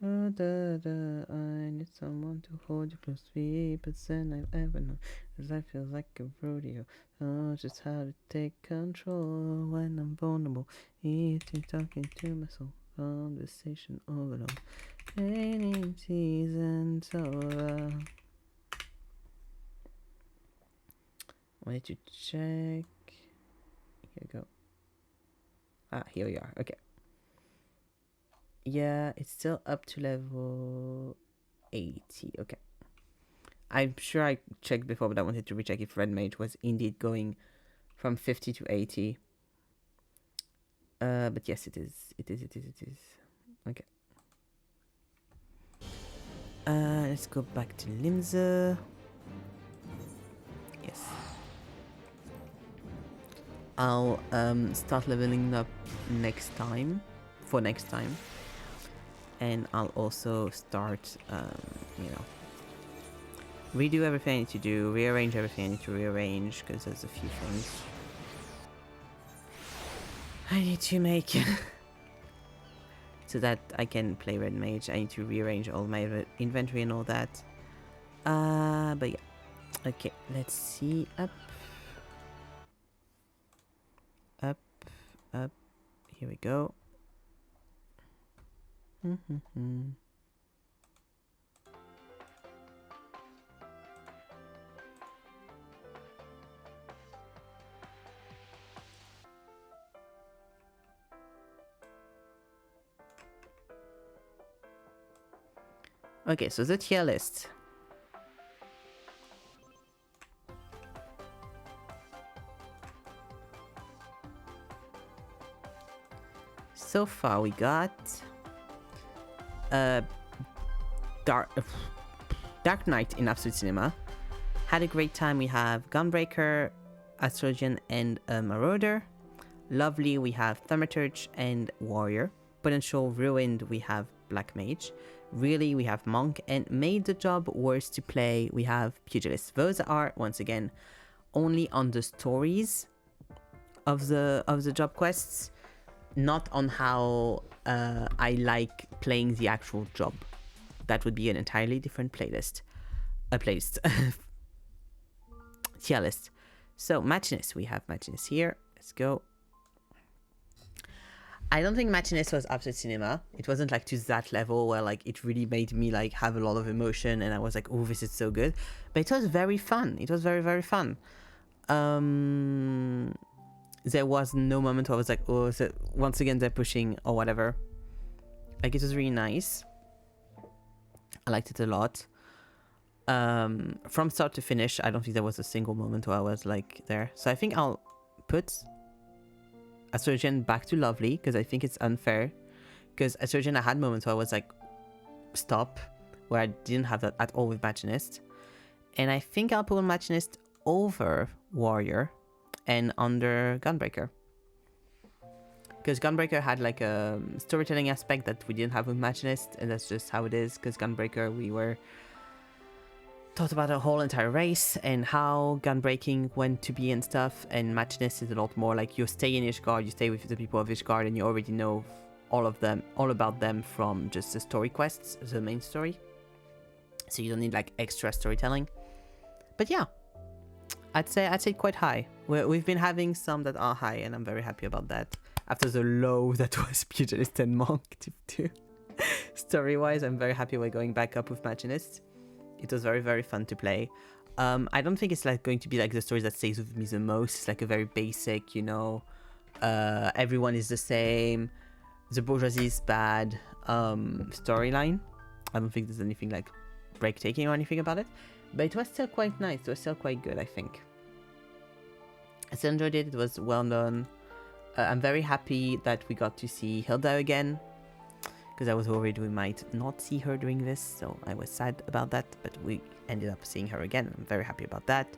I need someone to hold you close 3% I've ever known. Cause life feels like a rodeo. Oh, just how to take control when I'm vulnerable. Eating, talking to my soul. Conversation overload. Raining seasons over. Wanted to check. Here we go. Ah, here we are. Okay. Yeah, it's still up to level 80. Okay. I'm sure I checked before, but I wanted to recheck if Red Mage was indeed going from 50 to 80. But yes, it is. It is. Okay. Let's go back to Limsa. Yes. I'll start leveling up next time. For next time. And I'll also start, redo everything I need to do, rearrange everything I need to rearrange, because there's a few things I need to make so that I can play Red Mage. I need to rearrange all my inventory and all that. But yeah. Okay, let's see. Up. Here we go. Okay, so the tier list. So far we got Dark Knight in Absolute Cinema. Had a great time. We have Gunbreaker, Astrologian, and Marauder. Lovely, we have Thaumaturge and Warrior. Potential Ruined, we have Black Mage. Really, we have Monk, and Made the Job Worse to Play, we have Pugilist. Those are, once again, only on the stories of the job quests, not on how I like playing the actual job. That would be an entirely different playlist. Tier list. So Machinist, we have Machinist here. Let's go. I don't think Machinist was absolute cinema. It wasn't like to that level where like it really made me like have a lot of emotion and I was like, oh, this is so good. But it was very fun. It was very, very fun. There was no moment where I was like, oh, so once again they're pushing or whatever. Like it was really nice. I liked it a lot. From start to finish, I don't think there was a single moment where I was like there. So I think I'll put Astrogen back to Lovely because I think it's unfair. Because Astrogen, I had moments where I was like, stop, where I didn't have that at all with Machinist. And I think I'll put Machinist over Warrior and under Gunbreaker. Because Gunbreaker had like a storytelling aspect that we didn't have with Machinist, and that's just how it is. Because Gunbreaker, we were taught about a whole entire race and how gunbreaking went to be and stuff, and Machinist is a lot more like you stay in Ishgard, you stay with the people of Ishgard, and you already know all about them from just the story quests, the main story. So you don't need like extra storytelling. But yeah, I'd say quite high. We've been having some that are high, and I'm very happy about that. After the low that was Pugilist and Monk too. Story-wise, I'm very happy we're going back up with Machinist. It was very, very fun to play. I don't think it's like going to be like the story that stays with me the most. It's like a very basic, you know, everyone is the same, the bourgeoisie is bad storyline. I don't think there's anything like breathtaking or anything about it. But it was still quite nice. It was still quite good, I think. I still enjoyed it. It was well done. I'm very happy that we got to see Hilda again. Because I was worried we might not see her doing this, so I was sad about that, but we ended up seeing her again. I'm very happy about that.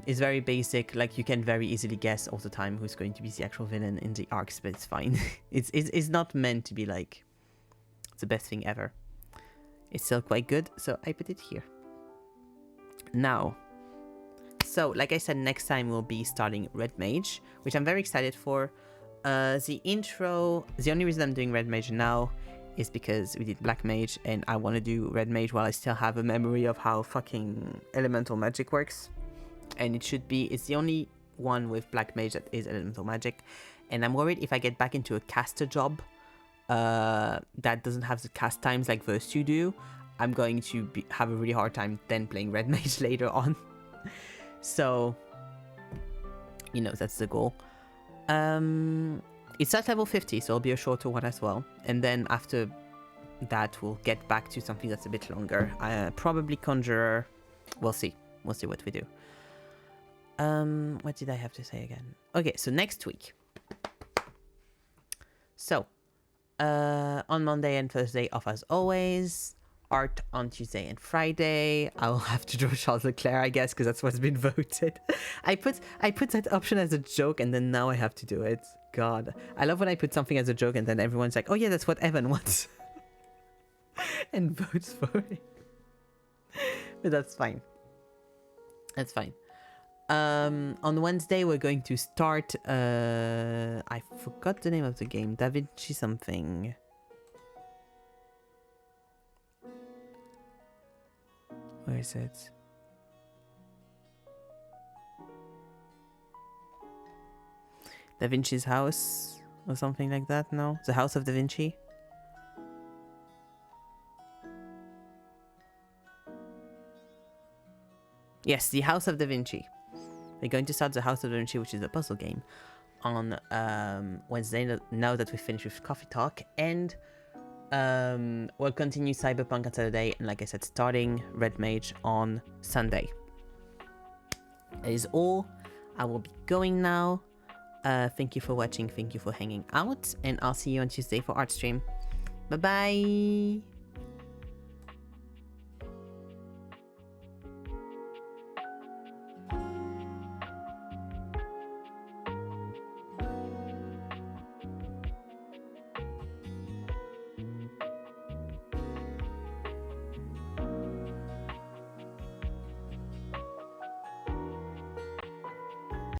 It's very basic, like you can very easily guess all the time who's going to be the actual villain in the arcs, but it's fine. it's not meant to be like the best thing ever. It's still quite good, so I put it here. Now, so like I said, next time we'll be starting Red Mage, which I'm very excited for. The intro, the only reason I'm doing Red Mage now is because we did Black Mage and I want to do Red Mage while I still have a memory of how fucking elemental magic works. And it's the only one with Black Mage that is elemental magic. And I'm worried if I get back into a caster job that doesn't have the cast times like those two do, I'm going to have a really hard time then playing Red Mage later on. So, you know, that's the goal. It's at level 50, so it'll be a shorter one as well. And then after that, we'll get back to something that's a bit longer. Probably Conjurer. We'll see. We'll see what we do. What did I have to say again? Okay, so next week. So, on Monday and Thursday off as always. Art on Tuesday and Friday. I will have to draw Charles Leclerc, I guess, because that's what's been voted. I put that option as a joke, and then now I have to do it. God, I love when I put something as a joke, and then everyone's like, "Oh yeah, that's what Evan wants," and votes for it. But that's fine. That's fine. On Wednesday we're going to start. I forgot the name of the game. Da Vinci something. Where is it? Da Vinci's house or something like that? No? The House of Da Vinci? Yes, the House of Da Vinci. We're going to start the House of Da Vinci, which is a puzzle game, on Wednesday, now that we finished with Coffee Talk. And we'll continue Cyberpunk on Saturday, and like I said, starting Red Mage on Sunday. That is all. I will be going now. Thank you for watching, thank you for hanging out, and I'll see you on Tuesday for Art Stream. Bye bye!